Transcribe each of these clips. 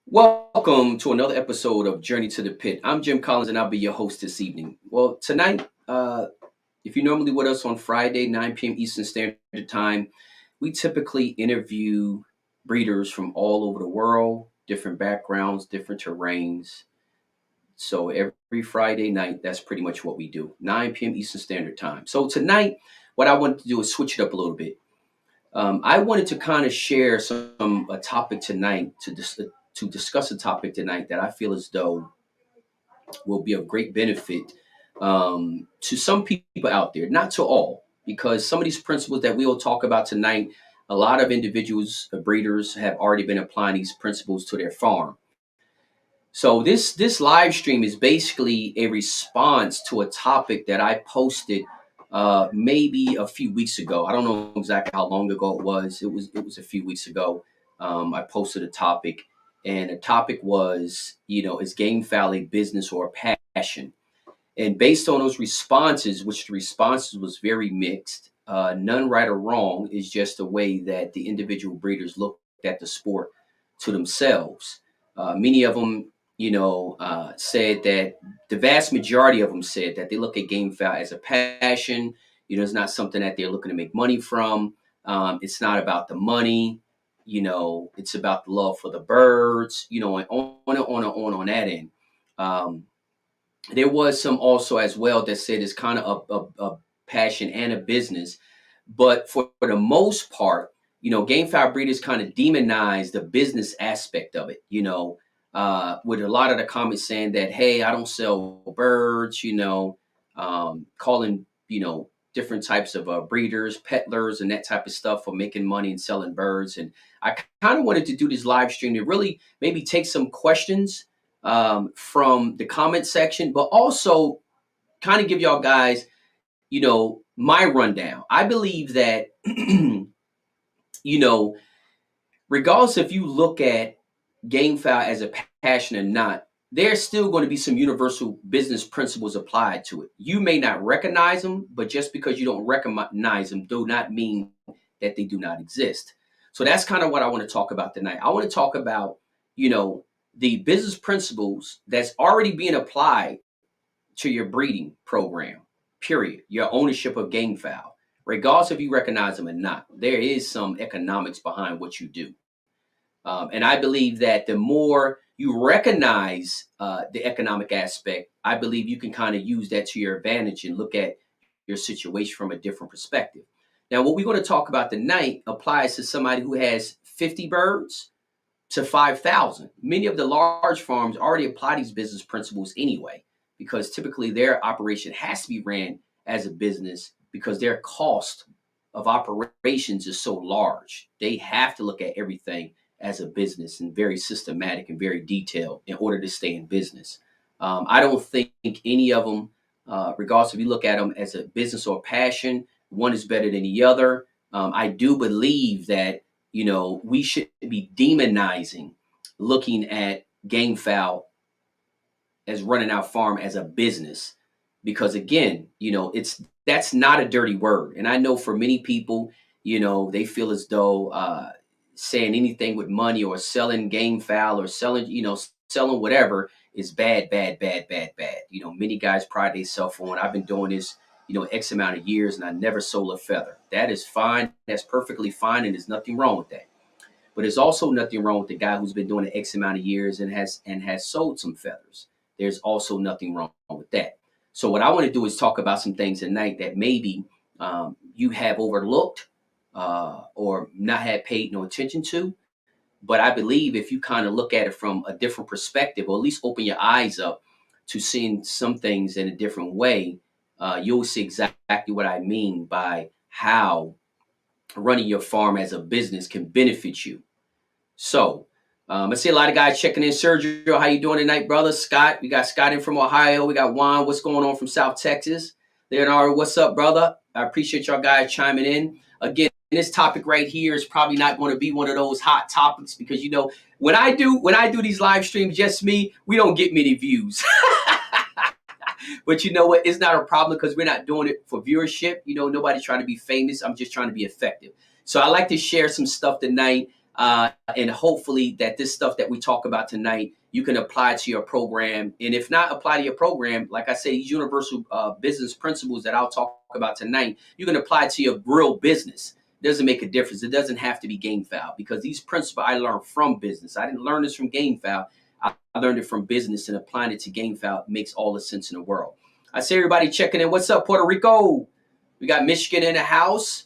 Welcome to another episode of Journey to the Pit. I'm Jim Collins and I'll be your host this evening. Well, tonight, if you're normally with us on Friday, 9 p.m. Eastern Standard Time, we typically interview breeders from all over the world, different backgrounds, different terrains. So every Friday night, that's pretty much what we do, 9 p.m. Eastern Standard Time. So tonight, what I wanted to do is switch it up a little bit. I wanted to kind of share a topic tonight to discuss a topic tonight that I feel as though will be of great benefit to some people out there, not to all, because some of these principles that we will talk about tonight, a lot of individuals, breeders, have already been applying these principles to their farm. So this live stream is basically a response to a topic that I posted maybe a few weeks ago. I don't know exactly how long ago it was. It was a few weeks ago. I posted a topic, and the topic was, is game fowl a business or a passion? And based on those responses, which the responses was very mixed, none right or wrong, is just the way that the individual breeders looked at the sport to themselves. Many of them, said that the vast majority of them said that they look at game fowl as a passion. It's not something that they're looking to make money from. It's not about the money. It's about the love for the birds. And on that end. There was some also as well that said it's kind of a passion and a business, but for the most part, game fowl breeders kind of demonize the business aspect of it. With a lot of the comments saying that, hey, I don't sell birds, calling different types of breeders, peddlers, and that type of stuff for making money and selling birds. And I kind of wanted to do this live stream to really maybe take some questions from the comment section, but also kind of give y'all guys, my rundown. I believe that, you know, regardless if you look at game fowl as a passion or not, there's still going to be some universal business principles applied to it. You may not recognize them, but just because you don't recognize them do not mean that they do not exist. So that's kind of what I want to talk about tonight. I want to talk about, the business principles that's already being applied to your breeding program, period. Your ownership of game fowl, regardless if you recognize them or not. There is some economics behind what you do. And I believe that the more you recognize the economic aspect, I believe you can kind of use that to your advantage and look at your situation from a different perspective. Now, what we're going to talk about tonight applies to somebody who has 50 birds to 5,000. Many of the large farms already apply these business principles anyway, because typically their operation has to be ran as a business because their cost of operations is so large. They have to look at everything as a business and very systematic and very detailed in order to stay in business. I don't think any of them, regardless if you look at them as a business or a passion, one is better than the other. I do believe that, we should be demonizing looking at game fowl as running our farm as a business, because again, that's not a dirty word. And I know for many people, they feel as though saying anything with money or selling game fowl or selling whatever is bad, bad, bad, bad, bad. Many guys pride themselves on, I've been doing this, X amount of years and I never sold a feather. That is fine. That's perfectly fine. And there's nothing wrong with that. But there's also nothing wrong with the guy who's been doing it X amount of years and has sold some feathers. There's also nothing wrong with that. So what I want to do is talk about some things tonight that maybe you have overlooked or not had paid no attention to. But I believe if you kind of look at it from a different perspective, or at least open your eyes up to seeing some things in a different way, you'll see exactly what I mean by how running your farm as a business can benefit you. So I see a lot of guys checking in. Sergio, how you doing tonight, brother? Scott, we got Scott in from Ohio. We got Juan, what's going on from South Texas? Leonardo, what's up, brother? I appreciate y'all guys chiming in. Again, this topic right here is probably not going to be one of those hot topics because when I do these live streams, just me, we don't get many views. But you know what? It's not a problem because we're not doing it for viewership. Nobody's trying to be famous. I'm just trying to be effective. So I like to share some stuff tonight. And hopefully that this stuff that we talk about tonight, you can apply to your program. And if not apply to your program, like I said, these universal business principles that I'll talk about tonight, you can apply to your real business. It doesn't make a difference. It doesn't have to be GameFoul, because these principles I learned from business. I didn't learn this from GameFoul. I learned it from business, and applying it to GameFoul makes all the sense in the world. I see everybody checking in. What's up, Puerto Rico? We got Michigan in the house.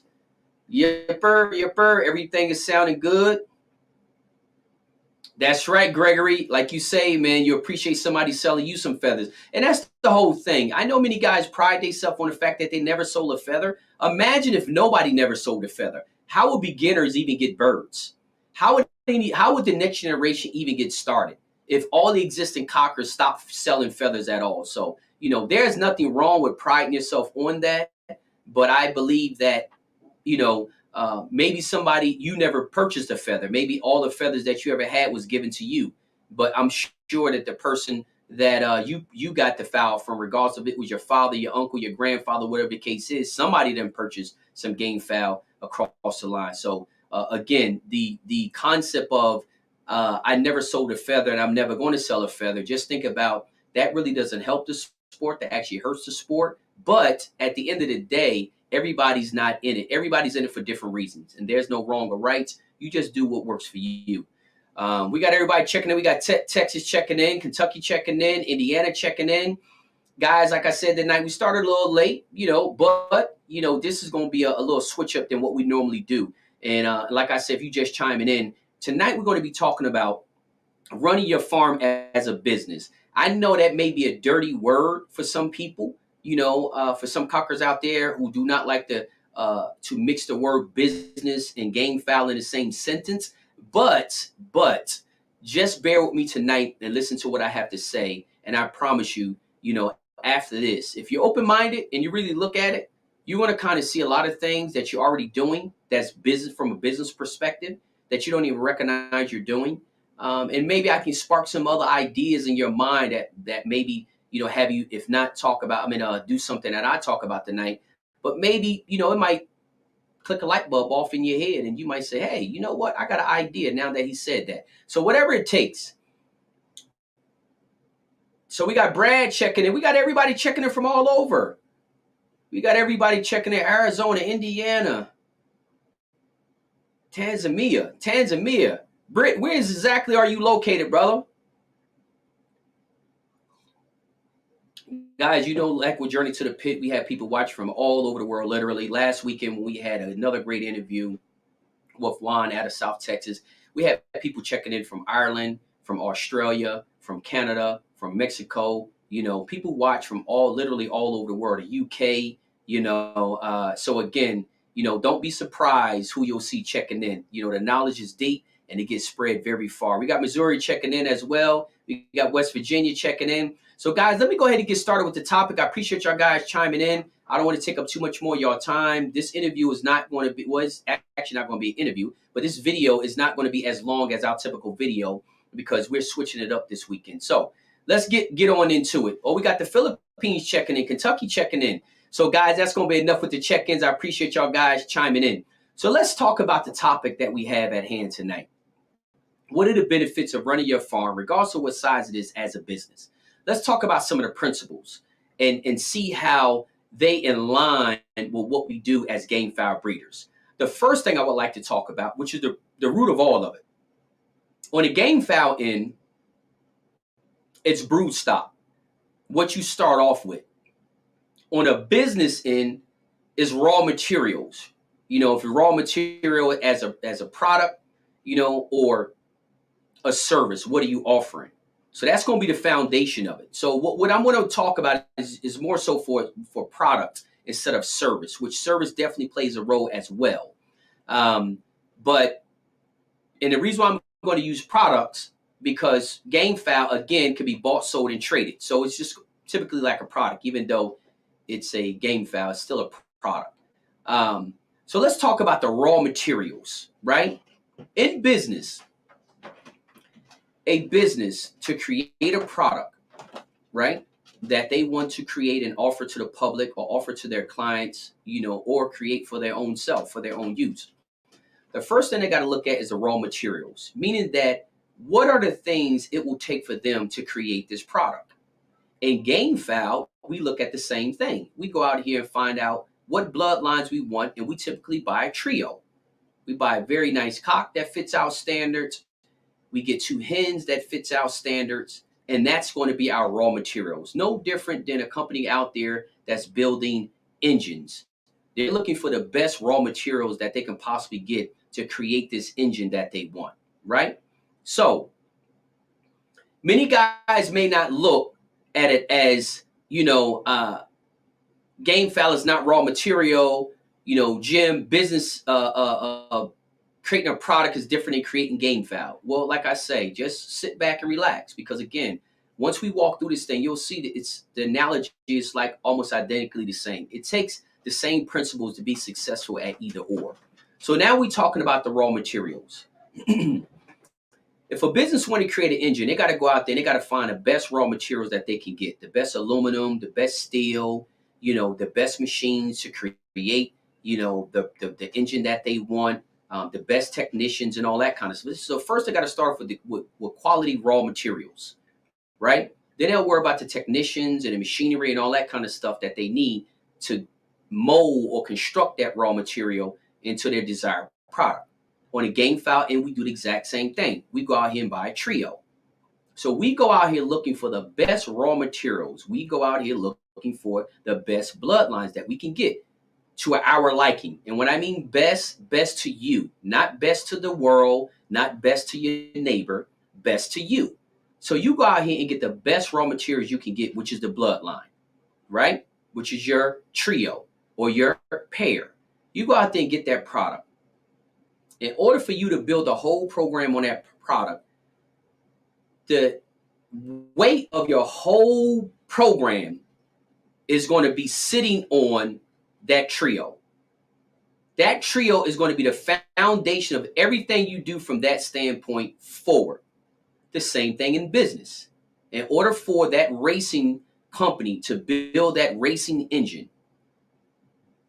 Yipper, yipper. Everything is sounding good. That's right, Gregory. Like you say, man, you appreciate somebody selling you some feathers. And that's the whole thing. I know many guys pride themselves on the fact that they never sold a feather. Imagine if nobody never sold a feather. How would beginners even get birds? How would the next generation even get started if all the existing cockers stopped selling feathers at all? So, there's nothing wrong with priding yourself on that. But I believe that, maybe somebody, you never purchased a feather. Maybe all the feathers that you ever had was given to you. But I'm sure that the person that you got the fowl from, regardless of it was your father, your uncle, your grandfather, whatever the case is, somebody then purchased some game fowl across the line. So again, the concept of I never sold a feather and I'm never going to sell a feather. Just think about that. Really doesn't help the sport. That actually hurts the sport. But at the end of the day, everybody's not in it. Everybody's in it for different reasons, and there's no wrong or right. You just do what works for you. We got everybody checking in. We got Texas checking in, Kentucky checking in, Indiana checking in. Guys, like I said tonight, we started a little late, but this is going to be a little switch up than what we normally do. And like I said, if you just chiming in tonight, we're going to be talking about running your farm as a business. I know that may be a dirty word for some people, for some cockers out there who do not like to mix the word business and game fowl in the same sentence. But just bear with me tonight and listen to what I have to say. And I promise you, after this, if you're open-minded and you really look at it, you want to kind of see a lot of things that you're already doing that's business from a business perspective that you don't even recognize you're doing. And maybe I can spark some other ideas in your mind that maybe, have you, if not talk about, do something that I talk about tonight, but maybe, it might click a light bulb off in your head and you might say, hey, you know what? I got an idea now that he said that. So whatever it takes. So we got Brad checking in. We got everybody checking in from all over. We got everybody checking in: Arizona, Indiana, Tanzania. Britt, where exactly are you located, brother? Guys, like with Journey to the Pit, we had people watch from all over the world, literally. Last weekend, when we had another great interview with Juan out of South Texas, we had people checking in from Ireland, from Australia, from Canada, from Mexico. People watch from literally all over the world, the UK, so again, don't be surprised who you'll see checking in. The knowledge is deep and it gets spread very far. We got Missouri checking in as well. We got West Virginia checking in. So guys, let me go ahead and get started with the topic. I appreciate y'all guys chiming in. I don't want to take up too much more of y'all time. This interview is not going to be, was actually not going to be an interview, but this video is not going to be as long as our typical video because we're switching it up this weekend. So let's get on into it. Oh, we got the Philippines checking in, Kentucky checking in. So guys, that's going to be enough with the check-ins. I appreciate y'all guys chiming in. So let's talk about the topic that we have at hand tonight. What are the benefits of running your farm, regardless of what size it is, as a business? Let's talk about some of the principles and see how they align with what we do as game fowl breeders. The first thing I would like to talk about, which is the root of all of it. On the game fowl end, it's brood stock, what you start off with. On a business end is raw materials. If your raw material as a product, or a service, what are you offering? So that's going to be the foundation of it. So what I'm going to talk about is more so for product instead of service, which service definitely plays a role as well. But the reason why I'm going to use products, because game fowl, again, can be bought, sold, and traded. So it's just typically like a product, even though it's a game fowl, it's still a product. So let's talk about the raw materials, right? In business, a business to create a product, right, that they want to create and offer to the public or offer to their clients, or create for their own self, for their own use. The first thing they got to look at is the raw materials, meaning that what are the things it will take for them to create this product. In game foul, we look at the same thing. We go out here and find out what bloodlines we want, and we typically buy a trio. We buy a very nice cock that fits our standards. We get 2 hens that fits our standards, and that's going to be our raw materials. No different than a company out there that's building engines. They're looking for the best raw materials that they can possibly get to create this engine that they want, right? So many guys may not look at it as, game foul is not raw material. Gym business creating a product is different than creating game foul. Well, like I say, just sit back and relax, because again, once we walk through this thing, you'll see that the analogy is like almost identically the same. It takes the same principles to be successful at either or. So now we're talking about the raw materials. If a business want to create an engine, they got to go out there and they got to find the best raw materials that they can get, the best aluminum, the best steel, the best machines to create, the engine that they want, the best technicians and all that kind of stuff. So first they got to start with quality raw materials, right? Then they'll worry about the technicians and the machinery and all that kind of stuff that they need to mold or construct that raw material into their desired product. On a game foul end, we do the exact same thing. We go out here and buy a trio. So we go out here looking for the best raw materials. We go out here looking for the best bloodlines that we can get to our liking. And when I mean best to you, not best to the world, not best to your neighbor, best to you. So you go out here and get the best raw materials you can get, which is the bloodline, right? Which is your trio or your pair. You go out there and get that product. In order for you to build a whole program on that product, the weight of your whole program is going to be sitting on that trio. That trio is going to be the foundation of everything you do from that standpoint forward. The same thing in business. In order for that racing company to build that racing engine,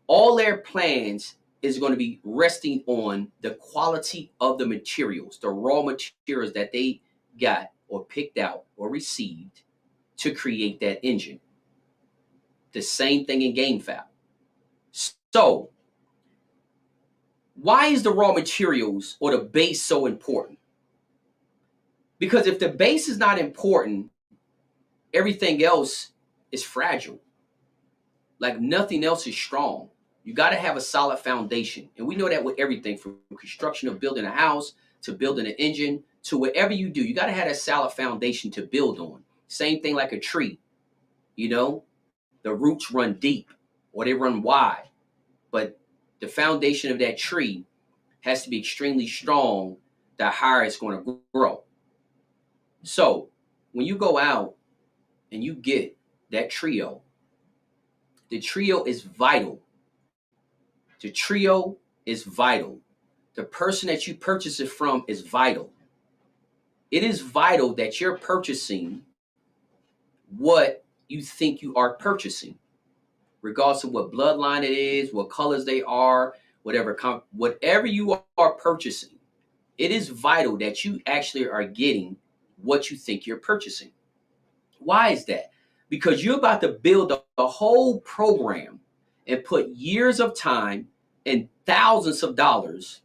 all their plans is going to be resting on the quality of the materials, the raw materials that they got or picked out or received to create that engine. The same thing in game foul. So, why is the raw materials or the base so important? Because if the base is not important, everything else is fragile. Like nothing else is strong. You got to have a solid foundation. And we know that with everything from construction of building a house to building an engine to whatever you do, you got to have a solid foundation to build on. Same thing like a tree. The roots run deep or they run wide. But the foundation of that tree has to be extremely strong, the higher it's going to grow. So when you go out and you get that trio, the trio is vital. The trio is vital. The person that you purchase it from is vital. It is vital that you're purchasing what you think you are purchasing, regardless of what bloodline it is, what colors they are, whatever you are purchasing. It is vital that you actually are getting what you think you're purchasing. Why is that? Because you're about to build a whole program and put years of time and thousands of dollars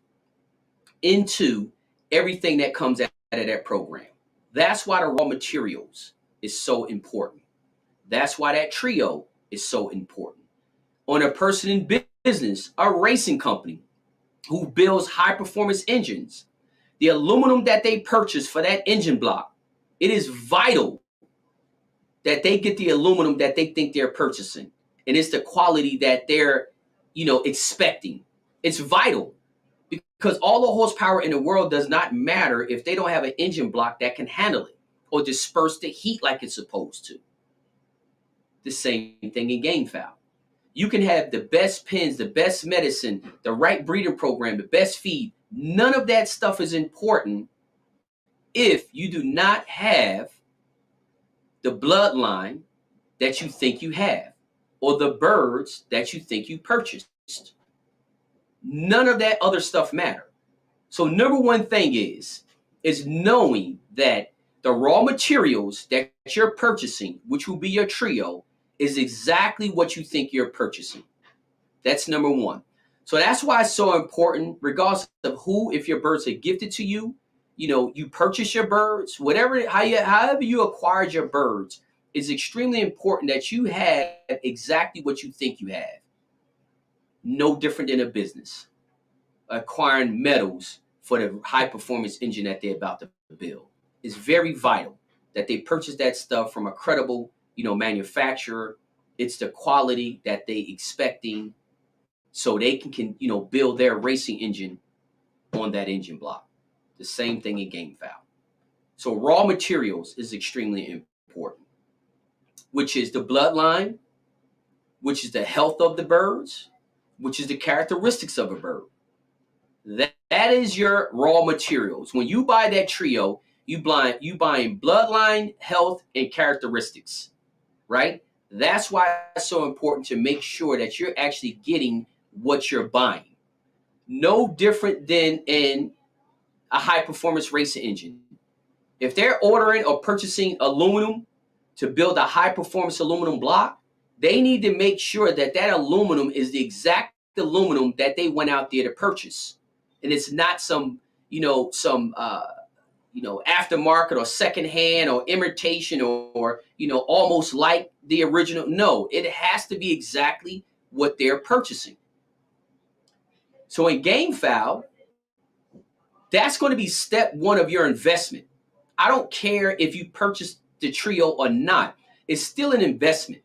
into everything that comes out of that program. That's why the raw materials is so important. That's why that trio is so important. On a person in business, a racing company who builds high performance engines, the aluminum that they purchase for that engine block, it is vital that they get the aluminum that they think they're purchasing. And it's the quality that they're, expecting. It's vital because all the horsepower in the world does not matter if they don't have an engine block that can handle it or disperse the heat like it's supposed to. The same thing in game foul. You can have the best pens, the best medicine, the right breeding program, the best feed. None of that stuff is important if you do not have the bloodline that you think you have or the birds that you think you purchased. None of that other stuff matter. So number one thing is knowing that the raw materials that you're purchasing, which will be your trio, is exactly what you think you're purchasing. That's number one. So that's why it's so important, regardless of who, if your birds are gifted to you, you purchase your birds, however you acquired your birds, is extremely important that you have exactly what you think you have. No different than a business acquiring metals for the high performance engine that they're about to build. It's very vital that they purchase that stuff from a credible, manufacturer. It's the quality that they expecting, so they can build their racing engine on that engine block. The same thing in game fowl. So raw materials is extremely important, which is the bloodline, which is the health of the birds, which is the characteristics of a bird. That is your raw materials. When you buy that trio, you buying bloodline, health, and characteristics, right? That's why it's so important to make sure that you're actually getting what you're buying. No different than in a high performance racing engine. If they're ordering or purchasing aluminum to build a high performance aluminum block, they need to make sure that that aluminum is the exact aluminum that they went out there to purchase, and it's not some aftermarket or secondhand or imitation or almost like the original. No, it has to be exactly what they're purchasing. So in game fowl, that's going to be step one of your investment. I don't care if you purchase the trio or not. It's still an investment,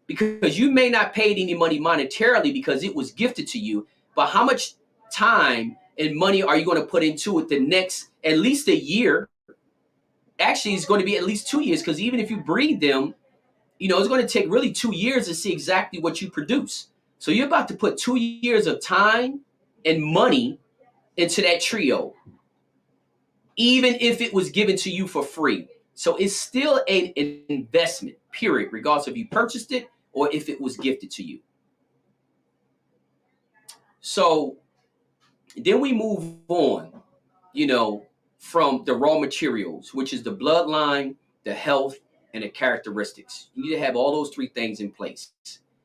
because you may not pay any money monetarily because it was gifted to you, but how much time and money are you going to put into it the next at least a year? Actually, it's going to be at least 2 years, because even if you breed them, it's going to take really 2 years to see exactly what you produce. So you're about to put 2 years of time and money into that trio, even if it was given to you for free. So it's still an investment, period, regardless if you purchased it or if it was gifted to you. So then we move on, from the raw materials, which is the bloodline, the health, and the characteristics. You need to have all those three things in place.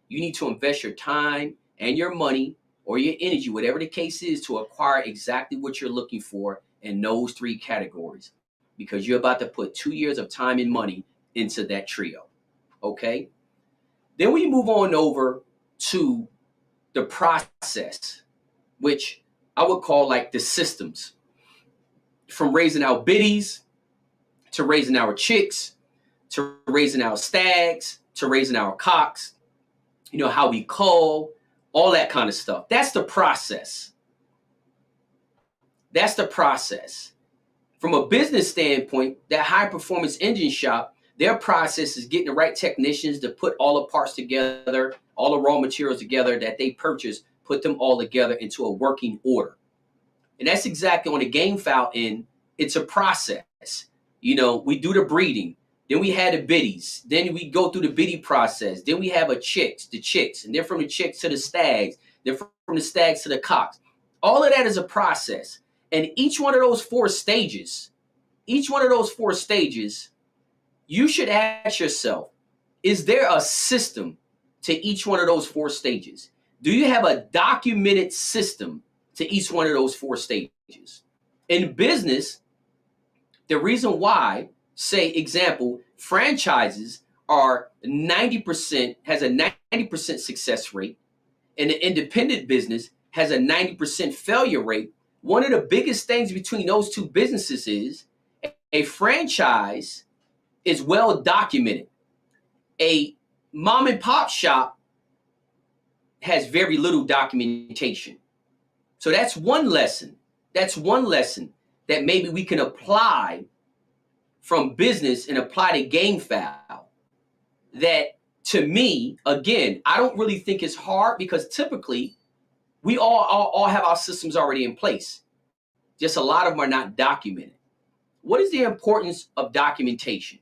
You need to invest your time and your money or your energy, whatever the case is, to acquire exactly what you're looking for in those three categories, because you're about to put 2 years of time and money into that trio. Okay? Then we move on over to the process, which I would call like the systems, from raising our biddies to raising our chicks to raising our stags to raising our cocks, how we cull, all that kind of stuff. That's the process. That's the process. From a business standpoint, that high performance engine shop, their process is getting the right technicians to put all the parts together, all the raw materials together that they purchase, put them all together into a working order. And that's exactly on the game fowl end. It's a process. We do the breeding. Then we had the biddies. Then we go through the biddy process. Then we have the chicks. And then from the chicks to the stags. Then from the stags to the cocks. All of that is a process. And each one of those four stages, you should ask yourself, is there a system to each one of those four stages? Do you have a documented system to each one of those four stages? In business, the reason why, say, example, franchises are 90%, has a 90% success rate, and the independent business has a 90% failure rate. One of the biggest things between those two businesses is a franchise is well documented. A mom and pop shop has very little documentation. So that's one lesson. That maybe we can apply from business and apply to game fowl. That, to me, again, I don't really think it's hard, because typically we all have our systems already in place. Just a lot of them are not documented. What is the importance of documentation?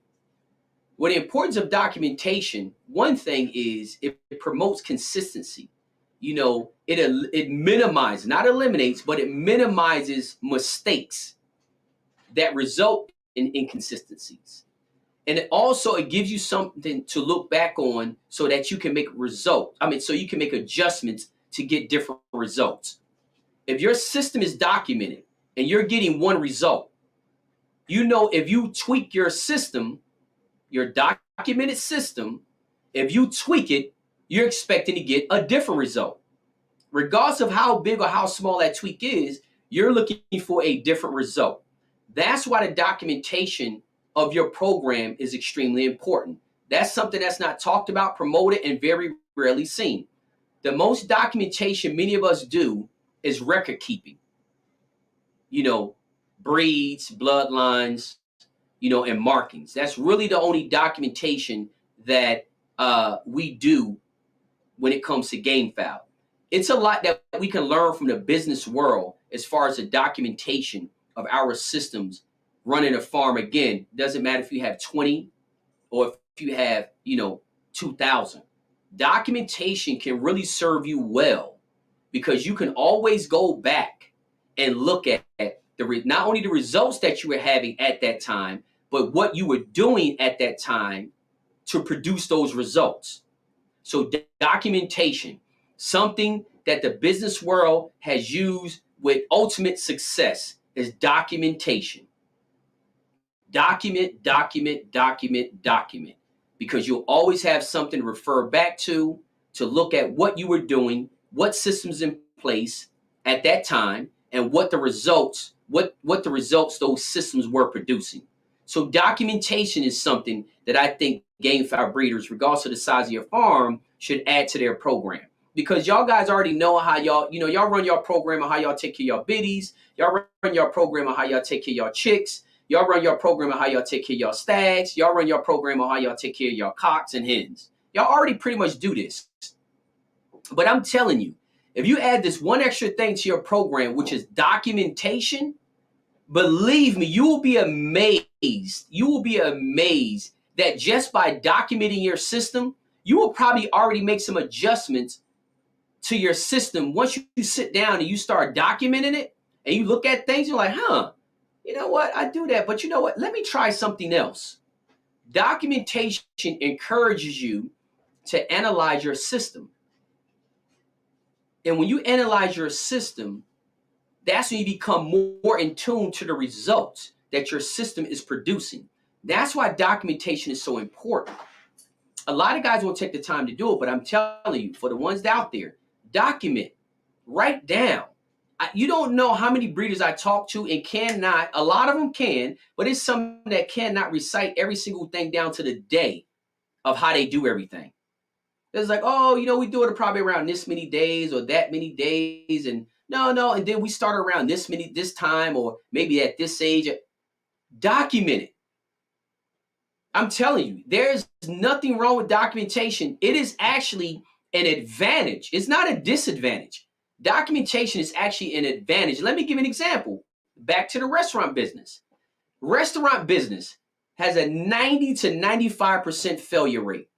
Well, the importance of documentation, one thing is it promotes consistency. it minimizes, not eliminates, but it minimizes mistakes that result in inconsistencies. And it gives you something to look back on so that you can make so you can make adjustments to get different results. If your system is documented and you're getting one result, if you tweak your system, your documented system, if you tweak it, you're expecting to get a different result. Regardless of how big or how small that tweak is, you're looking for a different result. That's why the documentation of your program is extremely important. That's something that's not talked about, promoted, and very rarely seen. The most documentation many of us do is record keeping. Breeds, bloodlines, and markings. That's really the only documentation that we do when it comes to game fowl. It's a lot that we can learn from the business world as far as the documentation of our systems running a farm. Again, doesn't matter if you have 20 or if you have, 2,000. Documentation can really serve you well because you can always go back and look at not only the results that you were having at that time, but what you were doing at that time to produce those results. So documentation, something that the business world has used with ultimate success, is documentation. Document, document, document, document. Because you'll always have something to refer back to look at what you were doing, what systems in place at that time, and what the results those systems were producing. So documentation is something that I think game fowl breeders, regardless of the size of your farm, should add to their program. Because y'all guys already know how y'all run your program on how y'all take care of your biddies. Y'all run your program on how y'all take care of your chicks. Y'all run your program on how y'all take care of your stags. Y'all run your program on how y'all take care of your cocks and hens. Y'all already pretty much do this. But I'm telling you, if you add this one extra thing to your program, which is documentation, believe me, you will be amazed. You will be amazed that just by documenting your system, you will probably already make some adjustments to your system. Once you sit down and you start documenting it and you look at things, you're like, you know what? I do that, but you know what? Let me try something else. Documentation encourages you to analyze your system. And when you analyze your system, that's when you become more in tune to the results that your system is producing. That's why documentation is so important. A lot of guys won't take the time to do it, but I'm telling you, for the ones out there, document, write down. You don't know how many breeders I talk to and cannot, a lot of them can, but it's some that cannot recite every single thing down to the day of how they do everything. It's like, we do it probably around this many days or that many days. And no. And then we start around this time, or maybe at this age. Document it. I'm telling you, there's nothing wrong with documentation. It is actually an advantage. It's not a disadvantage. Documentation is actually an advantage. Let me give you an example. Back to the restaurant business. Restaurant business has a 90 to 95% failure rate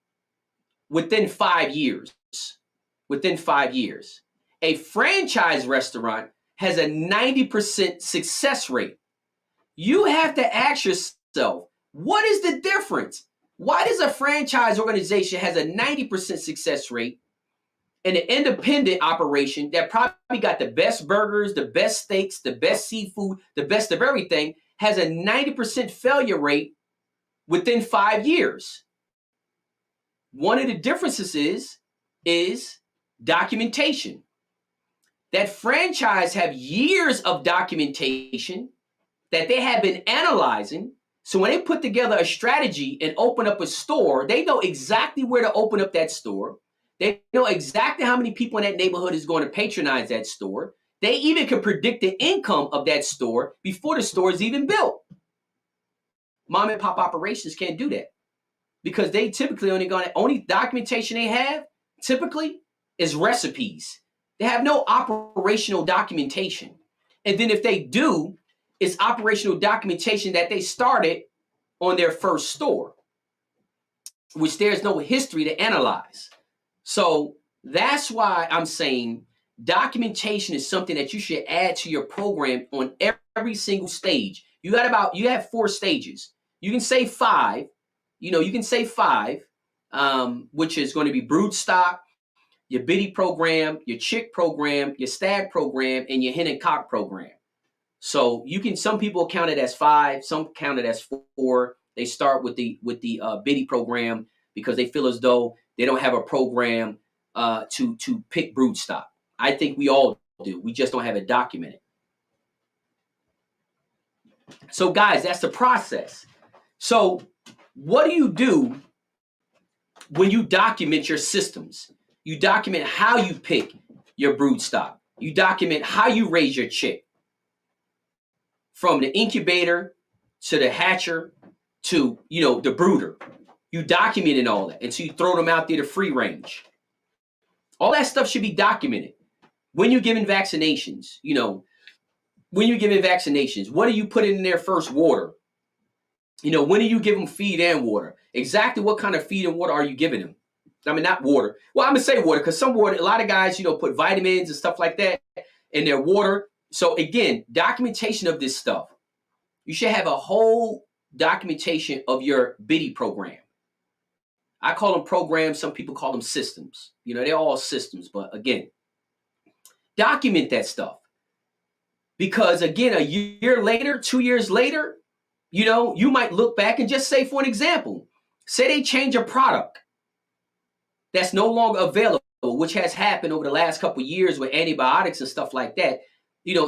within 5 years. Within 5 years. A franchise restaurant has a 90% success rate. You have to ask yourself, what is the difference? Why does a franchise organization has a 90% success rate and an independent operation that probably got the best burgers, the best steaks, the best seafood, the best of everything, has a 90% failure rate within 5 years? One of the differences is documentation. That franchise have years of documentation that they have been analyzing. So when they put together a strategy and open up a store, they know exactly where to open up that store. They know exactly how many people in that neighborhood is going to patronize that store. They even can predict the income of that store before the store is even built. Mom and pop operations can't do that because they typically only documentation they have typically is recipes. They have no operational documentation. And then if they do, it's operational documentation that they started on their first store, which there's no history to analyze. So That's why I'm saying documentation is something that you should add to your program on every single stage. You have 4 stages. You can say 5. You can say 5, which is going to be brood stock, your biddy program, your chick program, your stag program, and your hen and cock program. So some people count it as 5, some count it as 4. They start with the biddy program because they feel as though they don't have a program to pick brood stock. I think we all do. We just don't have it documented. So guys, that's the process. So what do you do when you document your systems? You document how you pick your brood stock. You document how you raise your chick. From the incubator to the hatcher to, the brooder. You documented all that. And so you throw them out there to free range. All that stuff should be documented. When you're giving vaccinations, what are you putting in their first water? When do you give them feed and water? Exactly what kind of feed and water are you giving them? I mean, not water. Well, I'm going to say water because a lot of guys, put vitamins and stuff like that in their water. So again, documentation of this stuff. You should have a whole documentation of your biddy program. I call them programs. Some people call them systems. They're all systems. But again, document that stuff. Because again, a year later, 2 years later, you might look back and just say, for an example, say they change a product that's no longer available, which has happened over the last couple of years with antibiotics and stuff like that.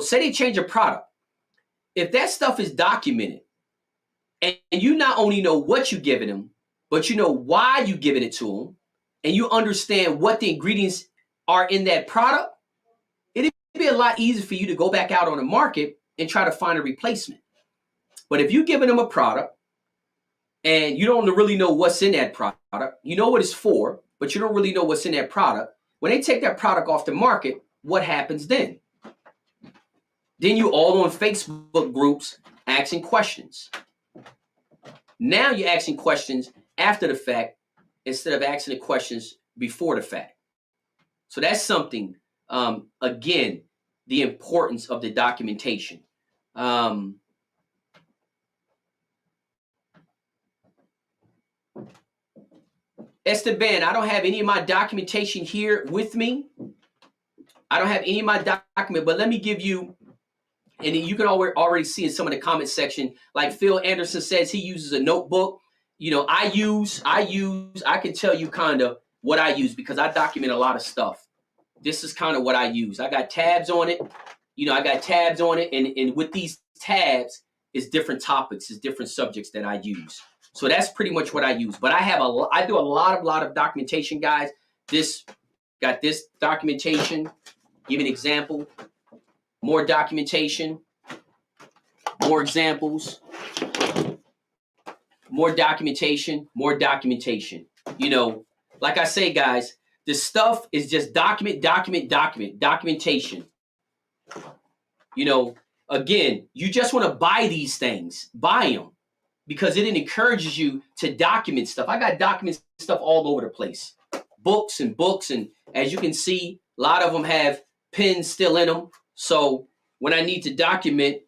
Say they change a product. If that stuff is documented and you not only know what you're giving them, but you know why you're giving it to them, and you understand what the ingredients are in that product, it'd be a lot easier for you to go back out on the market and try to find a replacement. But if you're giving them a product and you don't really know what's in that product, you know what it's for, but you don't really know what's in that product, when they take that product off the market, what happens then? Then you all on Facebook groups asking questions. Now you're asking questions after the fact instead of asking the questions before the fact. So that's something, again, the importance of the documentation. Esteban, I don't have any of my documentation here with me. I don't have any of my document, but let me give you, and you can already see in some of the comment section, like Phil Anderson says he uses a notebook. I can tell you kind of what I use because I document a lot of stuff. This is kind of what I use. I got tabs on it. And with these tabs, it's different topics, it's different subjects that I use. So that's pretty much what I use. But I do a lot of documentation, guys. Got this documentation. Give an example. More documentation. More examples. More documentation. More documentation. Like I say, guys, this stuff is just documentation. Again, you just want to buy these things. Buy them. Because it encourages you to document stuff. I got document stuff all over the place. Books, and as you can see, a lot of them have pens still in them. So when I need to document,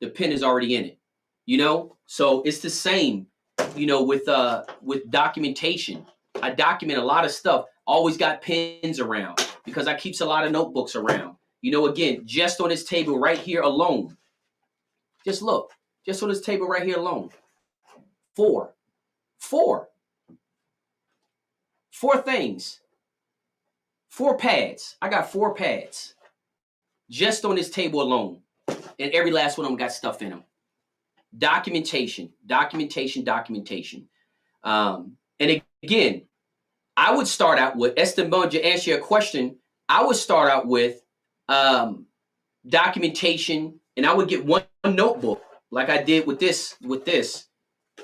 the pen is already in it. So it's the same, with documentation. I document a lot of stuff. Always got pens around because I keeps a lot of notebooks around. Again, just on this table right here alone. Just look. Just on this table right here alone. 4 things. 4 pads. I got 4 pads. Just on this table alone. And every last one of them got stuff in them. Documentation. And again, I would start out with, Esteban, to answer your question, I would start out with documentation, and I would get one notebook like I did with this.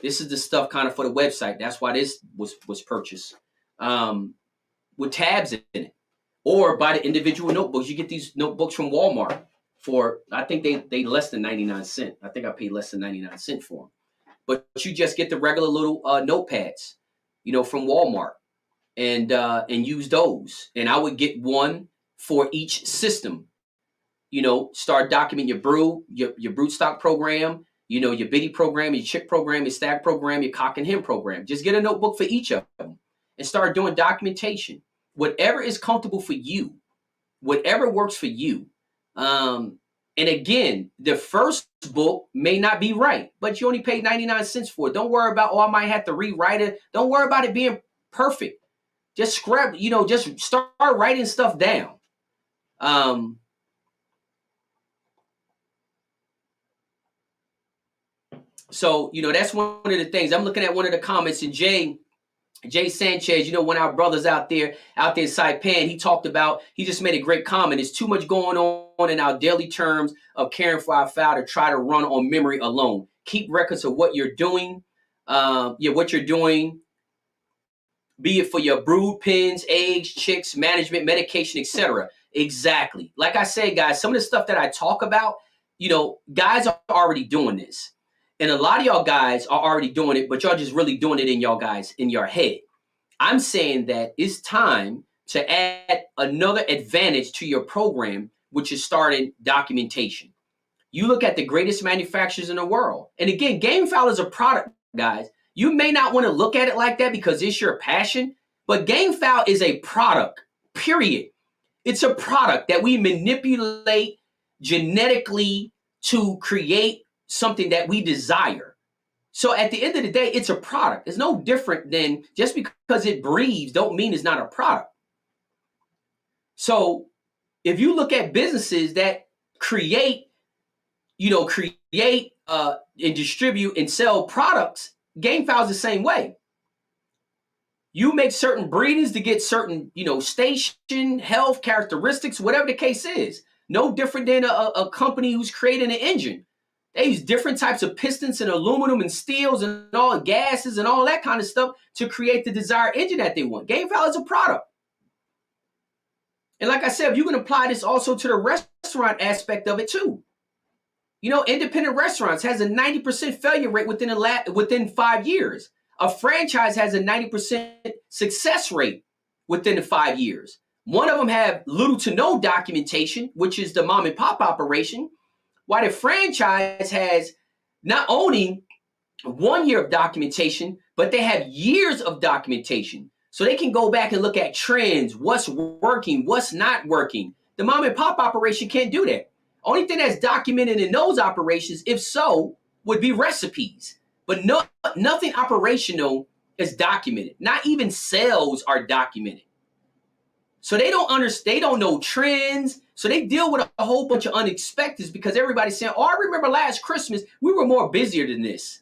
This is the stuff kind of for the website. That's why this was purchased. With tabs in it. Or by the individual notebooks. You get these notebooks from Walmart for, I think they less than 99 cents. I think I paid less than 99 cents for them. But you just get the regular little notepads, from Walmart. and use those. And I would get one for each system. Start documenting your brood stock program, your biddy program, your chick program, your stag program, your cock and hen program. Just get a notebook for each of them and start doing documentation. Whatever is comfortable for you, whatever works for you. And again, the first book may not be right, but you only paid 99 cents for it. Don't worry about, I might have to rewrite it. Don't worry about it being perfect. Just scrap, just start writing stuff down. So, that's one of the things. I'm looking at one of the comments, and Jay Sanchez, one of our brothers out there in Saipan, he just made a great comment. There's too much going on in our daily terms of caring for our fowl to try to run on memory alone. Keep records of what you're doing. What you're doing, be it for your brood, pins, eggs, chicks, management, medication, etc. Exactly. Like I said, guys, some of the stuff that I talk about, guys are already doing this. And a lot of y'all guys are already doing it, but y'all just really doing it in your head. I'm saying that it's time to add another advantage to your program, which is starting documentation. You look at the greatest manufacturers in the world. And again, game fowl is a product, guys. You may not want to look at it like that because it's your passion, but game fowl is a product, period. It's a product that we manipulate genetically to create something that we desire. So at the end of the day, it's a product. It's no different than just because it breathes don't mean it's not a product. So if you look at businesses that create and distribute and sell products, game fowl is the same way. You make certain breedings to get certain, station, health, characteristics, whatever the case is. No different than a company who's creating an engine. They use different types of pistons and aluminum and steels and all gases and all that kind of stuff to create the desired engine that they want. Game fowl is a product. And like I said, you can apply this also to the restaurant aspect of it too. Independent restaurants has a 90% failure rate within 5 years. A franchise has a 90% success rate within the 5 years. One of them have little to no documentation, which is the mom and pop operation, while the franchise has not only 1 year of documentation, but they have years of documentation. So they can go back and look at trends, what's working, what's not working. The mom and pop operation can't do that. Only thing that's documented in those operations, if so, would be recipes. But nothing operational is documented. Not even sales are documented. So they don't know trends. So they deal with a whole bunch of unexpecteds because everybody's saying, I remember last Christmas, we were more busier than this.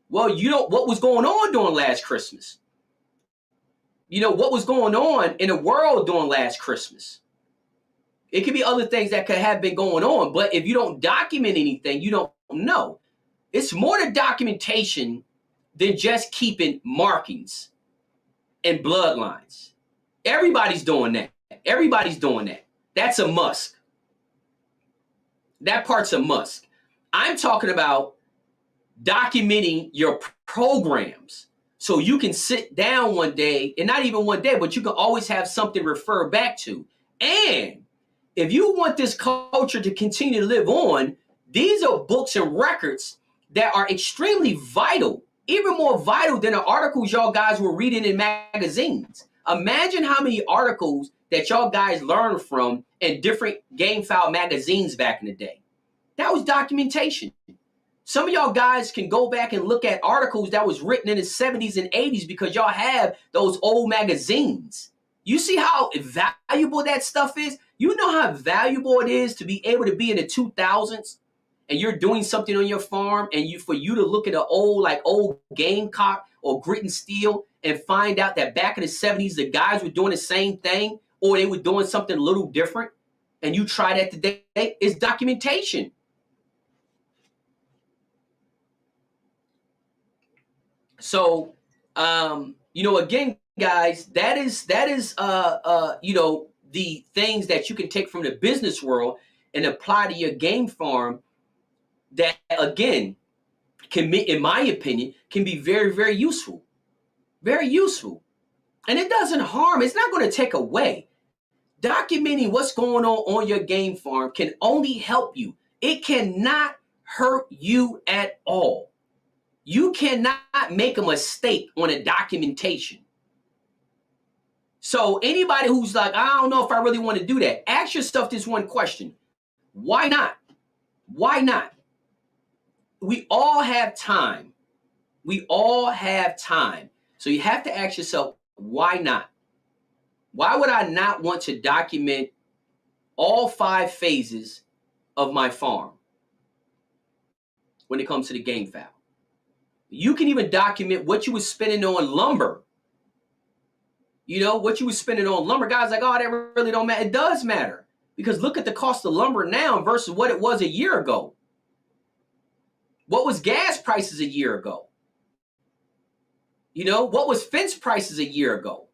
Well, what was going on during last Christmas? What was going on in the world during last Christmas? It could be other things that could have been going on, but if you don't document anything, you don't know. It's more to documentation than just keeping markings and bloodlines. Everybody's doing that. That's a must. That part's a must. I'm talking about documenting your programs so you can sit down one day, and not even one day, but you can always have something to refer back to. And if you want this culture to continue to live on, these are books and records that are extremely vital, even more vital than the articles y'all guys were reading in magazines. Imagine how many articles that y'all guys learned from in different game fowl magazines back in the day. That was documentation. Some of y'all guys can go back and look at articles that was written in the 70s and 80s because y'all have those old magazines. You see how valuable that stuff is? You know how valuable it is to be able to be in the 2000s and you're doing something on your farm and for you to look at an old gamecock or grit and steel and find out that back in the 70s, the guys were doing the same thing or they were doing something a little different and you try that today. It's documentation. So, again, guys, that is the things that you can take from the business world and apply to your game farm that, again, in my opinion, can be very, very useful. Very useful. And it doesn't harm. It's not going to take away. Documenting what's going on your game farm can only help you. It cannot hurt you at all. You cannot make a mistake on a documentation. So anybody who's like, I don't know if I really want to do that, ask yourself this one question. Why not? Why not? We all have time. We all have time. So you have to ask yourself, why not? Why would I not want to document all 5 phases of my farm when it comes to the game fowl? You can even document what you were spending on lumber. You know, what you were spending on lumber. Guys like, oh, that really don't matter. It does matter. Because look at the cost of lumber now versus what it was a year ago. What was gas prices a year ago? You know, what was fence prices a year ago?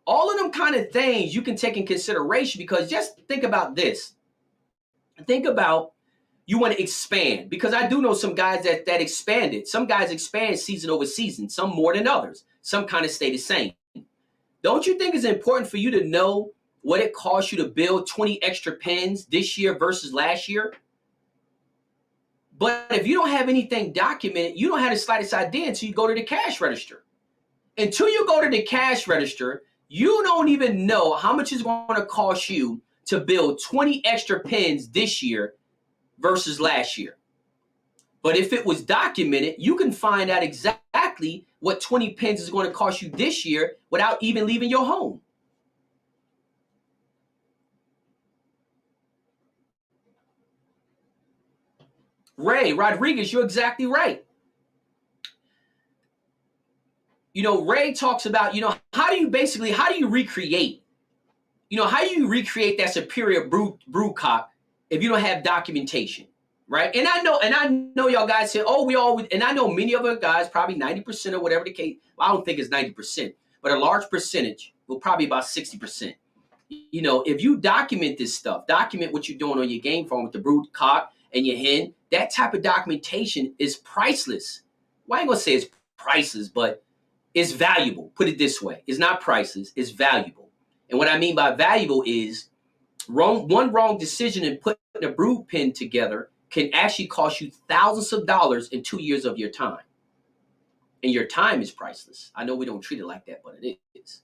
All of them kind of things you can take in consideration, because just think about this. Think about, you want to expand, because I do know some guys that expanded. Some guys expand season over season, some more than others. Some kind of stay the same. Don't you think it's important for you to know what it costs you to build 20 extra pens this year versus last year? But if you don't have anything documented, you don't have the slightest idea until you go to the cash register. Until you go to the cash register, you don't even know how much it's going to cost you to build 20 extra pens this year versus last year. But if it was documented, you can find out exactly what 20 pens is going to cost you this year without even leaving your home. Ray Rodriguez, you're exactly right. You know, Ray talks about, you know, how do you recreate? You know, how do you recreate that superior brew cock if you don't have documentation, right? And I know y'all guys say, oh, we all, and I know many of our guys, probably 90% or whatever the case. Well, I don't think it's 90%, but a large percentage, well, probably about 60%. You know, if you document this stuff, document what you're doing on your game farm with the brood cock and your hen, that type of documentation is priceless. Well, I ain't gonna say it's priceless, but it's valuable. Put it this way. It's not priceless, it's valuable. And what I mean by valuable is one wrong decision in putting a brood pen together can actually cost you thousands of dollars in 2 years of your time. And your time is priceless. I know we don't treat it like that, but it is.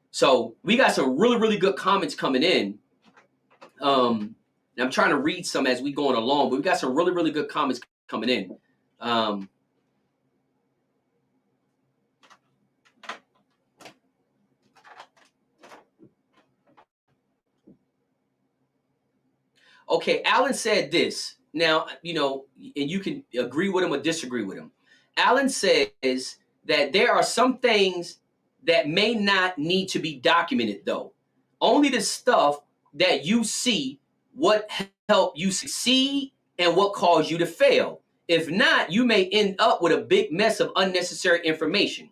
So we got some really, really good comments coming in. And I'm trying to read some as we going along, but we got some really, really good comments coming in. Okay, Alan said this. Now, you know, and you can agree with him or disagree with him. Alan says that there are some things that may not need to be documented, though. Only the stuff that you see what helped you succeed and what caused you to fail. If not, you may end up with a big mess of unnecessary information.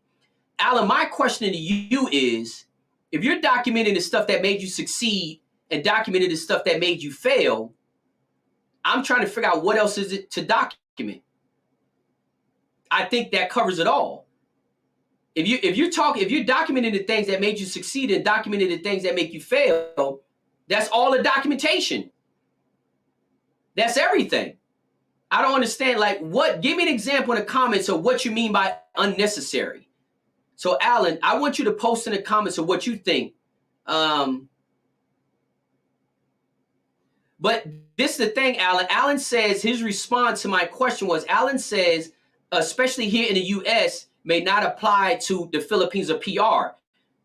Alan, my question to you is, if you're documenting the stuff that made you succeed and documented the stuff that made you fail, I'm trying to figure out what else is it to document. I think that covers it all. If you're documenting the things that made you succeed and documenting the things that make you fail, that's all the documentation. That's everything. I don't understand. Like, what? Give me an example in the comments of what you mean by unnecessary. So, Alan, I want you to post in the comments of what you think. But this is the thing, Alan. Alan says his response to my question was, Alan says, especially here in the U.S., may not apply to the Philippines or PR.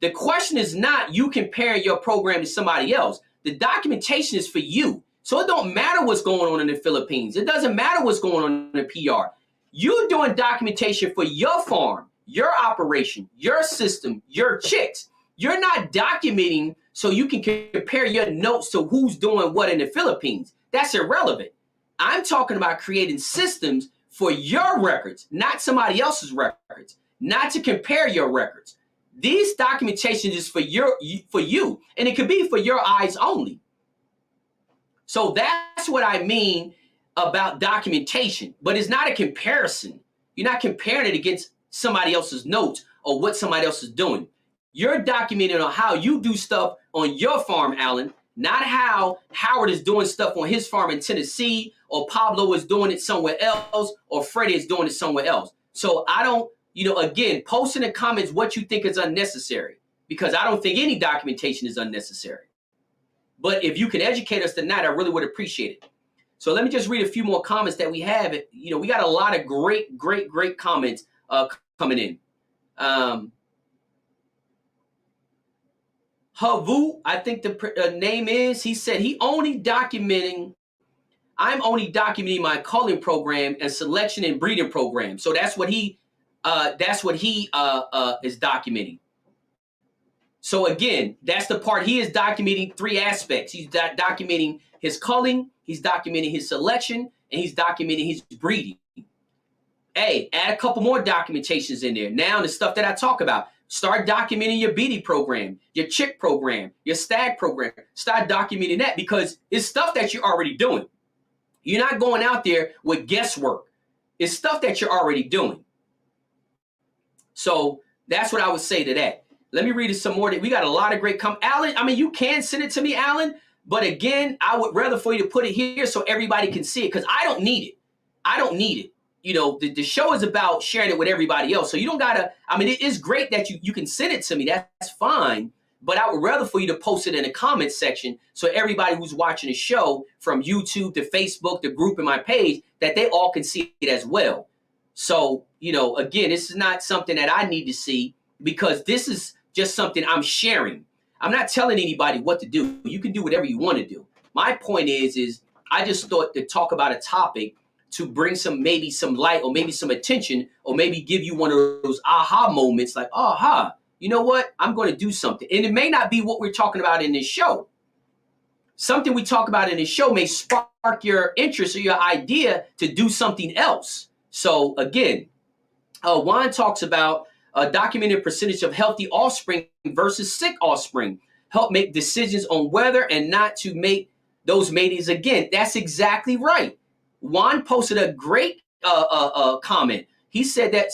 The question is not you comparing your program to somebody else. The documentation is for you. So it don't matter what's going on in the Philippines. It doesn't matter what's going on in the PR. You're doing documentation for your farm, your operation, your system, your chicks. You're not documenting so you can compare your notes to who's doing what in the Philippines. That's irrelevant. I'm talking about creating systems for your records, not somebody else's records, not to compare your records. These documentation is for you, and it could be for your eyes only. So that's what I mean about documentation, but it's not a comparison. You're not comparing it against somebody else's notes or what somebody else is doing. You're documenting on how you do stuff on your farm, Alan, not how Howard is doing stuff on his farm in Tennessee, or Pablo is doing it somewhere else, or Freddie is doing it somewhere else. So I don't, again, post in the comments what you think is unnecessary, because I don't think any documentation is unnecessary. But if you can educate us tonight, I really would appreciate it. So let me just read a few more comments that we have. We got a lot of great comments coming in. Havu, I think the name is, he said I'm only documenting my culling program and selection and breeding program. So that's what he is documenting. So again, that's the part he is documenting. 3 aspects. He's documenting his culling, he's documenting his selection, and he's documenting his breeding. Hey, add a couple more documentations in there. Now the stuff that I talk about. Start documenting your BD program, your chick program, your stag program. Start documenting that, because it's stuff that you're already doing. You're not going out there with guesswork. It's stuff that you're already doing. So that's what I would say to that. Let me read it some more. We got a lot of great Alan, I mean, you can send it to me, Alan. But again, I would rather for you to put it here so everybody can see it, because I don't need it. I don't need it. The show is about sharing it with everybody else. So you don't gotta, I mean, it is great that you can send it to me. That's fine. But I would rather for you to post it in the comments section so everybody who's watching the show, from YouTube to Facebook, the group and my page, that they all can see it as well. So, again, this is not something that I need to see, because this is just something I'm sharing. I'm not telling anybody what to do. You can do whatever you want to do. My point is I just thought to talk about a topic to bring maybe some light, or maybe some attention, or maybe give you one of those aha moments, like, aha, you know what? I'm going to do something. And it may not be what we're talking about in this show. Something we talk about in this show may spark your interest or your idea to do something else. So again, Juan talks about a documented percentage of healthy offspring versus sick offspring. Help make decisions on whether and not to make those matings again. That's exactly right. Juan posted a great comment. He said that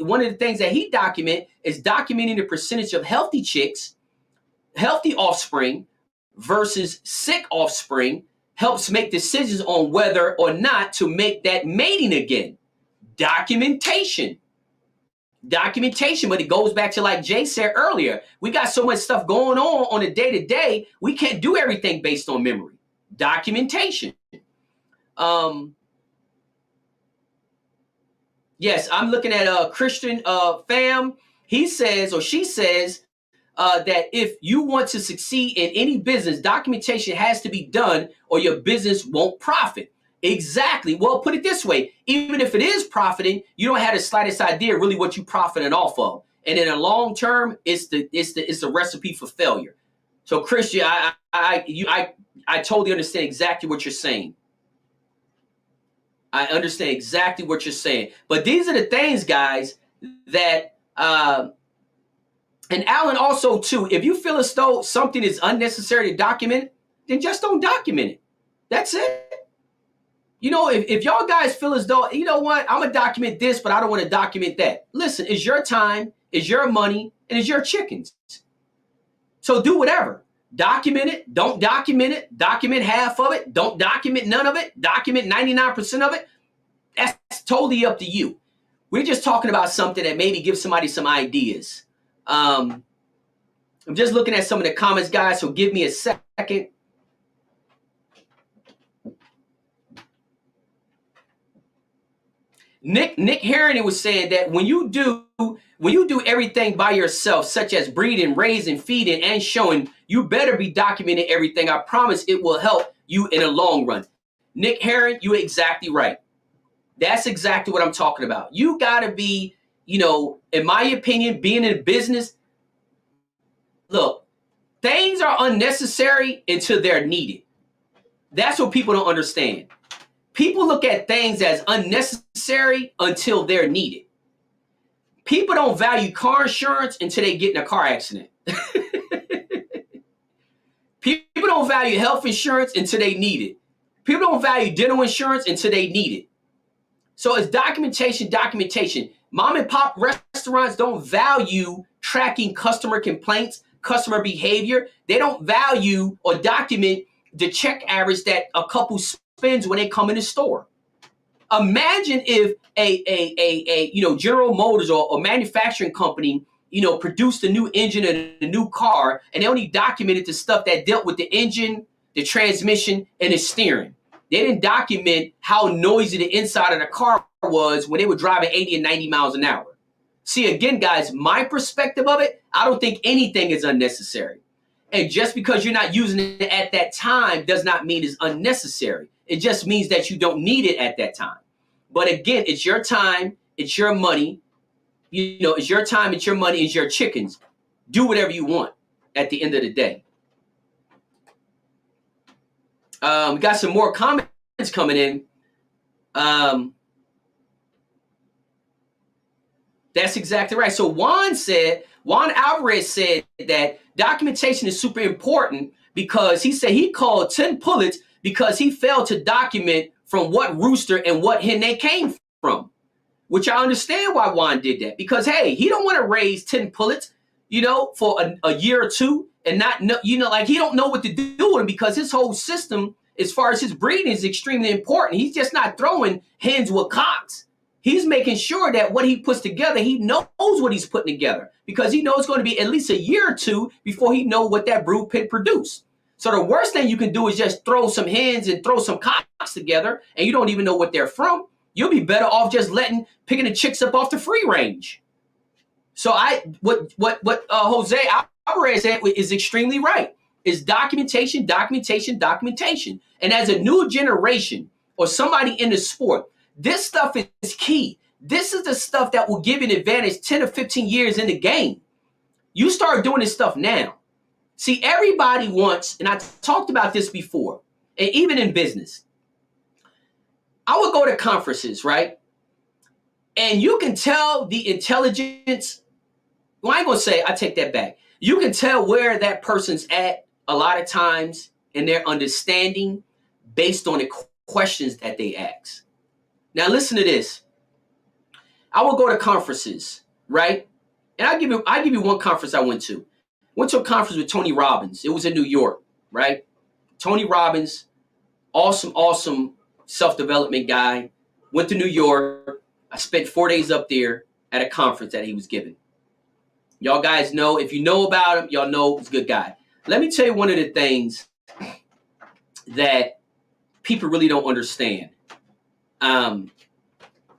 one of the things that he is documenting the percentage of healthy chicks, healthy offspring versus sick offspring, helps make decisions on whether or not to make that mating again. Documentation. But it goes back to, like Jay said earlier, we got so much stuff going on a day-to-day, we can't do everything based on memory. Documentation. Yes, I'm looking at Christian Fam. He says, or she says, that if you want to succeed in any business, documentation has to be done, or your business won't profit. Exactly. Well, put it this way: even if it is profiting, you don't have the slightest idea really what you're profiting off of. And in a long term, it's the recipe for failure. So, Christian, I totally understand exactly what you're saying. I understand exactly what you're saying. But these are the things, guys, that and Alan also too, if you feel as though something is unnecessary to document, then just don't document it. That's it. If y'all guys feel as though, you know what, I'm gonna document this, but I don't want to document that. Listen, it's your time, it's your money, and it's your chickens. So do whatever. Document it, don't document it, document half of it, don't document none of it, document 99% of it. That's totally up to you. We're just talking about something that maybe gives somebody some ideas. I'm just looking at some of the comments, guys, so give me a second. Nick Heron was saying that when you do everything by yourself, such as breeding, raising, feeding, and showing, you better be documenting everything. I promise it will help you in the long run. Nick Heron, you're exactly right. That's exactly what I'm talking about. You gotta be, in my opinion, being in business, look, things are unnecessary until they're needed. That's what people don't understand. People look at things as unnecessary until they're needed. People don't value car insurance until they get in a car accident. People don't value health insurance until they need it. People don't value dental insurance until they need it. So it's documentation. Mom and pop restaurants don't value tracking customer complaints, customer behavior. They don't value or document the check average that a couple spends when they come in the store. Imagine if a General Motors or manufacturing company produced a new engine and a new car, and they only documented the stuff that dealt with the engine, the transmission, and the steering. They didn't document how noisy the inside of the car was when they were driving 80 and 90 miles an hour. See, again, guys, my perspective of it, I don't think anything is unnecessary. And just because you're not using it at that time does not mean it's unnecessary. It just means that you don't need it at that time. But again, it's your time, it's your money. It's your time, it's your money, it's your chickens. Do whatever you want at the end of the day. We got some more comments coming in. That's exactly right. So Juan Alvarez said that documentation is super important because he said he called 10 pullets because he failed to document from what rooster and what hen they came from, which I understand why Juan did that, because, hey, he don't want to raise 10 pullets, for a year or two and not know, like he don't know what to do with them, because his whole system, as far as his breeding, is extremely important. He's just not throwing hens with cocks. He's making sure that what he puts together, he knows what he's putting together, because he knows it's going to be at least a year or two before he knows what that brood pit produced. So the worst thing you can do is just throw some hens and throw some cocks together, and you don't even know what they're from. You'll be better off just picking the chicks up off the free range. So what Jose Alvarez said is extremely right. Is documentation. And as a new generation or somebody in the sport, this stuff is key. This is the stuff that will give you an advantage 10 or 15 years in the game. You start doing this stuff now. See, everybody wants, and I talked about this before, and even in business, I would go to conferences, right? And you can tell the intelligence. Well, I ain't going to say, I take that back. You can tell where that person's at a lot of times in their understanding based on the questions that they ask. Now, listen to this. I will go to conferences, right? And I'll give you one conference I went to. Went to a conference with Tony Robbins. It was in New York, right? Tony Robbins, awesome self-development guy. Went to New York. I spent 4 days up there at a conference that he was giving. Y'all guys know, if you know about him, y'all know he's a good guy. Let me tell you one of the things that people really don't understand. And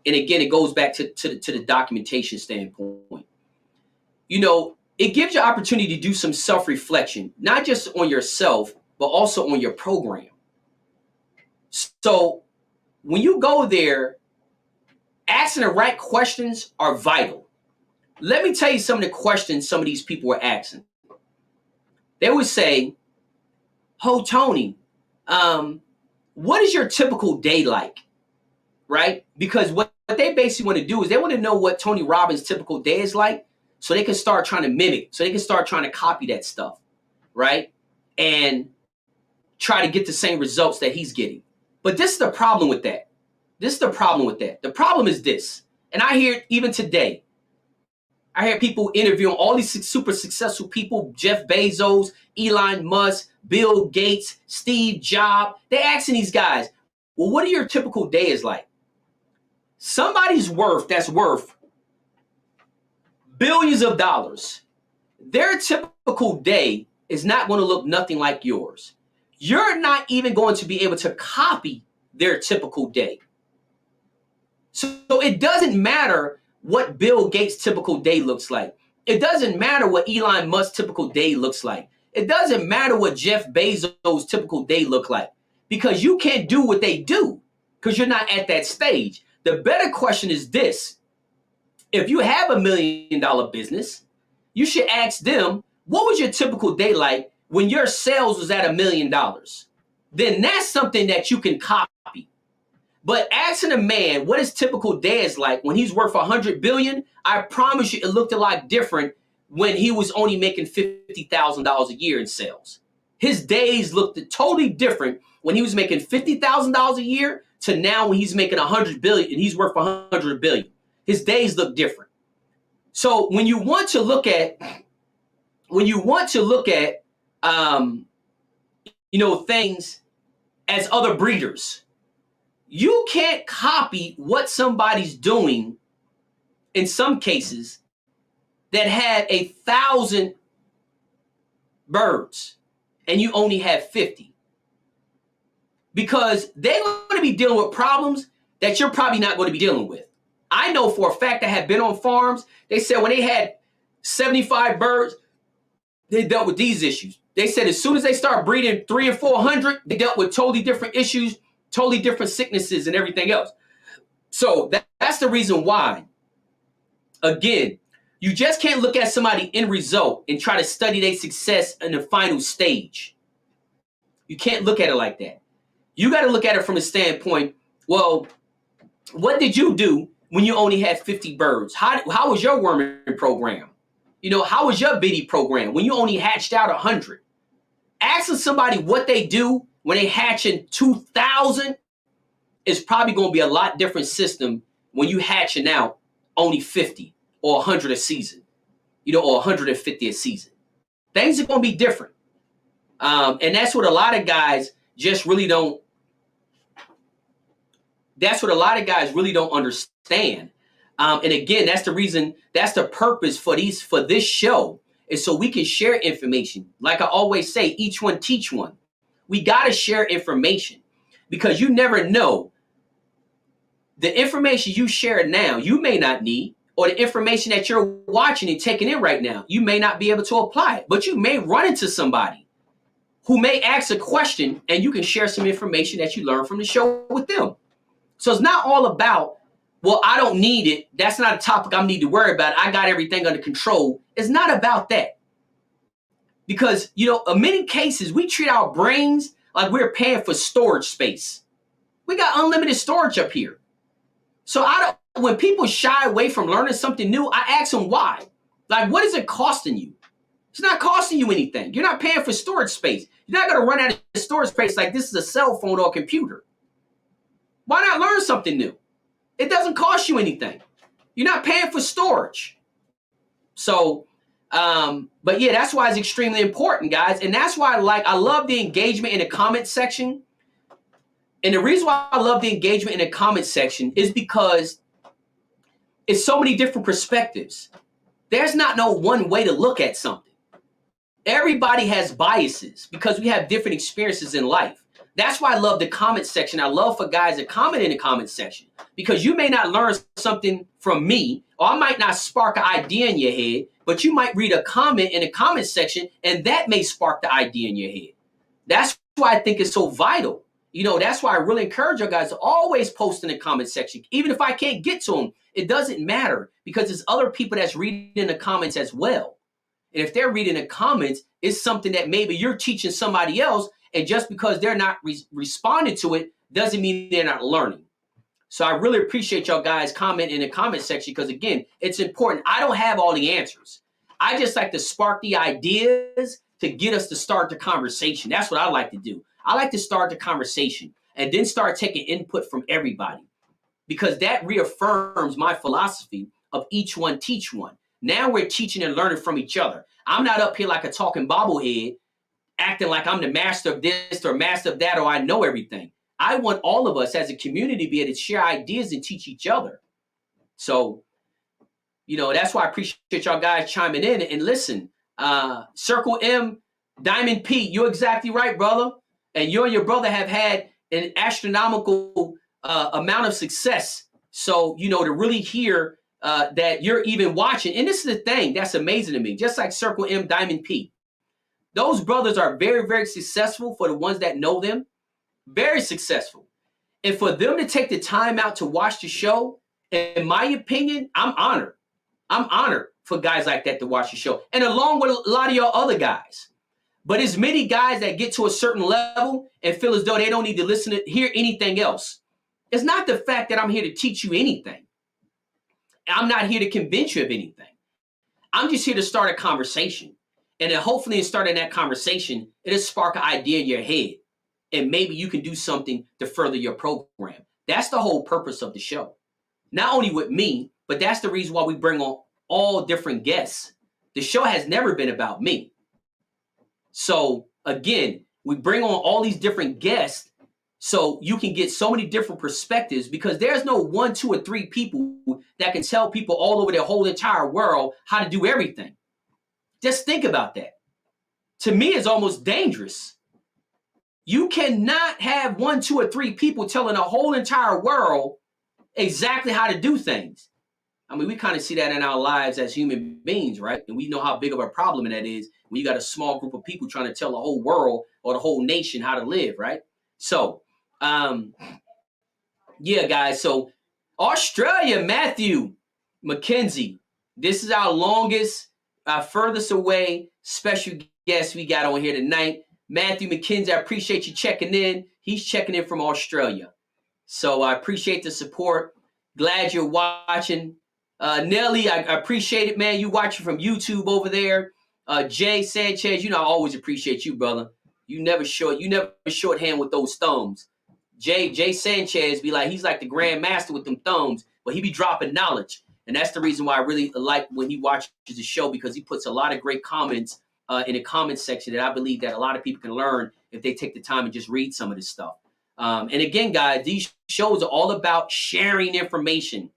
again, it goes back to the documentation standpoint. It gives you opportunity to do some self-reflection, not just on yourself, but also on your program. So when you go there, asking the right questions are vital. Let me tell you some of the questions some of these people were asking. They would say, "Oh, Tony, what is your typical day like?" Right? Because what they basically want to do is they want to know what Tony Robbins' typical day is like, so they can start trying to mimic, so they can start trying to copy that stuff, right? And try to get the same results that he's getting. But this is the problem with that. The problem is this, and I hear it even today. I hear people interviewing all these super successful people, Jeff Bezos, Elon Musk, Bill Gates, Steve Jobs. They're asking these guys, well, what are your typical days like? Somebody's that's worth billions of dollars. Their typical day is not going to look nothing like yours. You're not even going to be able to copy their typical day. So it doesn't matter what Bill Gates' typical day looks like. It doesn't matter what Elon Musk's typical day looks like. It doesn't matter what Jeff Bezos' typical day look like, because you can't do what they do because you're not at that stage. The better question is this. If you have $1 million business, you should ask them, what was your typical day like when your sales was at $1 million? Then that's something that you can copy. But asking a man what his typical day is like when he's worth $100 billion, I promise you it looked a lot different when he was only making $50,000 a year in sales. His days looked totally different when he was making $50,000 a year to now when he's making $100 billion and he's worth $100 billion. His days look different. So when you want to look at um, things as other breeders, you can't copy what somebody's doing in some cases that had 1,000 birds and you only have 50, because they're going to be dealing with problems that you're probably not going to be dealing with. I know for a fact I have been on farms. They said when they had 75 birds, they dealt with these issues. They said as soon as they start breeding 300 or 400, they dealt with totally different issues, totally different sicknesses and everything else. So that's the reason why, again, you just can't look at somebody end result and try to study their success in the final stage. You can't look at it like that. You got to look at it from a standpoint, well, what did you do when you only had 50 birds? How was your worming program? How was your biddy program when you only hatched out 100? Asking somebody what they do when they hatch in 2,000 is probably going to be a lot different system when you hatching out only 50 or 100 a season, or 150 a season. Things are going to be different. And that's what a lot of guys just really don't. That's what a lot of guys really don't understand. And again, that's the reason. That's the purpose for this show, is so we can share information. Like I always say, each one teach one. We got to share information, because you never know. The information you share now, you may not need, or the information that you're watching and taking in right now, you may not be able to apply it, but you may run into somebody who may ask a question, and you can share some information that you learned from the show with them. So it's not all about, well, I don't need it. That's not a topic I need to worry about. I got everything under control. It's not about that. Because, in many cases, we treat our brains like we're paying for storage space. We got unlimited storage up here. So when people shy away from learning something new, I ask them why. Like, what is it costing you? It's not costing you anything. You're not paying for storage space. You're not going to run out of storage space like this is a cell phone or a computer. Why not learn something new? It doesn't cost you anything. You're not paying for storage. So, but yeah, that's why it's extremely important, guys. And that's why I love the engagement in the comment section. And the reason why I love the engagement in the comment section is because it's so many different perspectives. There's not no one way to look at something. Everybody has biases because we have different experiences in life. That's why I love the comment section. I love for guys to comment in the comment section, because you may not learn something from me, or I might not spark an idea in your head, but you might read a comment in the comment section and that may spark the idea in your head. That's why I think it's so vital. That's why I really encourage you guys to always post in the comment section. Even if I can't get to them, it doesn't matter, because there's other people that's reading in the comments as well. And if they're reading the comments, it's something that maybe you're teaching somebody else, and just because they're not responding to it doesn't mean they're not learning. So I really appreciate y'all guys commenting in the comment section, because again, it's important. I don't have all the answers. I just like to spark the ideas to get us to start the conversation. That's what I like to do. I like to start the conversation and then start taking input from everybody, because that reaffirms my philosophy of each one teach one. Now we're teaching and learning from each other. I'm not up here like a talking bobblehead, acting like I'm the master of this or master of that, or I know everything. I want all of us as a community to be able to share ideas and teach each other. So, that's why I appreciate y'all guys chiming in. And listen, Circle M, Diamond P, you're exactly right, brother. And you and your brother have had an astronomical amount of success. So, to really hear that you're even watching. And this is the thing that's amazing to me. Just like Circle M, Diamond P. Those brothers are very, very successful for the ones that know them. Very successful. And for them to take the time out to watch the show, in my opinion, I'm honored. I'm honored for guys like that to watch the show. And along with a lot of y'all other guys. But there's many guys that get to a certain level and feel as though they don't need to hear anything else. It's not the fact that I'm here to teach you anything. I'm not here to convince you of anything. I'm just here to start a conversation. And then hopefully in starting that conversation, it'll spark an idea in your head. And maybe you can do something to further your program. That's the whole purpose of the show. Not only with me, but that's the reason why we bring on all different guests. The show has never been about me. So again, we bring on all these different guests so you can get so many different perspectives, because there's no 1, 2, or 3 people that can tell people all over the whole entire world how to do everything. Just think about that. To me, it's almost dangerous. You cannot have 1, 2, or 3 people telling the whole entire world exactly how to do things. I mean, we kind of see that in our lives as human beings, right? And we know how big of a problem that is when you got a small group of people trying to tell the whole world or the whole nation how to live, right? So, yeah, guys. So, Australia, Matthew McKenzie. This is our longest, furthest away special guest we got on here tonight. Matthew McKenzie, I appreciate you checking in. He's checking in from Australia. So I appreciate the support. Glad you're watching. Nelly, I appreciate it, man. You watching from YouTube over there. Jay Sanchez, I always appreciate you, brother. You never shorthand with those thumbs. Jay Sanchez be like, he's like the grandmaster with them thumbs, but he be dropping knowledge. And that's the reason why I really like when he watches the show, because he puts a lot of great comments in the comment section that I believe that a lot of people can learn if they take the time and just read some of this stuff. And again, guys, these shows are all about sharing information.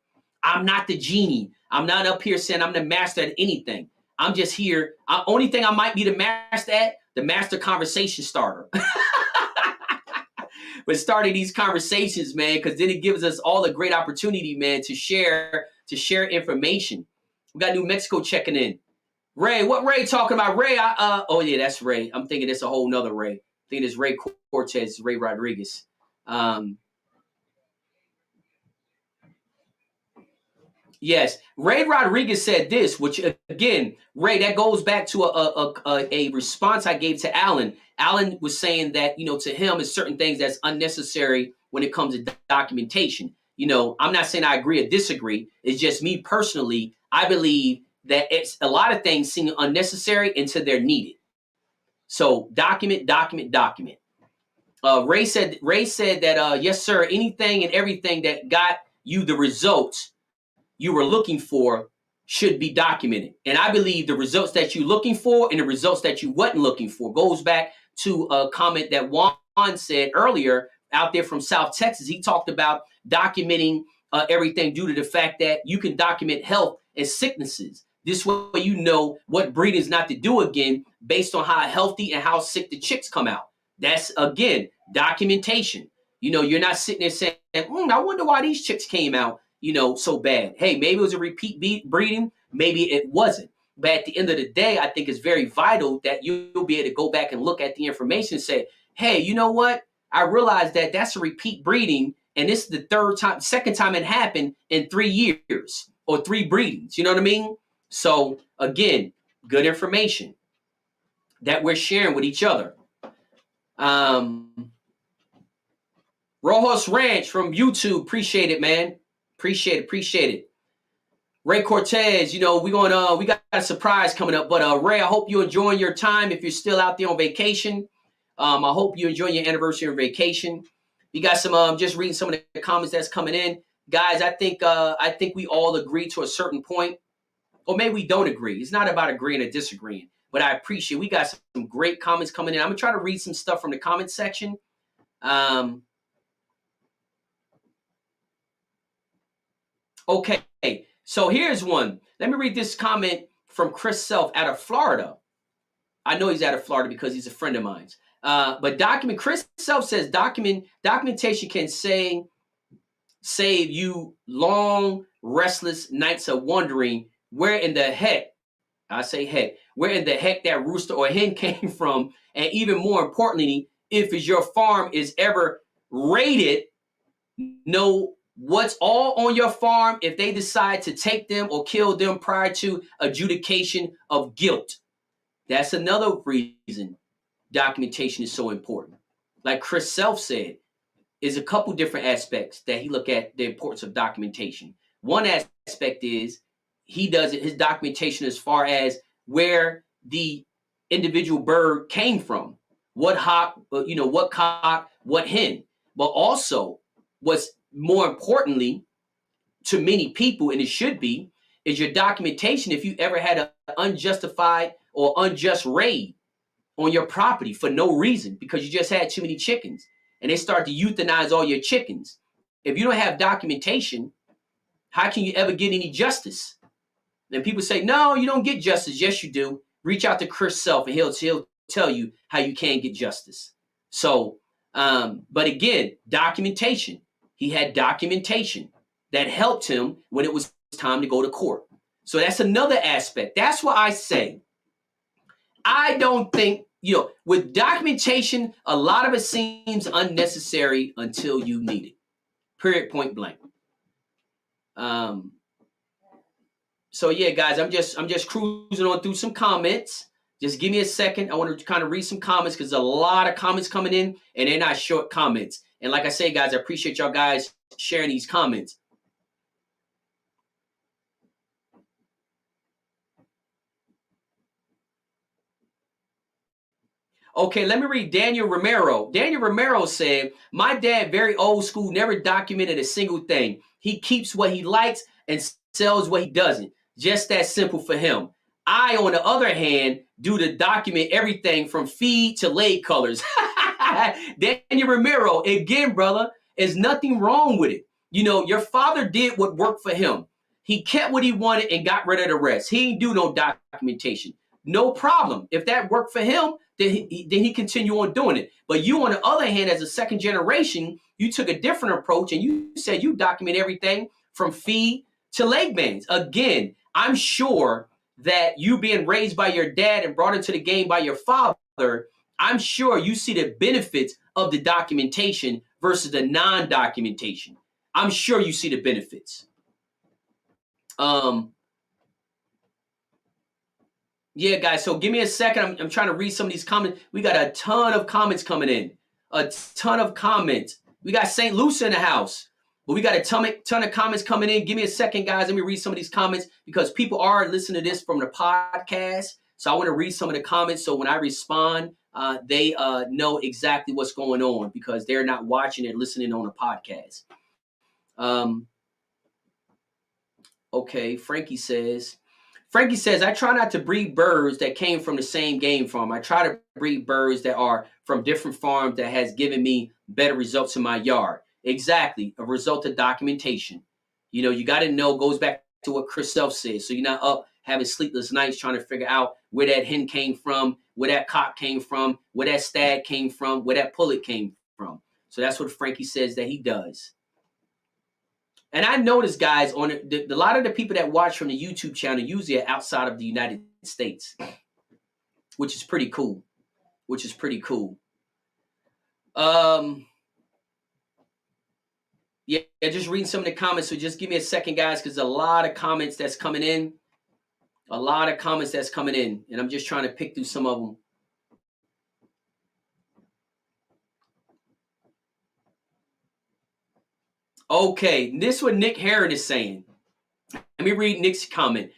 I'm not the genie. I'm not up here saying I'm the master at anything. I'm just here. Only thing I might be the master at, the master conversation starter. But starting these conversations, man, because then it gives us all a great opportunity, man, to share information. We got New Mexico checking in. Ray, what Ray talking about? Ray, oh yeah, that's Ray. I'm thinking it's a whole nother Ray. I think it's Ray Cortez, Ray Rodriguez. Yes, Ray Rodriguez said this, which again, Ray, that goes back to a response I gave to Alan. Alan was saying that, to him, it's certain things that's unnecessary when it comes to documentation. I'm not saying I agree or disagree. It's just me personally. I believe that it's a lot of things seem unnecessary until they're needed. So document. Ray said that yes, sir. Anything and everything that got you the results you were looking for should be documented. And I believe the results that you're looking for and the results that you wasn't looking for goes back to a comment that Juan said earlier out there from South Texas. He talked about documenting everything due to the fact that you can document health and sicknesses. This way you know what breeders not to do again based on how healthy and how sick the chicks come out. That's, again, documentation. You're not sitting there saying, I wonder why these chicks came out so bad. Hey, maybe it was a repeat breeding. Maybe it wasn't. But at the end of the day, I think it's very vital that you'll be able to go back and look at the information and say, hey, you know what? I realized that that's a repeat breeding. And this is the second time it happened in 3 years or 3 breedings. You know what I mean? So again, good information that we're sharing with each other. Rojos Ranch from YouTube. Appreciate it, man. Appreciate it. Ray Cortez, we got a surprise coming up. But Ray, I hope you're enjoying your time if you're still out there on vacation. I hope you're enjoying your anniversary and vacation. You got some just reading some of the comments that's coming in. Guys, I think we all agree to a certain point. Or maybe we don't agree. It's not about agreeing or disagreeing. But I appreciate we got some great comments coming in. I'm gonna try to read some stuff from the comment section. Okay, so here's one. Let me read this comment from Chris Self out of Florida. I know he's out of Florida because he's a friend of mine. But Chris Self says documentation can save you long, restless nights of wondering where in the heck, where in the heck that rooster or hen came from. And even more importantly, if your farm is ever raided, know what's all on your farm if they decide to take them or kill them prior to adjudication of guilt. That's another reason documentation is so important. Like Chris Self said, is a couple different aspects that he look at the importance of documentation. One aspect is he does his documentation as far as where the individual bird came from, what hawk, what cock, what hen, but also what's more importantly to many people, and it should be, is your documentation if you ever had an unjustified or unjust raid on your property for no reason because you just had too many chickens and they start to euthanize all your chickens. If you don't have documentation, how can you ever get any justice? And people say, no, you don't get justice. Yes, you do. Reach out to Chris Self and he'll tell you how you can get justice. So, but again, documentation. He had documentation that helped him when it was time to go to court. So that's another aspect. That's why I say, I don't think, with documentation, a lot of it seems unnecessary until you need it. Period, point blank. So yeah, guys, I'm just cruising on through some comments. Just give me a second. I want to kind of read some comments because there's a lot of comments coming in, and they're not short comments. And like I say, guys, I appreciate y'all guys sharing these comments. Okay, let me read Daniel Romero. Daniel Romero said, my dad, very old school, never documented a single thing. He keeps what he likes and sells what he doesn't. Just that simple for him. I, on the other hand, do to document everything from feed to leg colors. Daniel Romero, again, brother, there's nothing wrong with it. Your father did what worked for him. He kept what he wanted and got rid of the rest. He ain't do no documentation. No problem. If that worked for him, then he continue on doing it. But you, on the other hand, as a second generation, you took a different approach and you said you document everything from feed to leg bands. Again, I'm sure that you being raised by your dad and brought into the game by your father, I'm sure you see the benefits of the documentation versus the non-documentation. I'm sure you see the benefits. Yeah, guys. So give me a second. I'm trying to read some of these comments. We got a ton of comments coming in. A ton of comments. We got St. Lucia in the house. But we got a ton of comments coming in. Give me a second, guys. Let me read some of these comments because people are listening to this from the podcast. So I want to read some of the comments so when I respond, they know exactly what's going on because they're not watching it, listening on a podcast. Okay, Frankie says, I try not to breed birds that came from the same game farm. I try to breed birds that are from different farms that has given me better results in my yard. Exactly, a result of documentation. You got to know, goes back to what Chris Self said. So you're not up having sleepless nights trying to figure out where that hen came from, where that cock came from, where that stag came from, where that pullet came from. So that's what Frankie says that he does. And I noticed, guys, on a lot of the people that watch from the YouTube channel usually are outside of the United States, which is pretty cool. Yeah, just reading some of the comments. So just give me a second, guys, because a lot of comments that's coming in. And I'm just trying to pick through some of them. Okay, this is what Nick Herron is saying. Let me read Nick's comment.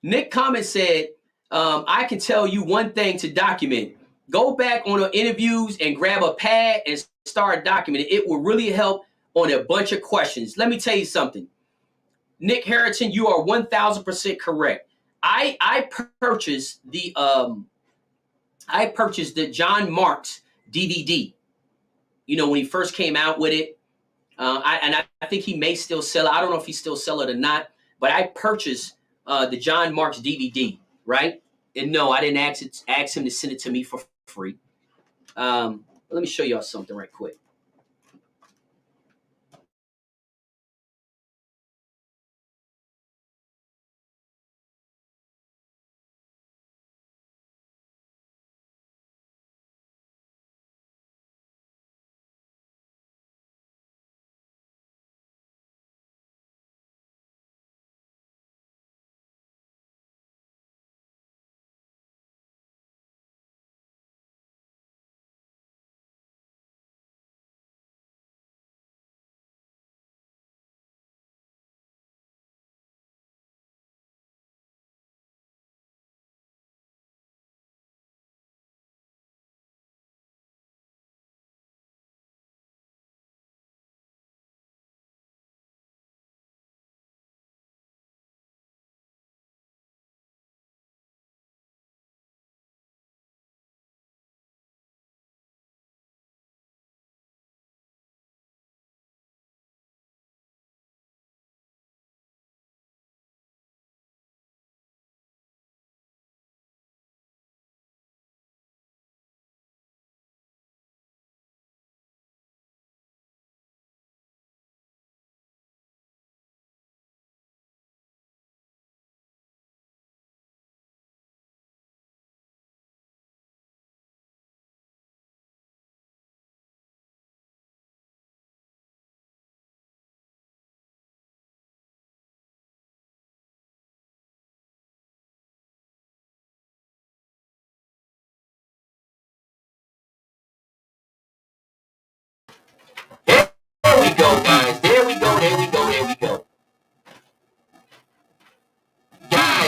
Nick comment said, I can tell you one thing to document. Go back on the interviews and grab a pad and start documenting. It will really help on a bunch of questions. Let me tell you something. Nick Harrington, you are 1,000% correct. I purchased the John Marks DVD. When he first came out with it. I think he may still sell it. I don't know if he still sell it or not. But I purchased the John Marks DVD, right? And no, I didn't ask him to send it to me for free. Let me show y'all something right quick.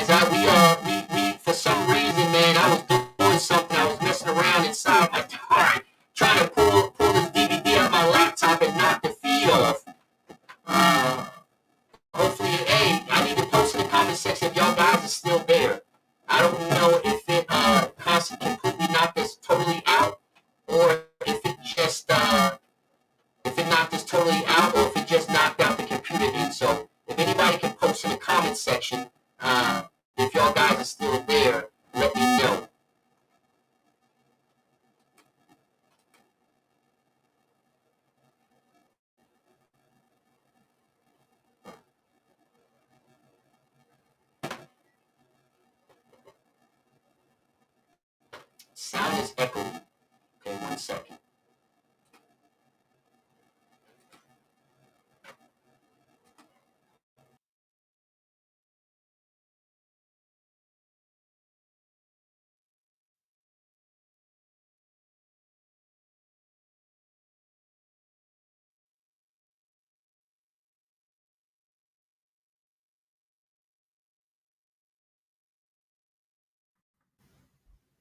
guys, we for some reason, man, I was doing something. I was messing around inside my car, trying to pull this DVD out my laptop and knock the feed off. Uh, Hopefully, hey, I need to post in the comment section if y'all guys are still there. I don't know if it constantly completely knocked us totally out, or if it knocked us totally out, or if it just knocked out the computer in. So if anybody can post in the comment section, if y'all guys are still there, let me know. Sound is echoing. Okay, 1 second.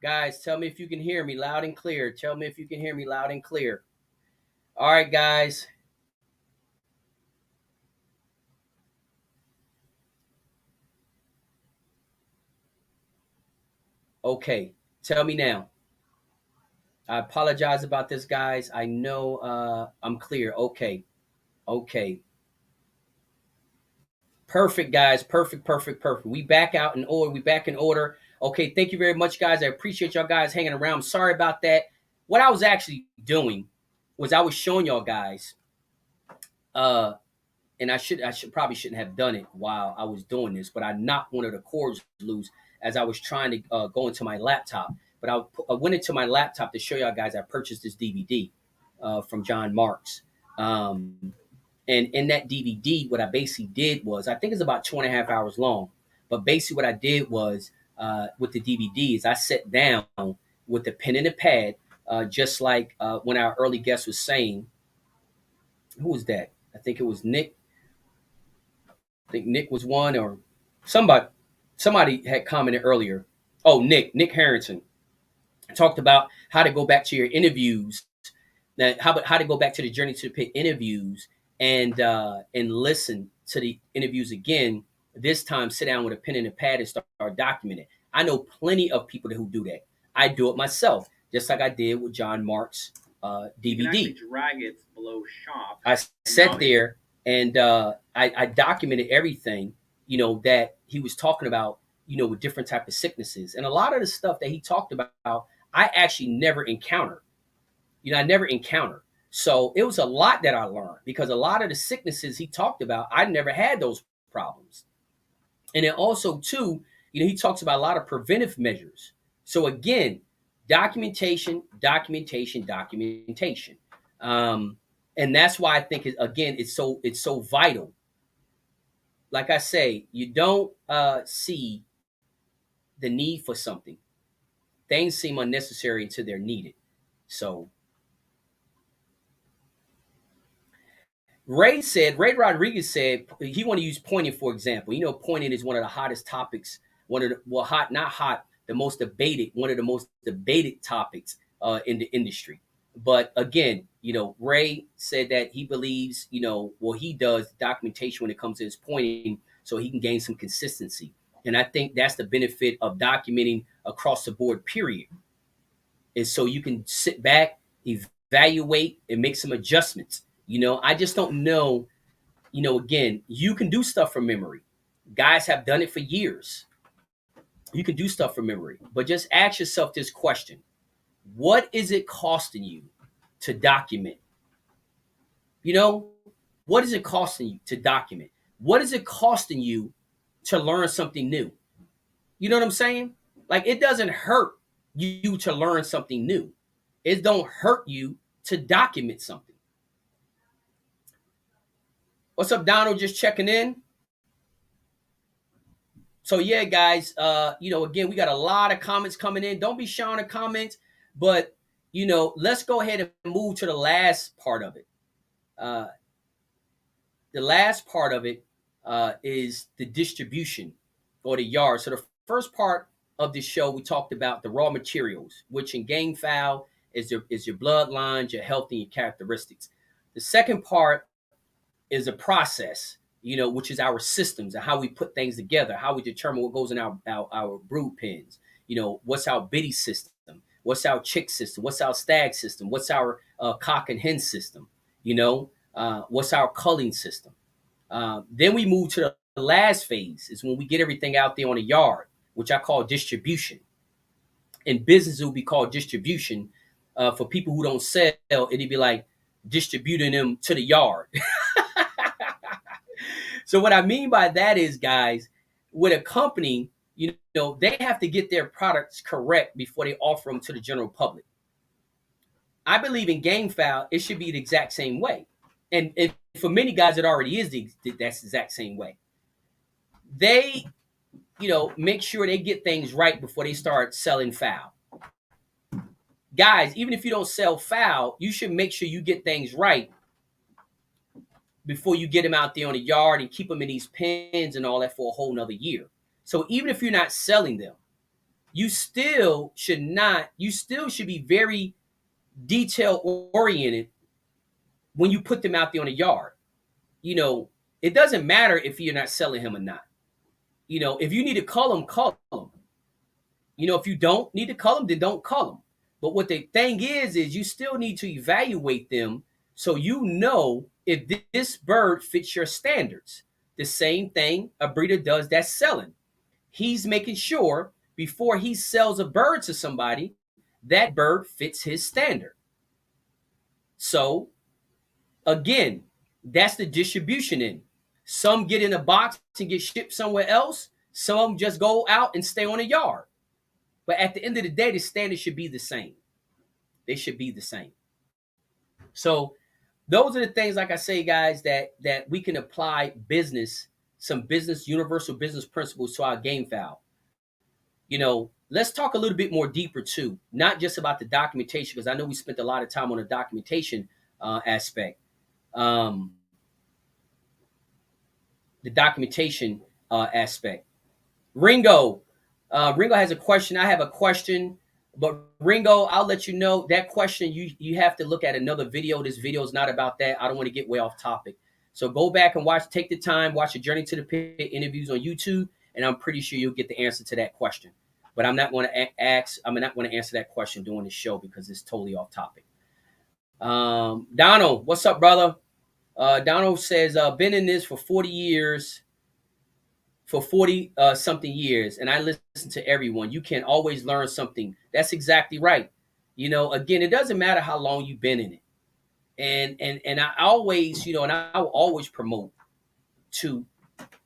Guys, tell me if you can hear me loud and clear. Tell me if you can hear me loud and clear. All right, guys. Okay, tell me now. I apologize about this, guys. I know I'm clear. Okay, okay. Perfect, guys. Perfect, perfect, perfect. We back out in order. We back in order. Okay, thank you very much, guys. I appreciate y'all guys hanging around. I'm sorry about that. What I was actually doing was I was showing y'all guys, uh, and I should probably shouldn't have done it while I was doing this, but I knocked one of the cords loose as I was trying to go into my laptop. But I went into my laptop to show y'all guys I purchased this DVD from John Marks. Um, and in that DVD, what I basically did was, I think it's about 2.5 hours long. But basically, what I did was with the DVD is I sat down with a pen and a pad, just like when our early guest was saying, who was that? I think it was Nick. I think Nick was one, or somebody. Somebody had commented earlier. Oh, Nick Harrington talked about how to go back to your interviews, that how to go back to the Journey to the Pit interviews and listen to the interviews again. This time, sit down with a pen and a pad and start documenting. I know plenty of people who do that. I do it myself, just like I did with John Mark's DVD. You can drag it below shop. I sat there and I documented everything, that he was talking about, with different type of sicknesses, and a lot of the stuff that he talked about, I actually never encountered. I never encountered. So it was a lot that I learned, because a lot of the sicknesses he talked about, I never had those problems. And then also too, he talks about a lot of preventive measures. So again, documentation, documentation, documentation. And that's why I think again, it's so vital. Like I say, you don't see the need for something. Things seem unnecessary until they're needed. So Ray Rodriguez said he want to use pointing for example. Pointing is one of the hottest topics, one of the, well, hot, not hot, the most debated, one of the most debated topics in the industry. But again, Ray said that he believes, he does documentation when it comes to his pointing, so he can gain some consistency. And I think that's the benefit of documenting across the board, period. Is so you can sit back, evaluate, and make some adjustments. I just don't know. Again, you can do stuff from memory. Guys have done it for years. You can do stuff from memory, but just ask yourself this question: what is it costing you to document? You know, what is it costing you to document? What is it costing you to learn something new? You know what I'm saying? Like, it doesn't hurt you to learn something new. It don't hurt you to document something. What's up, Donald? Just checking in. So yeah, guys, again, we got a lot of comments coming in. Don't be shy on the comments, but let's go ahead and move to the last part of it. Uh, the last part of it is the distribution. or the yard. So the first part of the show, we talked about the raw materials, which in game fowl is your bloodlines, your health, and your characteristics. The second part is a process, which is our systems and how we put things together, how we determine what goes in our brood pens. What's our biddy system? What's our chick system? What's our stag system? What's our cock and hen system? What's our culling system? Then we move to the last phase is when we get everything out there on the yard, which I call distribution. In business, it would be called distribution. For people who don't sell, it'd be like distributing them to the yard. So what I mean by that is, guys, with a company, they have to get their products correct before they offer them to the general public. I believe in game fowl, it should be the exact same way. And for many guys, it already is that's the exact same way. They, make sure they get things right before they start selling fowl. Guys, even if you don't sell fowl, you should make sure you get things right before you get them out there on the yard and keep them in these pens and all that for a whole nother year. So even if you're not selling them, you still should be very detail oriented when you put them out there on the yard. It doesn't matter if you're not selling him or not. If you need to call them, call them. If you don't need to call them, then don't call them. But what the thing is you still need to evaluate them so if this bird fits your standards. The same thing a breeder does that's selling. He's making sure before he sells a bird to somebody, that bird fits his standard. So, again, that's the distribution end. Some get in a box and get shipped somewhere else. Some just go out and stay on the yard. But at the end of the day, the standards should be the same. They should be the same. So those are the things, like I say, guys, that we can apply some universal business principles to our game fowl. Let's talk a little bit more deeper too, not just about the documentation, because I know we spent a lot of time on the documentation aspect. The documentation aspect. Ringo has a question. I have a question, but Ringo, I'll let you know that question. You have to look at another video. This video is not about that. I don't want to get way off topic. So go back and take the time, watch the Journey to the Pit interviews on YouTube, and I'm pretty sure you'll get the answer to that question. But I'm not going to answer that question during the show because it's totally off topic. Donald, what's up, brother? Donald says, been in this for 40 years, for 40 something years, and I listen to everyone. You can always learn something. That's exactly right. Again, it doesn't matter how long you've been in it. And I always, and I will always promote to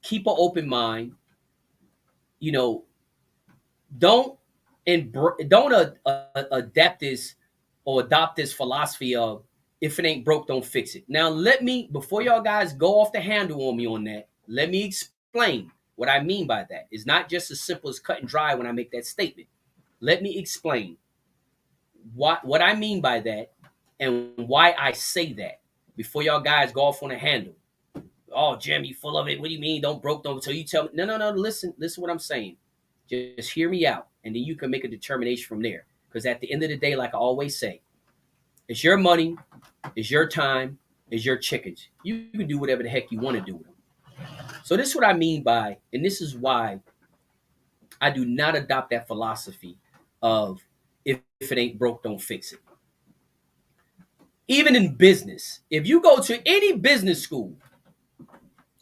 keep an open mind. Don't adapt this or adopt this philosophy of if it ain't broke, don't fix it. Now, before y'all guys go off the handle on me on that, let me explain what I mean by that. It's not just as simple as cut and dry when I make that statement. Let me explain what I mean by that and why I say that before y'all guys go off on a handle. Oh, Jim, you full of it. What do you mean? Don't broke, don't. So you tell me. No. Listen what I'm saying. Just hear me out, and then you can make a determination from there. Because at the end of the day, like I always say, it's your money, it's your time, it's your chickens. You can do whatever the heck you want to do with them. So this is what I mean by, and this is why I do not adopt that philosophy of if it ain't broke, don't fix it. Even in business, if you go to any business school,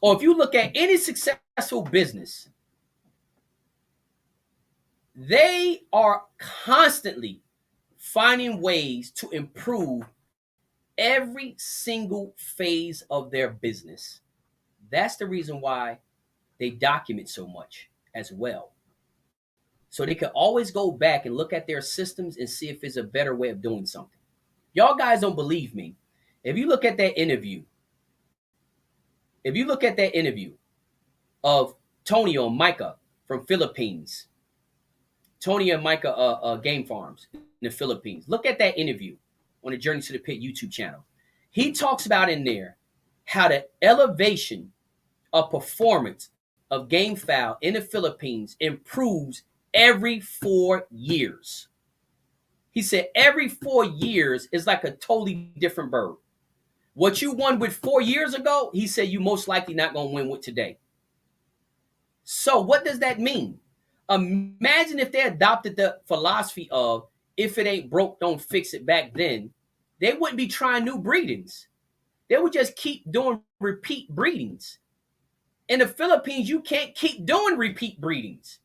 or if you look at any successful business, they are constantly finding ways to improve every single phase of their business. That's the reason why they document so much as well. So they can always go back and look at their systems and see if there's a better way of doing something. Y'all guys don't believe me. If you look at that interview of Tony or Micah from Philippines, Tony and Micah Game Farms in the Philippines. Look at that interview on the Journey to the Pit YouTube channel. He talks about in there how the elevation of performance of game fowl in the Philippines improves every 4 years. He said every 4 years is like a totally different bird. What you won with 4 years ago, he said you most likely not going to win with today. So what does that mean? Imagine if they adopted the philosophy of if it ain't broke, don't fix it back then. They wouldn't be trying new breedings. They would just keep doing repeat breedings. In the Philippines, you can't keep doing repeat breedings.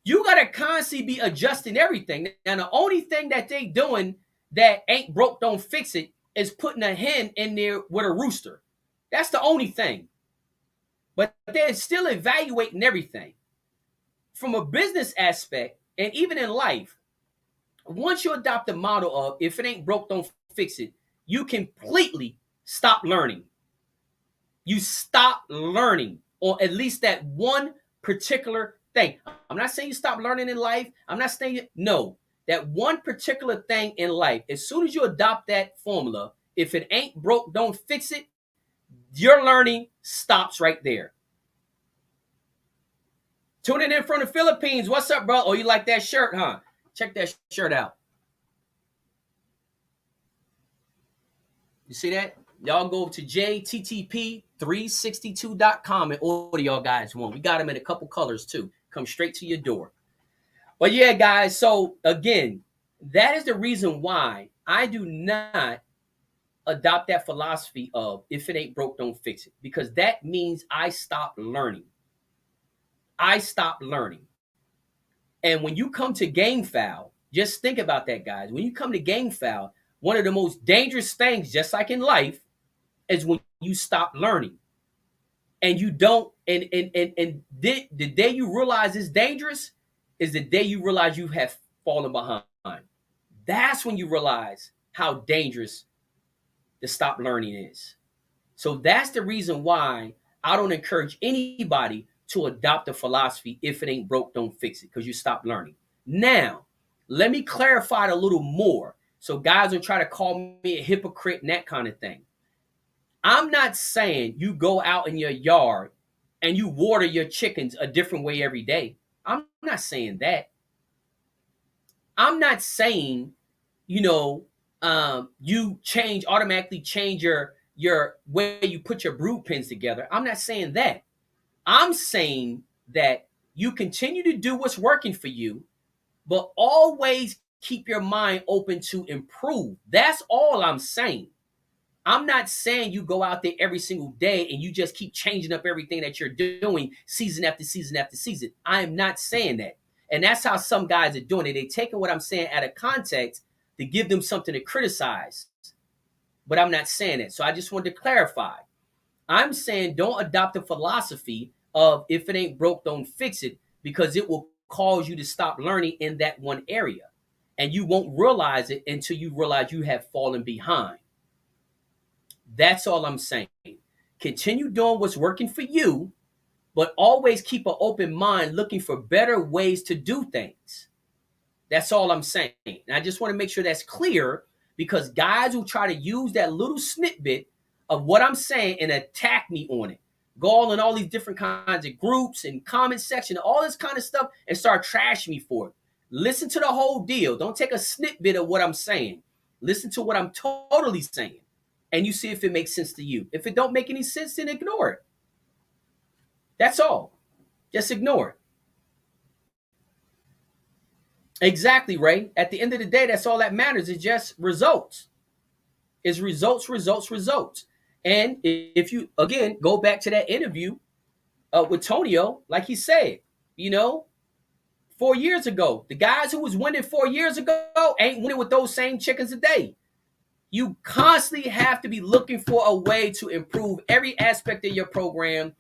You got to constantly be adjusting everything. And the only thing that they doing that ain't broke, don't fix it is putting a hen in there with a rooster. That's the only thing. But they're still evaluating everything. From a business aspect, and even in life, once you adopt the model of if it ain't broke, don't fix it, you completely stop learning. You stop learning on at least that one particular thing. I'm not saying you stop learning in life. I'm not saying no. That one particular thing in life, as soon as you adopt that formula, if it ain't broke, don't fix it, your learning stops right there. Tuning in from the Philippines. What's up, bro? Oh, you like that shirt, huh? Check that shirt out. You see that? Y'all go to jttp362.com and order y'all guys one. We got them in a couple colors too. Come straight to your door. But yeah, guys, so again, that is the reason why I do not adopt that philosophy of if it ain't broke, don't fix it. Because that means I stop learning. I stop learning. And when you come to game fowl, just think about that, guys. When you come to game fowl, one of the most dangerous things, just like in life, is when you stop learning. And you don't, and the day you realize it's dangerous is the day you realize you have fallen behind. That's when you realize how dangerous the stop learning is. So that's the reason why I don't encourage anybody to adopt a philosophy if it ain't broke, don't fix it, because you stop learning. Now, let me clarify it a little more. So guys will try to call me a hypocrite and that kind of thing. I'm not saying you go out in your yard and you water your chickens a different way every day. I'm not saying that. I'm not saying, you automatically change your way you put your brood pens together. I'm not saying that. I'm saying that you continue to do what's working for you, but always keep your mind open to improve. That's all I'm saying. I'm not saying you go out there every single day and you just keep changing up everything that you're doing season after season after season. I am not saying that. And that's how some guys are doing it. They're taking what I'm saying out of context to give them something to criticize. But I'm not saying it. So I just wanted to clarify. I'm saying don't adopt the philosophy of if it ain't broke, don't fix it, because it will cause you to stop learning in that one area. And you won't realize it until you realize you have fallen behind. That's all I'm saying. Continue doing what's working for you, but always keep an open mind looking for better ways to do things. That's all I'm saying. And I just want to make sure that's clear, because guys will try to use that little snippet of what I'm saying and attack me on it. Go all in all these different kinds of groups and comment section, all this kind of stuff, and start trashing me for it. Listen to the whole deal. Don't take a snippet of what I'm saying. Listen to what I'm totally saying. And you see if it makes sense to you. If it don't make any sense, then ignore it. That's all. Just ignore it. Exactly, Ray. At the end of the day, that's all that matters. Is just results. It's results, results, results. And if you, again, go back to that interview with Tonio, like he said, 4 years ago, the guys who was winning 4 years ago ain't winning with those same chickens today. You constantly have to be looking for a way to improve every aspect of your program.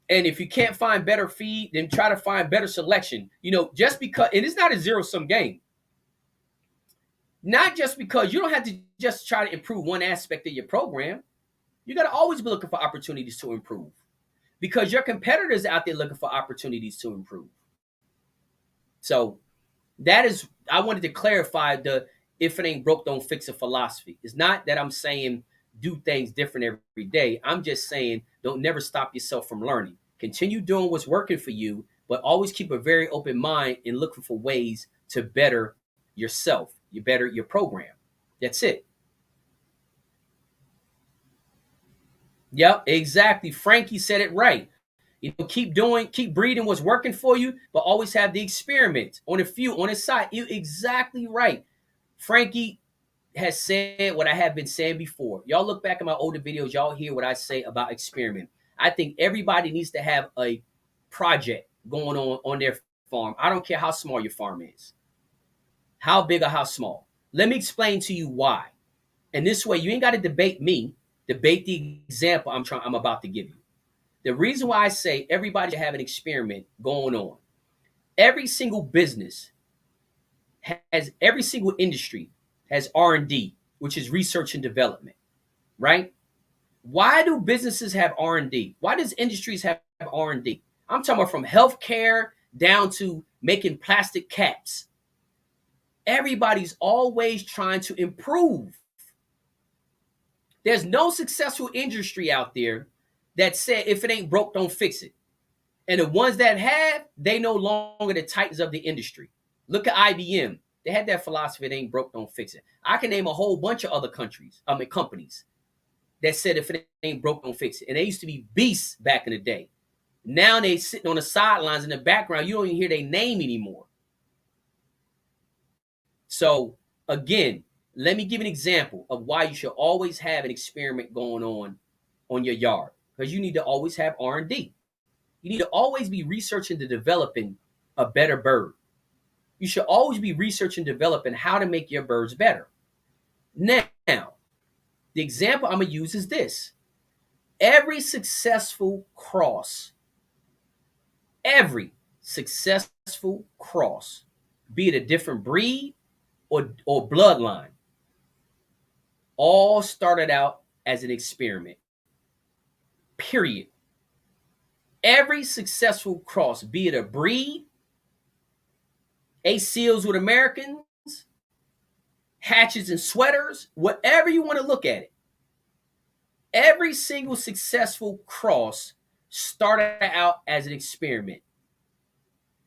And if you can't find better feed, then try to find better selection. Just because, and it's not a zero-sum game. Not just because you don't have to just try to improve one aspect of your program. You got to always be looking for opportunities to improve, because your competitors out there looking for opportunities to improve. So I wanted to clarify the if it ain't broke, don't fix it philosophy. It's not that I'm saying do things different every day. I'm just saying, don't never stop yourself from learning. Continue doing what's working for you, but always keep a very open mind and looking for ways to better yourself, you better your program. That's it. Yep, exactly. Frankie said it right. Keep breeding what's working for you, but always have the experiment on a few on the side. You exactly right. Frankie has said what I have been saying before. Y'all look back at my older videos, y'all hear what I say about experiment. I think everybody needs to have a project going on their farm. I don't care how small your farm is, how big or how small. Let me explain to you why. And this way, you ain't got to debate me. Debate the example I'm about to give you. The reason why I say everybody should have an experiment going on. Every single business has every single industry has R&D, which is research and development, right? Why do businesses have R&D? Why does industries have R&D? I'm talking about from healthcare down to making plastic caps. Everybody's always trying to improve. There's no successful industry out there that said if it ain't broke, don't fix it. And the ones that have, they no longer the titans of the industry. Look at IBM. They had that philosophy, it ain't broke, don't fix it. I can name a whole bunch of other companies that said if it ain't broke, don't fix it. And they used to be beasts back in the day. Now they sitting on the sidelines in the background. You don't even hear their name anymore. So again, let me give an example of why you should always have an experiment going on your yard. Because you need to always have R&D. You need to always be researching and developing a better bird. You should always be researching and developing how to make your birds better. Now, the example I'm going to use is this. Every successful cross, be it a different breed or bloodline, all started out as an experiment. Period. Every successful cross, be it a breed, seals with Americans, hatches and sweaters, whatever you want to look at it. Every single successful cross started out as an experiment.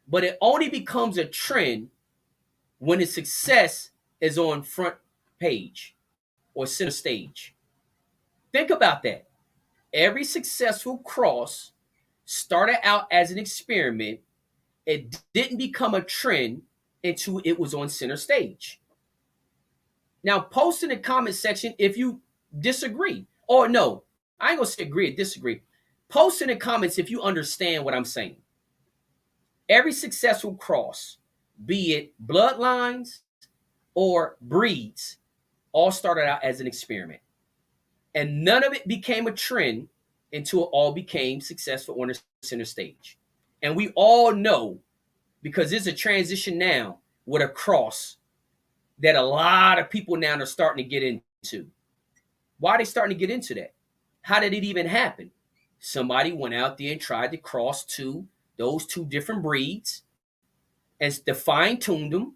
But it only becomes a trend when its success is on front page or center stage. Think about that. Every successful cross started out as an experiment. It didn't become a trend until it was on center stage. Now, post in the comment section if you disagree. Or no, I ain't gonna say agree or disagree. Post in the comments if you understand what I'm saying. Every successful cross, be it bloodlines or breeds, all started out as an experiment. And none of it became a trend until it all became successful on the center stage. And we all know, because there's a transition now with a cross that a lot of people now are starting to get into. Why are they starting to get into that? How did it even happen? Somebody went out there and tried to cross those two different breeds and fine-tuned them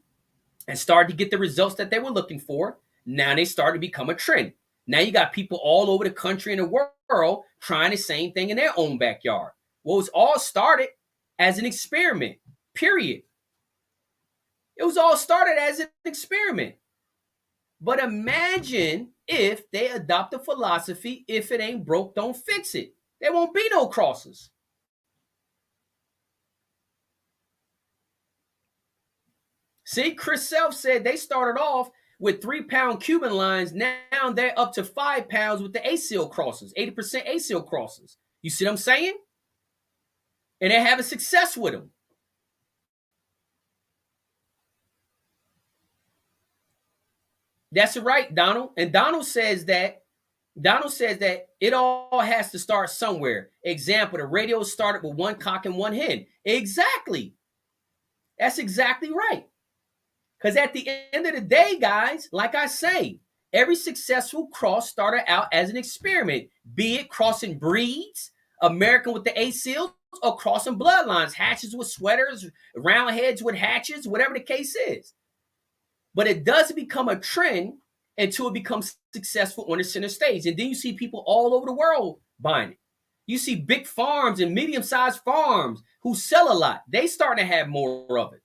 and started to get the results that they were looking for. Now they started to become a trend. Now you got people all over the country and the world trying the same thing in their own backyard. Well, it was all started as an experiment, period. It was all started as an experiment. But imagine if they adopt the philosophy, if it ain't broke, don't fix it. There won't be no crosses. See, Chris Self said they started off with 3-pound Cuban lines. Now they're up to 5 pounds with the ACL crosses, 80% ACL crosses. You see what I'm saying? And they're having success with them. That's right, Donald. And Donald says that it all has to start somewhere. Example, the radio started with 1 cock and 1 hen. Exactly. That's exactly right. Because at the end of the day, guys, like I say, every successful cross started out as an experiment, be it crossing breeds, American with the ACLs, or crossing bloodlines, hatches with sweaters, round heads with hatches, whatever the case is. But it does become a trend until it becomes successful on the center stage. And then you see people all over the world buying it. You see big farms and medium-sized farms who sell a lot. They starting to have more of it.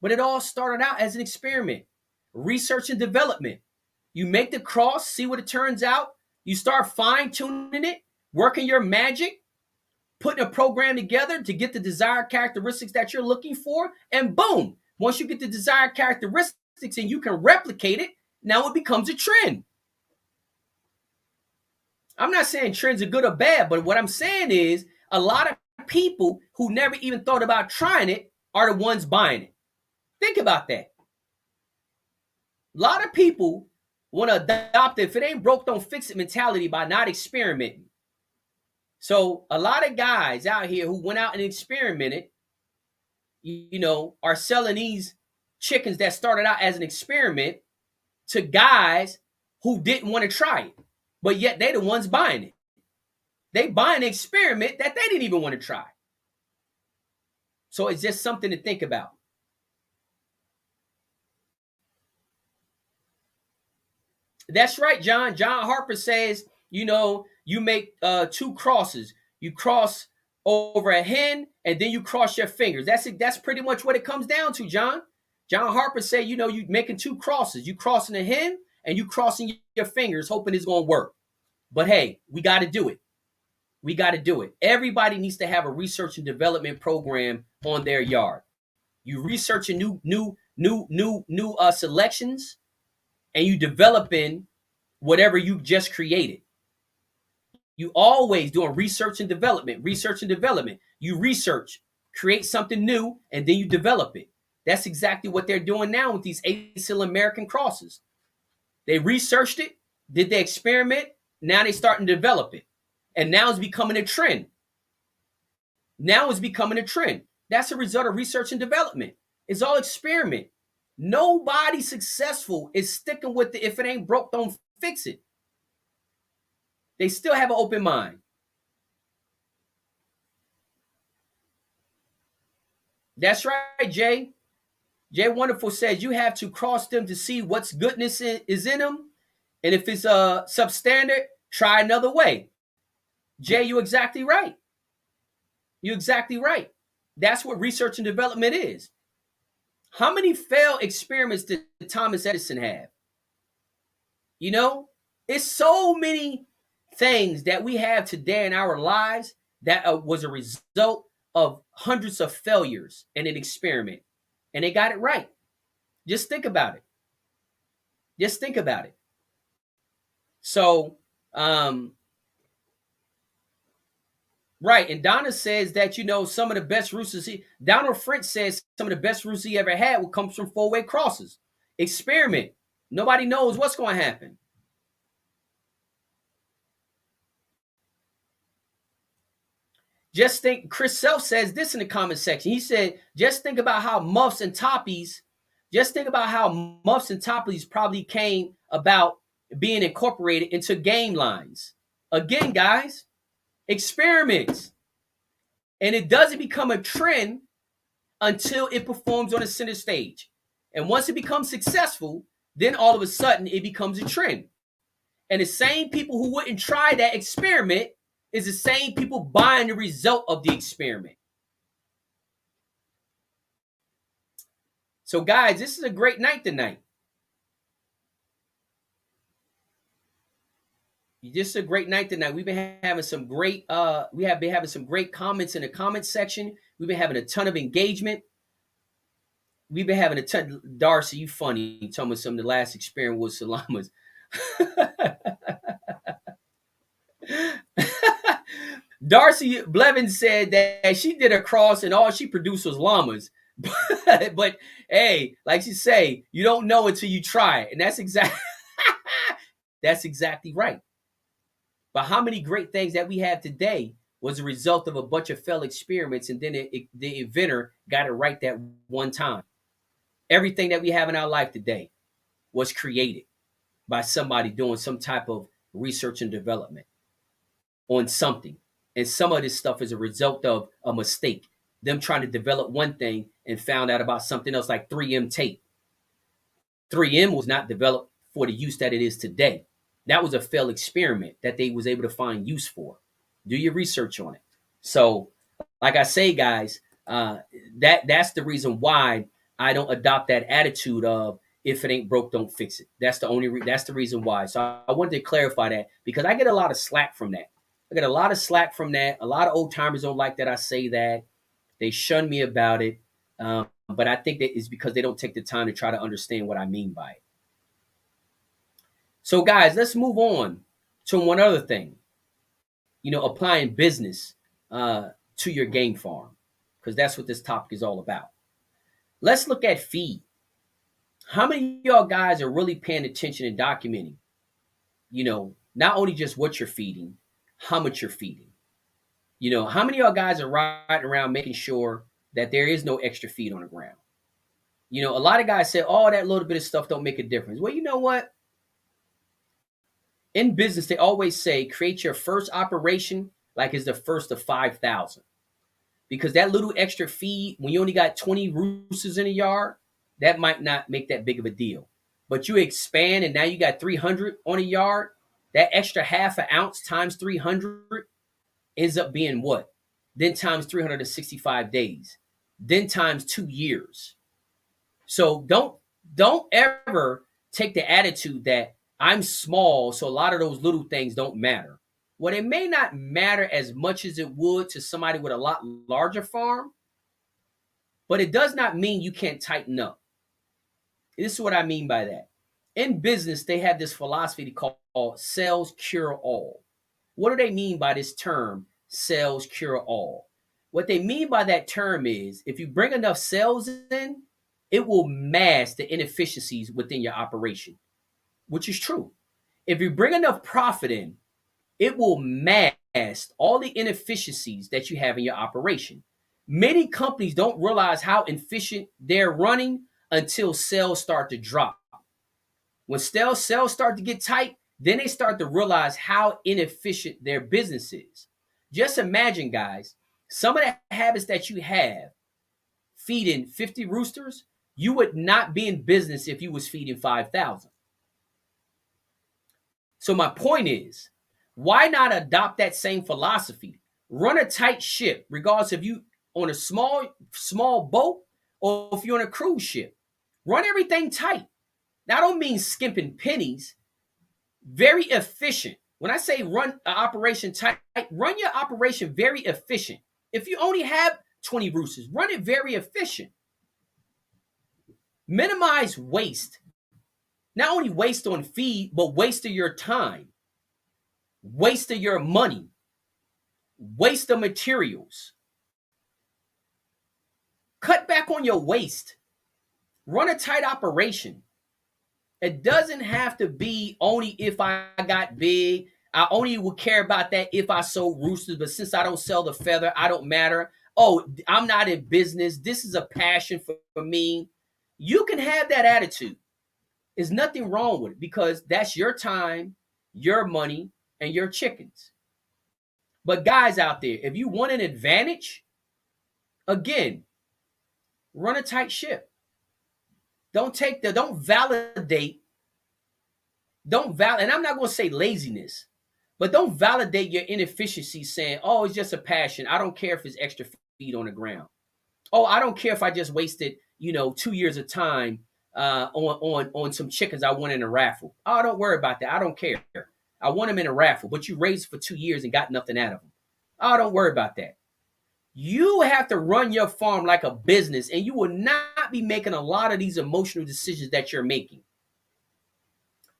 But it all started out as an experiment, research and development. You make the cross, see what it turns out. You start fine-tuning it, working your magic, putting a program together to get the desired characteristics that you're looking for, and boom, once you get the desired characteristics and you can replicate it, now it becomes a trend. I'm not saying trends are good or bad, but what I'm saying is a lot of people who never even thought about trying it are the ones buying it. Think about that. A lot of people want to adopt, if it ain't broke, don't fix it mentality by not experimenting. So a lot of guys out here who went out and experimented, are selling these chickens that started out as an experiment to guys who didn't want to try it, but yet they the ones buying it. They buying an experiment that they didn't even want to try. So it's just something to think about. That's right, John. John Harper says, you make two crosses. You cross over a hen, and then you cross your fingers. That's pretty much what it comes down to, John. John Harper said, you making two crosses. You crossing a hen, and you crossing your fingers, hoping it's going to work. But hey, we got to do it. We got to do it. Everybody needs to have a research and development program on their yard. You researching new selections, and you developing whatever you just created. You always doing research and development. You research, create something new, and then you develop it. That's exactly what they're doing now with these ASIL American crosses. They researched it, did the experiment, now they starting to develop it. And now it's becoming a trend. That's a result of research and development. It's all experiment. Nobody successful is sticking with it. If it ain't broke, don't fix it. They still have an open mind. That's right, Jay. Jay Wonderful says you have to cross them to see what's goodness is in them. And if it's substandard, try another way. Jay, you're exactly right. That's what research and development is. How many failed experiments did Thomas Edison have? It's so many things that we have today in our lives that was a result of hundreds of failures in an experiment. And they got it right. Just think about it. So, right. And Donna says that, some of the best roosters, Donald French says some of the best roosters he ever had will come from four-way crosses. Experiment. Nobody knows what's going to happen. Just think, Chris Self says this in the comment section. He said, just think about how muffs and toppies probably came about being incorporated into game lines. Again, guys, experiments. And it doesn't become a trend until it performs on a center stage. And once it becomes successful, then all of a sudden it becomes a trend. And the same people who wouldn't try that experiment is the same people buying the result of the experiment. So, guys, this is a great night tonight. This is a great night tonight. We've been having some great comments in the comment section. We've been having a ton of engagement. We've been having a ton. Darcy, you funny. You told me some of the last experiment was salamas. Darcy Blevins said that she did a cross and all she produced was llamas. But hey, like she say, you don't know until you try it. And that's exactly right. But how many great things that we have today was a result of a bunch of failed experiments, and then the inventor got it right that one time. Everything that we have in our life today was created by somebody doing some type of research and development on something. And some of this stuff is a result of a mistake. Them trying to develop one thing and found out about something else, like 3M tape. 3M was not developed for the use that it is today. That was a failed experiment that they was able to find use for. Do your research on it. So, like I say, guys, that's the reason why I don't adopt that attitude of if it ain't broke, don't fix it. That's the that's the reason why. So I wanted to clarify that because I get a lot of slack from that. I get a lot of slack from that. A lot of old timers don't like that I say that. They shun me about it. But I think that is because they don't take the time to try to understand what I mean by it. So, guys, let's move on to one other thing. Applying business to your game farm, because that's what this topic is all about. Let's look at feed. How many of y'all guys are really paying attention and documenting, not only just what you're feeding, how much you're feeding? How many of y'all guys are riding around making sure that there is no extra feed on the ground? A lot of guys say, oh, that little bit of stuff don't make a difference. Well, you know what? In business, they always say create your first operation like it's the first of 5,000. Because that little extra feed, when you only got 20 roosters in a yard, that might not make that big of a deal. But you expand and now you got 300 on a yard, that extra half an ounce times 300 ends up being what? Then times 365 days. Then times 2 years. So don't ever take the attitude that I'm small, so a lot of those little things don't matter. Well, it may not matter as much as it would to somebody with a lot larger farm, but it does not mean you can't tighten up. This is what I mean by that. In business, they have this philosophy called sales cure all. What do they mean by this term, sales cure all? What they mean by that term is if you bring enough sales in, it will mask the inefficiencies within your operation, which is true. If you bring enough profit in, it will mask all the inefficiencies that you have in your operation. Many companies don't realize how efficient they're running until sales start to drop. When sales start to get tight, then they start to realize how inefficient their business is. Just imagine, guys, some of the habits that you have, feeding 50 roosters, you would not be in business if you was feeding 5,000. So my point is, why not adopt that same philosophy? Run a tight ship, regardless if you on a small boat or if you're on a cruise ship. Run everything tight. Now, I don't mean skimping pennies. Very efficient. When I say run an operation tight, run your operation very efficient. If you only have 20 roosters, run it very efficient. Minimize waste. Not only waste on feed, but waste of your time, waste of your money, waste of materials. Cut back on your waste. Run a tight operation. It doesn't have to be only if I got big. I only would care about that if I sold roosters, but since I don't sell the feather, I don't matter. Oh, I'm not in business. This is a passion for me. You can have that attitude. There's nothing wrong with it because that's your time, your money, and your chickens. But guys out there, if you want an advantage, again, run a tight ship. Don't validate, and I'm not going to say laziness, but don't validate your inefficiency saying, oh, it's just a passion. I don't care if it's extra feed on the ground. Oh, I don't care if I just wasted, 2 years of time on some chickens I won in a raffle. Oh, don't worry about that. I don't care. I won them in a raffle, but you raised for 2 years and got nothing out of them. Oh, don't worry about that. You have to run your farm like a business, and you will not be making a lot of these emotional decisions that you're making.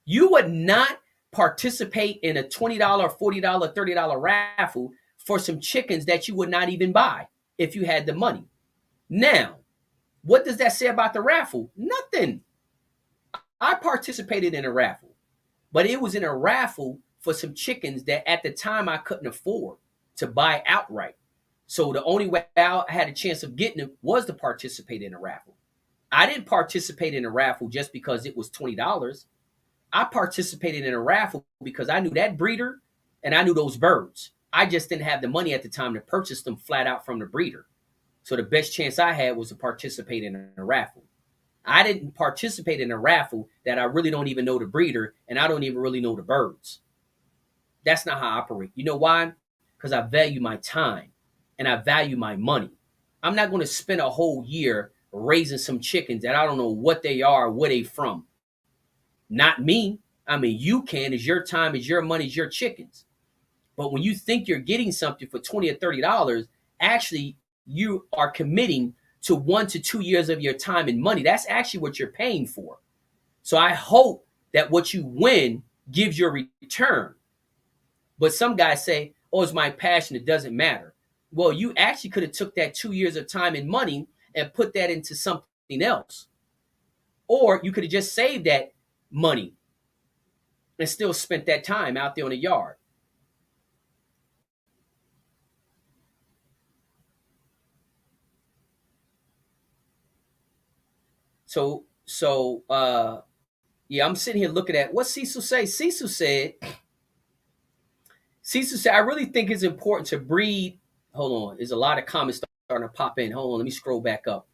You would not participate in a $20, $40, $30 raffle for some chickens that you would not even buy if you had the money. Now, what does that say about the raffle? Nothing. I participated in a raffle, but it was in a raffle for some chickens that at the time I couldn't afford to buy outright. So the only way I had a chance of getting them was to participate in a raffle. I didn't participate in a raffle just because it was $20. I participated in a raffle because I knew that breeder and I knew those birds. I just didn't have the money at the time to purchase them flat out from the breeder. So the best chance I had was to participate in a raffle. I didn't participate in a raffle that I really don't even know the breeder and I don't even really know the birds. That's not how I operate. You know why? Because I value my time and I value my money. I'm not going to spend a whole year raising some chickens that I don't know what they are, where they from. Not me. I mean, you can. It's your time, it's your money, it's your chickens. But when you think you're getting something for $20 or $30, actually you are committing to 1 to 2 years of your time and money. That's actually what you're paying for. So I hope that what you win gives you a return. But some guys say, "Oh, it's my passion. It doesn't matter." Well, you actually could have took that 2 years of time and money and put that into something else, or you could have just saved that money and still spent that time out there on the yard. So yeah, I'm sitting here looking at what Cecil say. Cecil said, I really think it's important to breed. Hold on, there's a lot of comments starting to pop in. Hold on, let me scroll back up.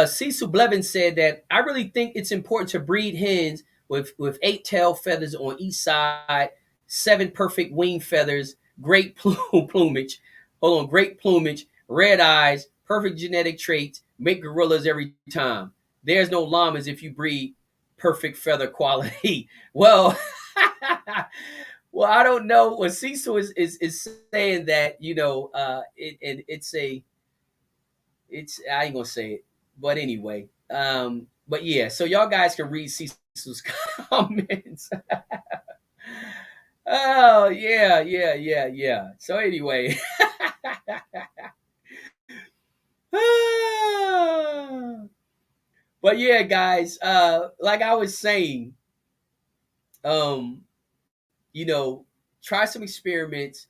Cecil Blevin said that I really think it's important to breed hens with 8 tail feathers on each side, 7 perfect wing feathers, great plumage. Hold on, great plumage, red eyes, perfect genetic traits, make gorillas every time. There's no llamas if you breed perfect feather quality. Well, well, I don't know. What Cecil is saying that it's I ain't gonna say it, but anyway, but yeah. So y'all guys can read Cecil's comments. Oh yeah, yeah, yeah, yeah. So anyway, but yeah, guys. Like I was saying, um, you know, try some experiments.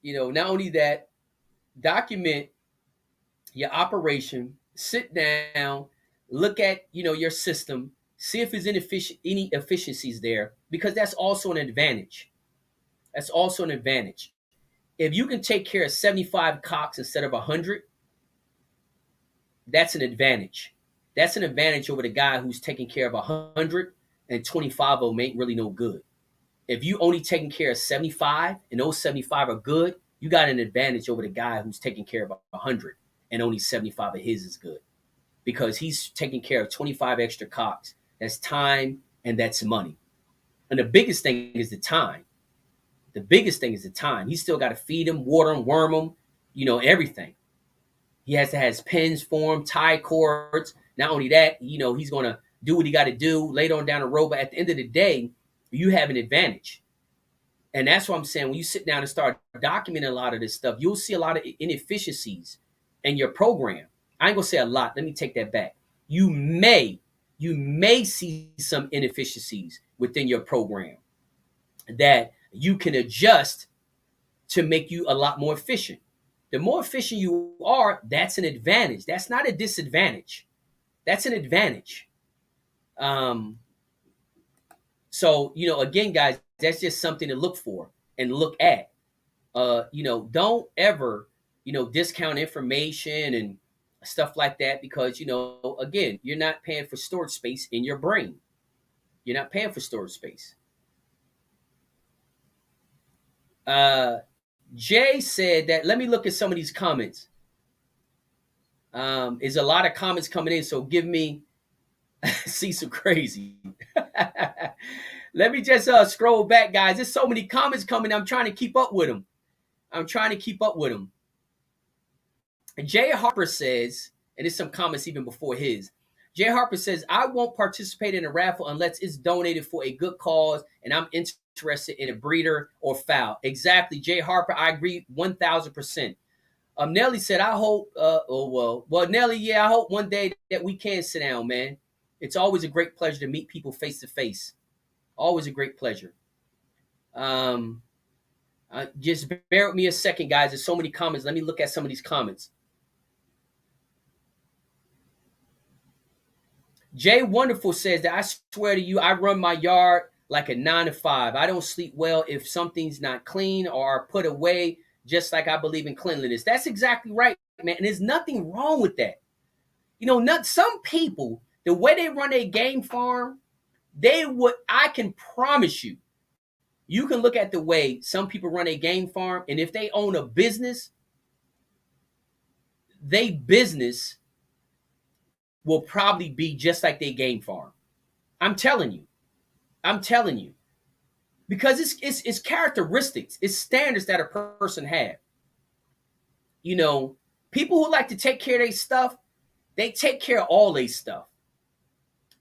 Not only that, document your operation, sit down, look at your system, see if there's any efficiencies there, because that's also an advantage. That's also an advantage. If you can take care of 75 cocks instead of 100, that's an advantage. That's an advantage over the guy who's taking care of 100 and 25 of them ain't really no good. If you only taking care of 75 and those 75 are good, you got an advantage over the guy who's taking care of 100 and only 75 of his is good, because he's taking care of 25 extra cocks. That's time and that's money. And the biggest thing is the time. The biggest thing is the time. He's still got to feed him, water him, worm him, everything. He has to have his pins for him, tie cords. Not only that, he's going to do what he got to do later on down the road. But at the end of the day, you have an advantage. And that's what I'm saying. When you sit down and start documenting a lot of this stuff, you'll see a lot of inefficiencies in your program. I ain't gonna say a lot. Let me take that back. You may see some inefficiencies within your program that you can adjust to make you a lot more efficient. The more efficient you are, that's an advantage. That's not a disadvantage. That's an advantage. Um, so again, guys, that's just something to look for and look at. Don't ever, discount information and stuff like that, because again, you're not paying for storage space in your brain. You're not paying for storage space. Uh, Jay said that. Let me look at some of these comments. Is a lot of comments coming in, so give me see some crazy. Let me just scroll back, guys. There's so many comments coming. I'm trying to keep up with them. And Jay Harper says, and there's some comments even before his. Jay Harper says, I won't participate in a raffle unless it's donated for a good cause and I'm interested in a breeder or fowl. Exactly, Jay Harper. I agree 1,000%. Nelly said, I hope, well, Nelly, yeah, I hope one day that we can sit down, man. It's always a great pleasure to meet people face to face. Always a great pleasure. Just bear with me a second, guys. There's so many comments. Let me look at some of these comments. Jay Wonderful says that I swear to you, I run my yard like a 9 to 5. I don't sleep well if something's not clean or put away, just like I believe in cleanliness. That's exactly right, man. And there's nothing wrong with that. Not some people, the way they run a game farm, I can promise you, you can look at the way some people run a game farm, and if they own a business, they business will probably be just like their game farm. I'm telling you. I'm telling you. Because it's characteristics, it's standards that a person have. You know, People who like to take care of their stuff, they take care of all their stuff.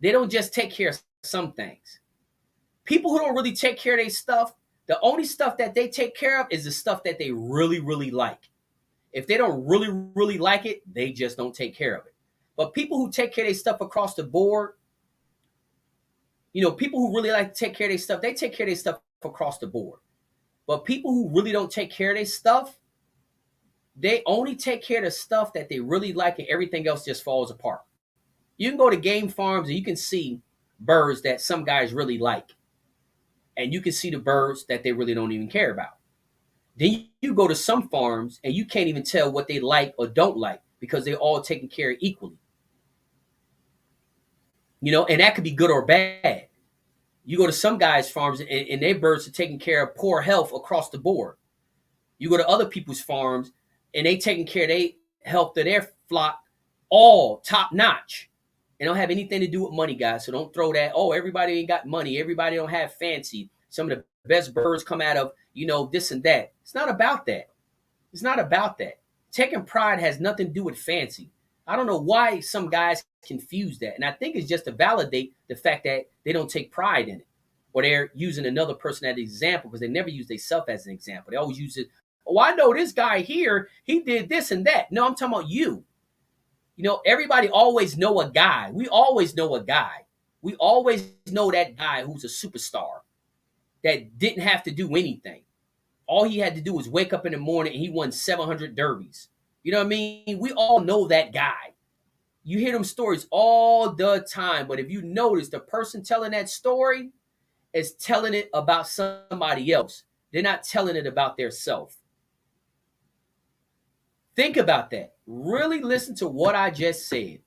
They don't just take care of some things. People who don't really take care of their stuff, the only stuff that they take care of is the stuff that they really, really like. If they don't really, really like it, they just don't take care of it. But people who take care of their stuff across the board, people who really like to take care of their stuff, they take care of their stuff across the board. But people who really don't take care of their stuff, they only take care of the stuff that they really like, and everything else just falls apart. You can go to game farms and you can see birds that some guys really like. And you can see the birds that they really don't even care about. Then you go to some farms and you can't even tell what they like or don't like because they're all taken care of equally. And that could be good or bad. You go to some guys' farms and their birds are taking care of poor health across the board. You go to other people's farms and they taking care of their health of their flock all top notch. It don't have anything to do with money, guys. So don't throw that, oh, everybody ain't got money. Everybody don't have fancy. Some of the best birds come out of, this and that. It's not about that. It's not about that. Taking pride has nothing to do with fancy. I don't know why some guys confuse that. And I think it's just to validate the fact that they don't take pride in it. Or they're using another person as an example because they never use themselves as an example. They always use it, oh, I know this guy here, he did this and that. No, I'm talking about you. Everybody always know a guy. We always know a guy. We always know that guy who's a superstar that didn't have to do anything. All he had to do was wake up in the morning and he won 700 derbies. You know what I mean? We all know that guy. You hear them stories all the time. But if you notice, the person telling that story is telling it about somebody else. They're not telling it about their self. Think about that. Really listen to what I just said.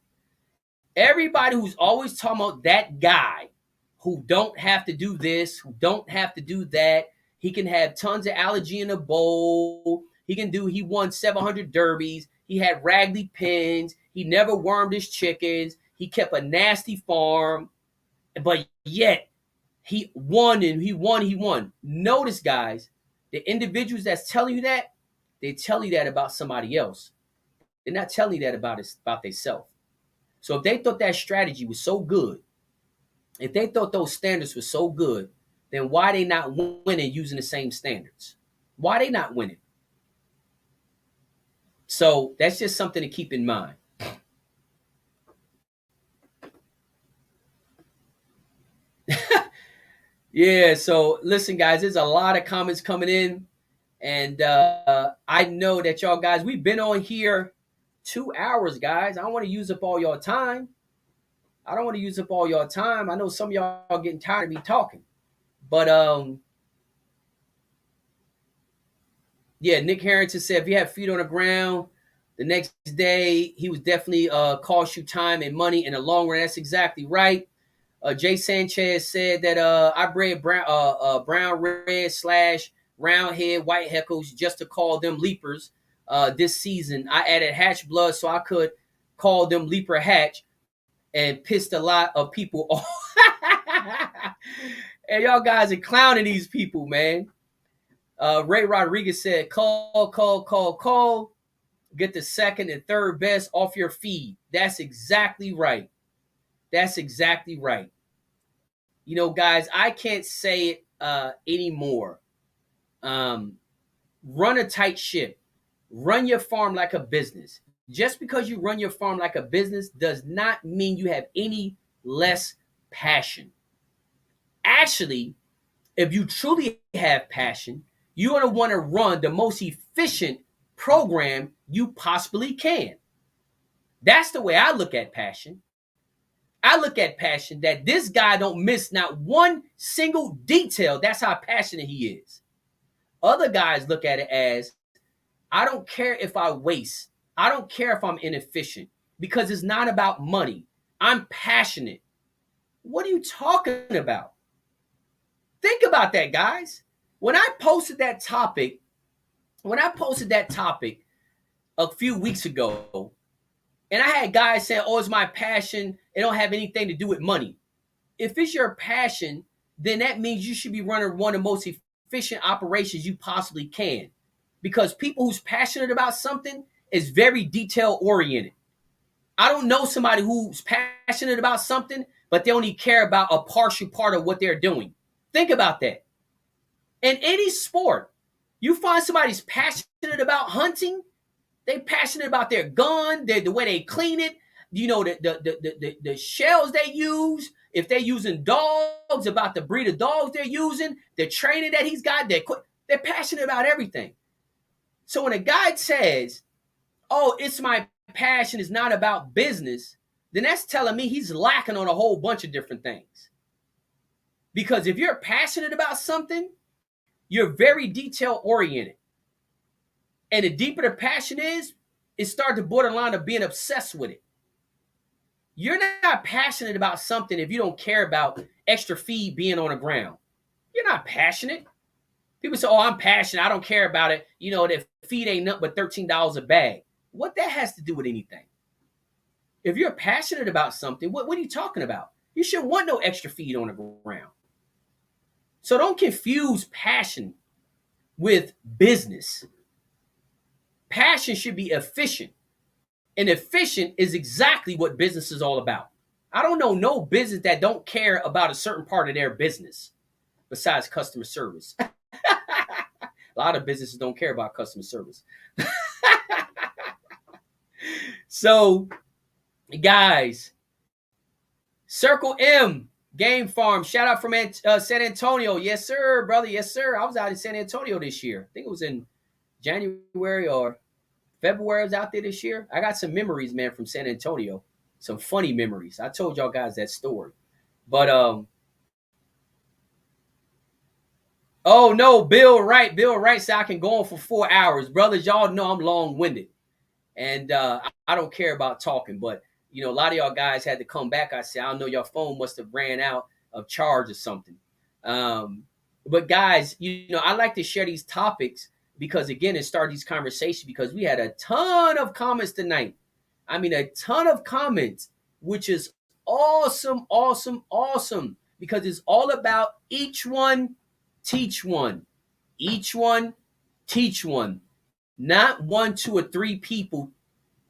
Everybody who's always talking about that guy who don't have to do this, who don't have to do that, he can have tons of allergy in a bowl. He won 700 derbies. He had raggedy pins. He never wormed his chickens. He kept a nasty farm. But yet, he won and he won. Notice, guys, the individuals that's telling you that, they tell you that about somebody else. They're not telling you that about themselves. So if they thought that strategy was so good, if they thought those standards were so good, then why they not winning using the same standards? Why they not winning? So that's just something to keep in mind. Yeah, so listen, guys, there's a lot of comments coming in. And I know that y'all guys, we've been on here 2 hours, guys. I don't want to use up all your time. I know some of y'all getting tired of me talking. But yeah, Nick Harrington said if you have feet on the ground, the next day he would definitely cost you time and money in the long run. That's exactly right. Jay Sanchez said that I bred brown red / roundhead white heckles just to call them leapers. This season I added hatch blood so I could call them leaper hatch, and pissed a lot of people off. And y'all guys are clowning these people, man. Ray Rodriguez said, call. Get the second and third best off your feed. That's exactly right. Guys, I can't say it anymore. Run a tight ship. Run your farm like a business. Just because you run your farm like a business does not mean you have any less passion. Actually, if you truly have passion, you're going to want to run the most efficient program you possibly can. That's the way I look at passion. I look at passion that this guy don't miss not one single detail. That's how passionate he is. Other guys look at it as, I don't care if I waste. I don't care if I'm inefficient. because it's not about money. I'm passionate. What are you talking about? Think about that, guys. When I posted that topic, when I posted that topic a few weeks ago, and I had guys saying, "Oh, it's my passion. It don't have anything to do with money." If it's your passion, then that means you should be running one of the most efficient operations you possibly can. Because people who's passionate about something is very detail oriented. I don't know somebody who's passionate about something, but they only care about a partial part of what they're doing. Think about that. In any sport, you find somebody's passionate about hunting, they passionate about their gun, the way they clean it, the shells they use, if they're using dogs, about the breed of dogs they're using, the training that he's got, they're passionate about everything. So when a guy says, "Oh, it's my passion, is not about business," then that's telling me he's lacking on a whole bunch of different things. Because if you're passionate about something, you're very detail oriented. And the deeper the passion is, it starts to borderline of being obsessed with it. You're not passionate about something if you don't care about extra feed being on the ground. You're not passionate. People say, "Oh, I'm passionate. I don't care about it. The feed ain't nothing but $13 a bag." What that has to do with anything? If you're passionate about something, what are you talking about? You shouldn't want no extra feed on the ground. So don't confuse passion with business. Passion should be efficient. And efficient is exactly what business is all about. I don't know no business that don't care about a certain part of their business besides customer service. A lot of businesses don't care about customer service. So, guys, Circle M Game Farm, shout out from San Antonio. Yes, sir, brother. Yes, sir. I was out in San Antonio this year. I think it was in January or February. I was out there this year. I got some memories, man, from San Antonio. Some funny memories. I told y'all guys that story. But oh no, Bill Wright said I can go on for 4 hours. Brothers, y'all know I'm long-winded. And I don't care about talking, but a lot of y'all guys had to come back. I said, I don't know, your phone must have ran out of charge or something. But guys, I like to share these topics because, again, it started these conversations because we had a ton of comments tonight. I mean, a ton of comments, which is awesome, awesome, awesome, because it's all about each one, teach one. Each one, teach one. Not 1, 2, or 3 people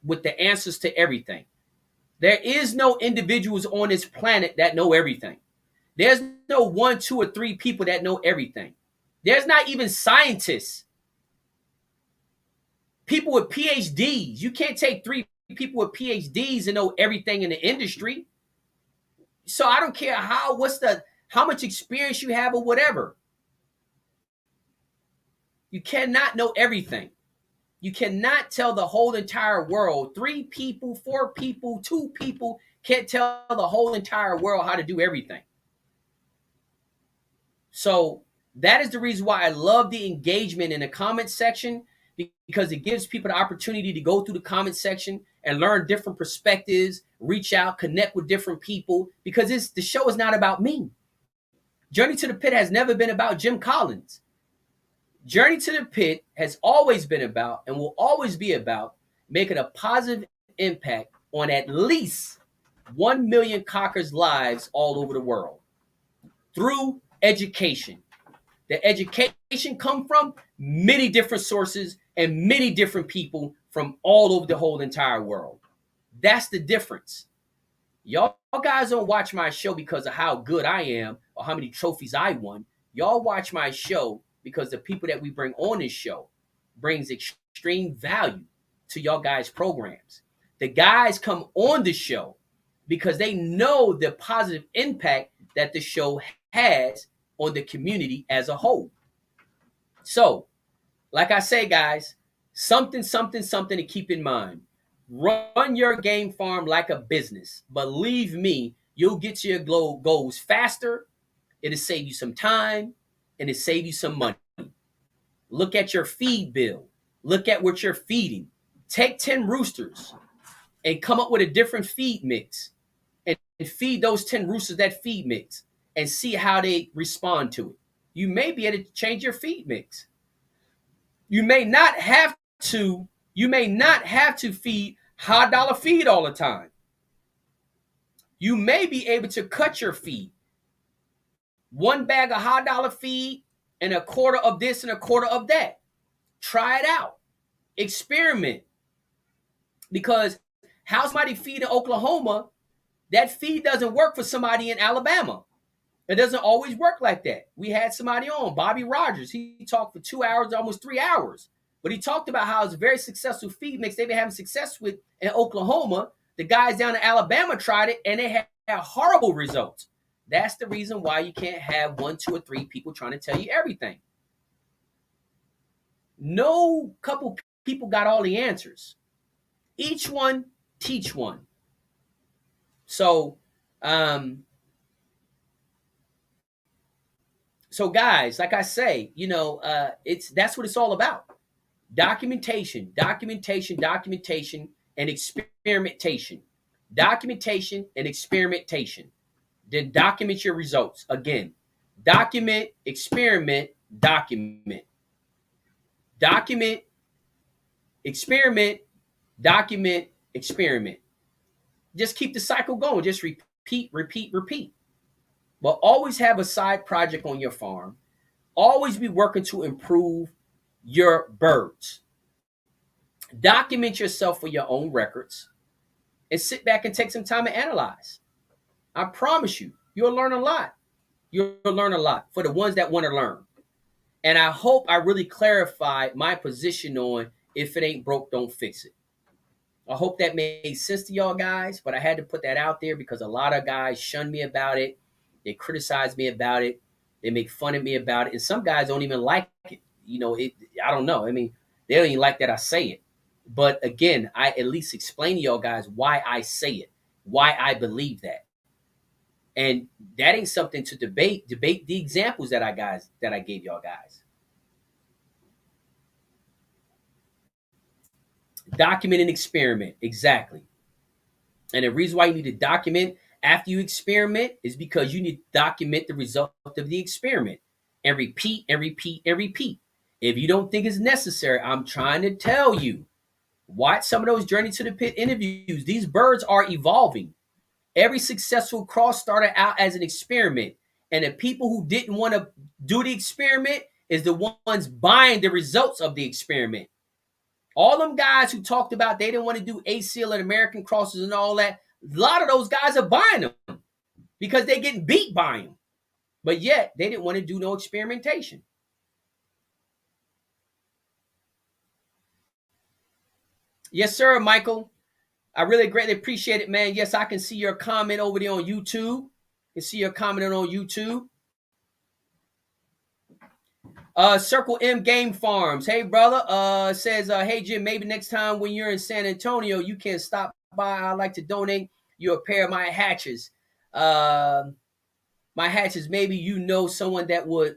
with the answers to everything. There is no individuals on this planet that know everything. There's no 1, 2, or 3 people that know everything. There's not even scientists. People with PhDs. You can't take 3 people with PhDs and know everything in the industry. So I don't care how much experience you have or whatever. You cannot know everything. You cannot tell the whole entire world. 3 people, 4 people, 2 people can't tell the whole entire world how to do everything. So that is the reason why I love the engagement in the comment section, because it gives people the opportunity to go through the comment section and learn different perspectives, reach out, connect with different people, because the show is not about me. Journey to the Pit has never been about Jim Collins. Journey to the Pit has always been about, and will always be about, making a positive impact on at least 1 million Cockers' lives all over the world through education. The education come from many different sources and many different people from all over the whole entire world. That's the difference. Y'all guys don't watch my show because of how good I am or how many trophies I won. Y'all watch my show because the people that we bring on this show brings extreme value to y'all guys' programs. The guys come on the show because they know the positive impact that the show has on the community as a whole. So, like I say, guys, something to keep in mind. Run your game farm like a business. Believe me, you'll get to your goals faster. It'll save you some time, and it'll save you some money. Look at your feed bill. Look at what you're feeding. Take 10 roosters and come up with a different feed mix and feed those 10 roosters that feed mix and see how they respond to it. You may be able to change your feed mix. You may not have to feed high dollar feed all the time. You may be able to cut your feed. One bag of high dollar feed and a quarter of this and a quarter of that. Try it out. Experiment. Because how somebody feed in Oklahoma, that feed doesn't work for somebody in Alabama. It doesn't always work like that. We had somebody on, Bobby Rogers. He talked for 2 hours, almost 3 hours. But he talked about how it's a very successful feed mix they've been having success with in Oklahoma. The guys down in Alabama tried it, and they had horrible results. That's the reason why you can't have 1, 2, or 3 people trying to tell you everything. No couple people got all the answers. Each one teach one. So guys, like I say, that's what it's all about. Documentation, and experimentation. Documentation and experimentation. Then document your results. Again, document, experiment, document. Document, experiment, document, experiment. Just keep the cycle going. Just repeat. But always have a side project on your farm. Always be working to improve your birds. Document yourself for your own records and sit back and take some time to analyze. I promise you, you'll learn a lot. You'll learn a lot for the ones that want to learn. And I hope I really clarified my position on if it ain't broke, don't fix it. I hope that made sense to y'all guys, but I had to put that out there because a lot of guys shun me about it. They criticize me about it. They make fun of me about it. And some guys don't even like it. I don't know. I mean, they don't even like that I say it. But again, I at least explain to y'all guys why I say it, why I believe that. And that ain't something to debate. Debate the examples that I gave y'all guys. Document and experiment. Exactly. And the reason why you need to document after you experiment is because you need to document the result of the experiment and repeat and repeat and repeat. If you don't think it's necessary, I'm trying to tell you, watch some of those Journey to the Pit interviews. These birds are evolving. Every successful cross started out as an experiment. And the people who didn't want to do the experiment is the ones buying the results of the experiment. All them guys who talked about they didn't want to do ACL and American crosses and all that, a lot of those guys are buying them because they're getting beat by them. But yet, they didn't want to do no experimentation. Yes, sir, Michael. I really greatly appreciate it, man. Yes, I can see your comment over there on YouTube. I can see your comment on YouTube. Circle M Game Farms. Hey, brother. Says, hey, Jim, maybe next time when you're in San Antonio, you can stop by. I'd like to donate you a pair of my hatches. Maybe you know someone that would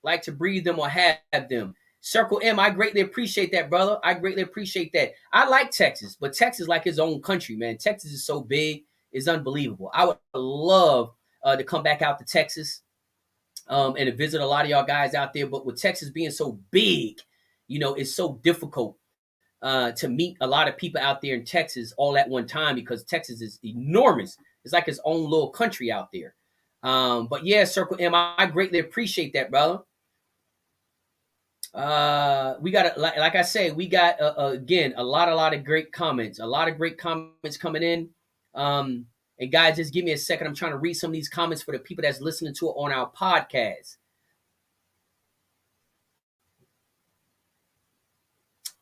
like to breed them or have them. Circle M, I greatly appreciate that, brother. I greatly appreciate that. I like Texas, but Texas is like his own country, man. Texas is so big. It's unbelievable. I would love to come back out to Texas and to visit a lot of y'all guys out there. But with Texas being so big, it's so difficult to meet a lot of people out there in Texas all at one time because Texas is enormous. It's like its own little country out there. But yeah, Circle M, I greatly appreciate that, brother. We got, like I say, we got again a lot of great comments, coming in. And guys, just give me a second. I'm trying to read some of these comments for the people that's listening to it on our podcast.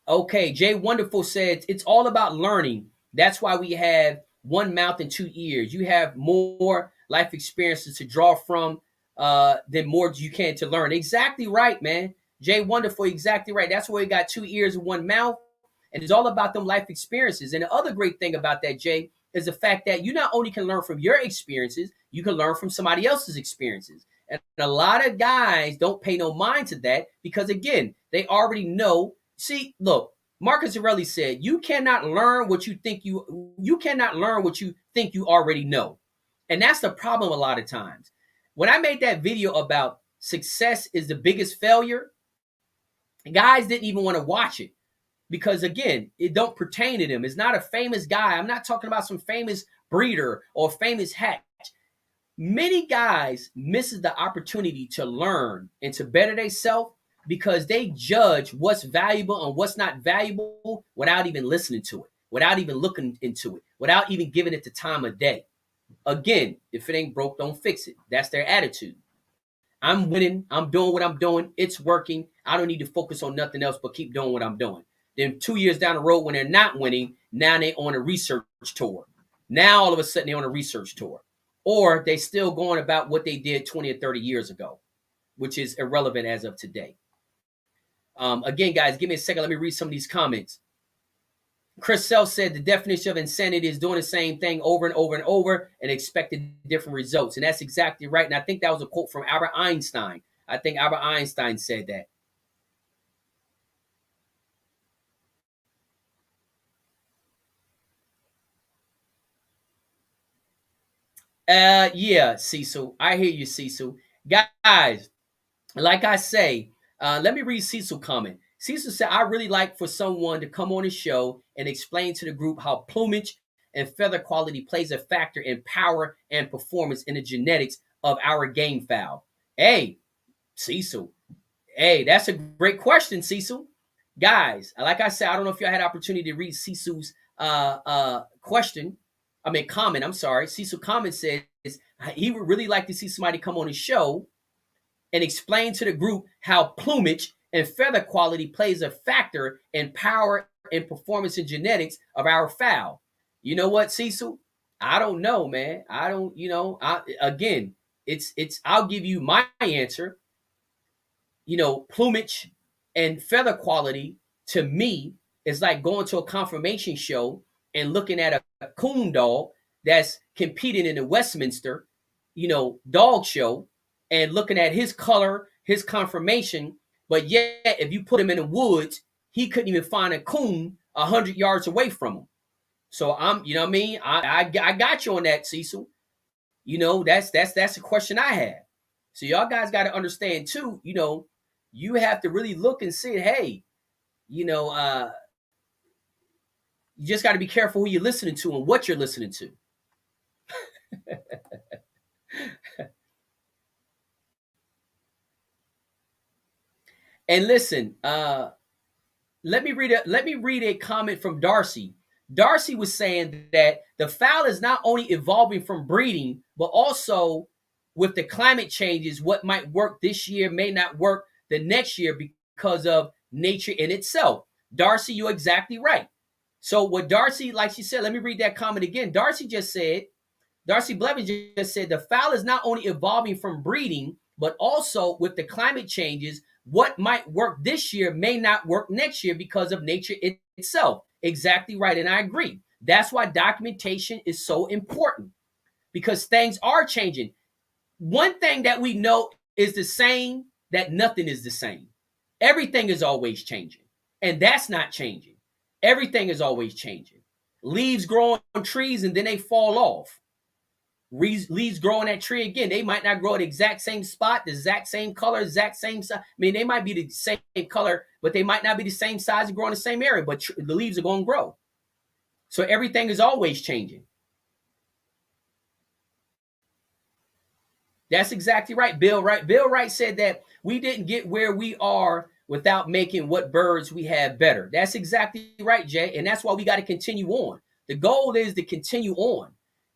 Okay, Jay Wonderful said it's all about learning. That's why we have one mouth and two ears. You have more life experiences to draw from than more you can to learn. Exactly right, man. Jay Wonderful, exactly right. That's why we got 2 ears and 1 mouth. And it's all about them life experiences. And the other great thing about that, Jay, is the fact that you not only can learn from your experiences, you can learn from somebody else's experiences. And a lot of guys don't pay no mind to that because, again, they already know. See, look, Marcus Aurelius said, "You cannot learn what you think you cannot learn what you think you already know." And that's the problem a lot of times. When I made that video about success is the biggest failure, guys didn't even want to watch it because again, it don't pertain to them. It's not a famous guy. I'm not talking about some famous breeder or famous hack. Many guys misses the opportunity to learn and to better themselves because they judge what's valuable and what's not valuable without even listening to it, without even looking into it, without even giving it the time of day. Again, if it ain't broke, don't fix it. That's their attitude. I'm winning. I'm doing what I'm doing. It's working. I don't need to focus on nothing else but keep doing what I'm doing. Then 2 years down the road, when they're not winning, now they on a research tour. Now all of a sudden they're on a research tour. Or they still going about what they did 20 or 30 years ago, which is irrelevant as of today. Again, guys, give me a second. Let me read some of these comments. Chris Self said the definition of insanity is doing the same thing over and over and over and expecting different results. And that's exactly right. And I think that was a quote from Albert Einstein. I think Albert Einstein said that. Yeah, Cecil. I hear you, Cecil. Guys, like I say, let me read Cecil comment. Cecil said, I really like for someone to come on the show and explain to the group how plumage and feather quality plays a factor in power and performance in the genetics of our game fowl. Hey, Cecil. Hey, that's a great question, Cecil. Guys, like I said, I don't know if y'all had opportunity to read Cecil's question. I mean, comment. I'm sorry. Cecil comment says he would really like to see somebody come on his show and explain to the group how plumage and feather quality plays a factor in power and performance and genetics of our fowl. You know what, Cecil? I don't know, man. I don't, again, it's I'll give you my answer. Plumage and feather quality to me is like going to a confirmation show and looking at a coon dog that's competing in the Westminster, dog show and looking at his color, his conformation. But yet, if you put him in the woods, he couldn't even find a coon 100 yards away from him. So you know what I mean? I got you on that, Cecil. That's a question I have. So y'all guys got to understand too. You have to really look and see. Hey, you just got to be careful who you're listening to and what you're listening to. And listen, let me read a comment from Darcy. Darcy was saying that the fowl is not only evolving from breeding, but also with the climate changes, what might work this year may not work the next year because of nature in itself. Darcy, you're exactly right. So what Darcy, like she said, let me read that comment again. Darcy Blevins just said the fowl is not only evolving from breeding, but also with the climate changes, what might work this year may not work next year because of nature itself. Exactly right. And I agree. That's why documentation is so important because things are changing. One thing that we know is the same, that nothing is the same. Everything is always changing. And that's not changing. Everything is always changing. Leaves grow on trees and then they fall off. Leaves grow on that tree again. They might not grow at the exact same spot, the exact same color, exact same size. I mean, they might be the same color, but they might not be the same size and grow in the same area, but the leaves are going to grow. So everything is always changing. That's exactly right, Bill Wright. Bill Wright said that we didn't get where we are without making what birds we have better. That's exactly right, Jay. And that's why we got to continue on. The goal is to continue on.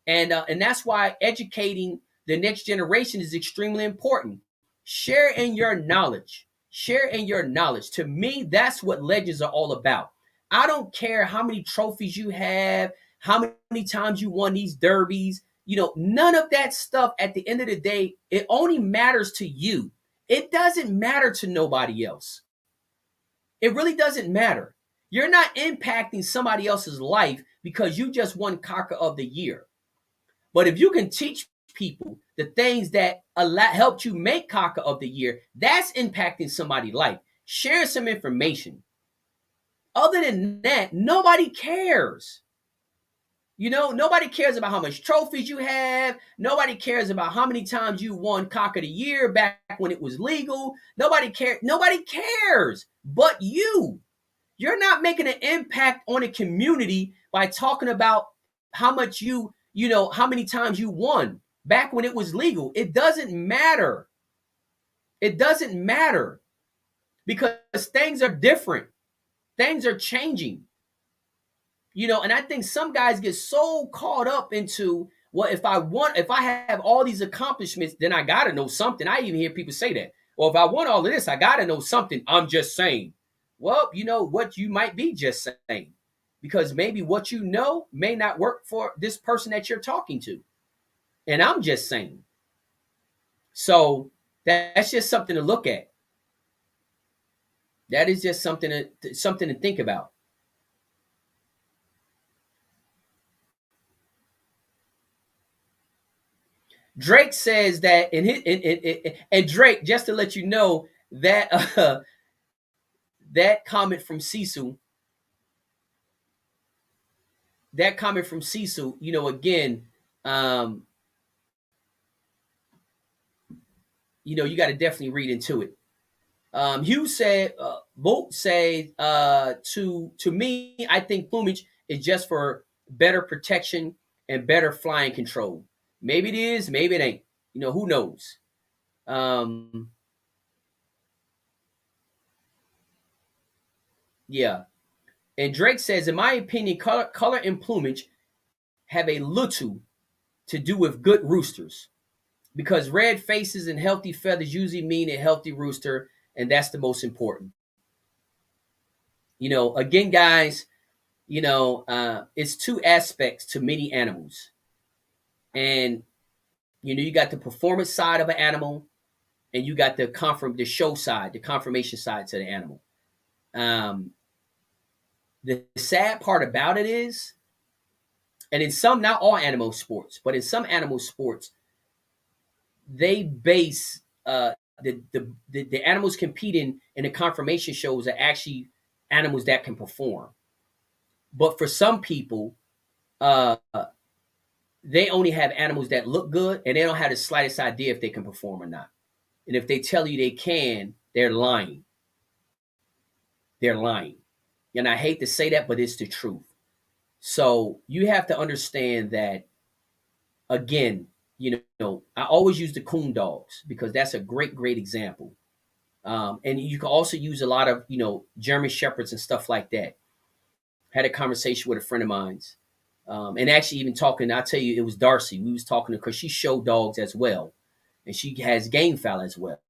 And that's why educating the next generation is extremely important. Share in your knowledge. Share in your knowledge. To me, that's what legends are all about. I don't care how many trophies you have, how many times you won these derbies. None of that stuff at the end of the day, it only matters to you. It doesn't matter to nobody else. It really doesn't matter. You're not impacting somebody else's life because you just won Cocker of the Year. But if you can teach people the things that helped you make Cocker of the Year, that's impacting somebody's life. Share some information. Other than that, nobody cares. Nobody cares about how much trophies you have. Nobody cares about how many times you won Cock of the Year back when it was legal. Nobody cares. Nobody cares but you. You're not making an impact on a community by talking about how much how many times you won back when it was legal. It doesn't matter. It doesn't matter because things are different. Things are changing. And I think some guys get so caught up into, well, if I have all these accomplishments, then I gotta know something. I even hear people say that. Well, if I want all of this, I gotta know something. I'm just saying. Well, you know what you might be just saying. Because maybe what you know may not work for this person that you're talking to. And I'm just saying. So that's just something to look at. That is just something to think about. Drake says that and Drake, just to let you know that that comment from Cecil, again, um, you got to definitely read into it. Hugh said, Bolt say, to me, I think plumage is just for better protection and better flying control. Maybe it is, maybe it ain't. Who knows? Um, yeah. And Drake says, in my opinion, color and plumage have a little to do with good roosters because red faces and healthy feathers usually mean a healthy rooster, and that's the most important. Again, guys, it's two aspects to many animals. And, you got the performance side of an animal and you got the show side, the confirmation side to the animal. Um, the sad part about it is, and in some, not all animal sports, but in some animal sports, they base the animals competing in the confirmation shows are actually animals that can perform. But for some people, uh, they only have animals that look good and they don't have the slightest idea if they can perform or not. And if they tell you they can, they're lying. They're lying. And I hate to say that, but it's the truth. So you have to understand that, again, I always use the coon dogs because that's a great, great example. And you can also use a lot of, German shepherds and stuff like that. Had a conversation with a friend of mine's. And actually even talking, I'll tell you, it was Darcy. We was talking to her because she showed dogs as well. And she has game fowl as well.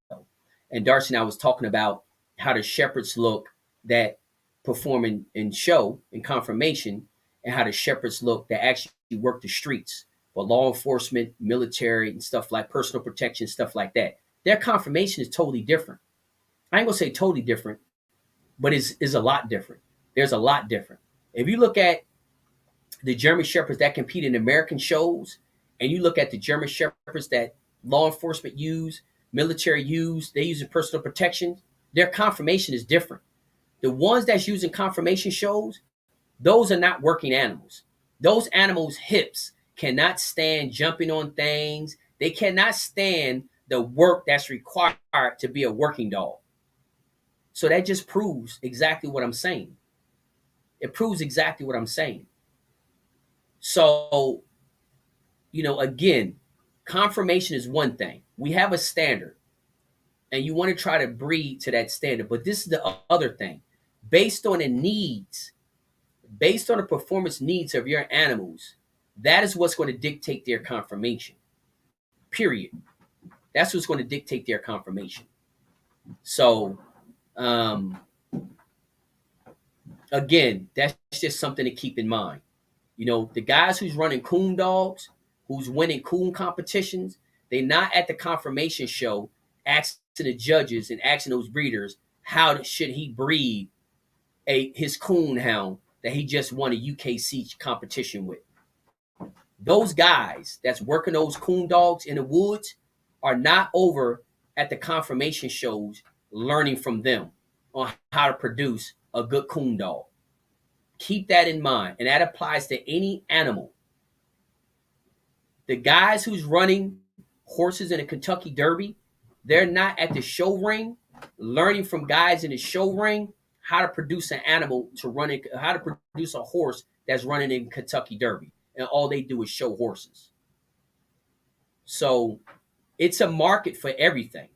And Darcy and I was talking about how the shepherds look that perform in show and confirmation, and how the shepherds look that actually work the streets for law enforcement, military, and stuff like personal protection, stuff like that. Their confirmation is totally different. I ain't gonna say totally different, but is a lot different. There's a lot different. If you look at the German shepherds that compete in American shows, and you look at the German shepherds that law enforcement use, military use, they use in personal protection, their confirmation is different. The ones that's using confirmation shows, those are not working animals. Those animals' hips cannot stand jumping on things. They cannot stand the work that's required to be a working dog. So that just proves exactly what I'm saying. It proves exactly what I'm saying. So, again, confirmation is one thing. We have a standard, and you want to try to breed to that standard. But this is the other thing. Based on the needs, based on the performance needs of your animals, that is what's going to dictate their confirmation. Period. That's what's going to dictate their confirmation. So, um, again, that's just something to keep in mind. The guys who's running coon dogs, who's winning coon competitions, they not at the confirmation show asking the judges and asking those breeders how should he breed his coon hound that he just won a UKC competition with. Those guys that's working those coon dogs in the woods are not over at the confirmation shows learning from them on how to produce a good coon dog. Keep that in mind. And that applies to any animal. The guys who's running horses in a Kentucky Derby, they're not at the show ring learning from guys in the show ring how to produce an animal to run it, how to produce a horse that's running in Kentucky Derby. And all they do is show horses. So it's a market for everything.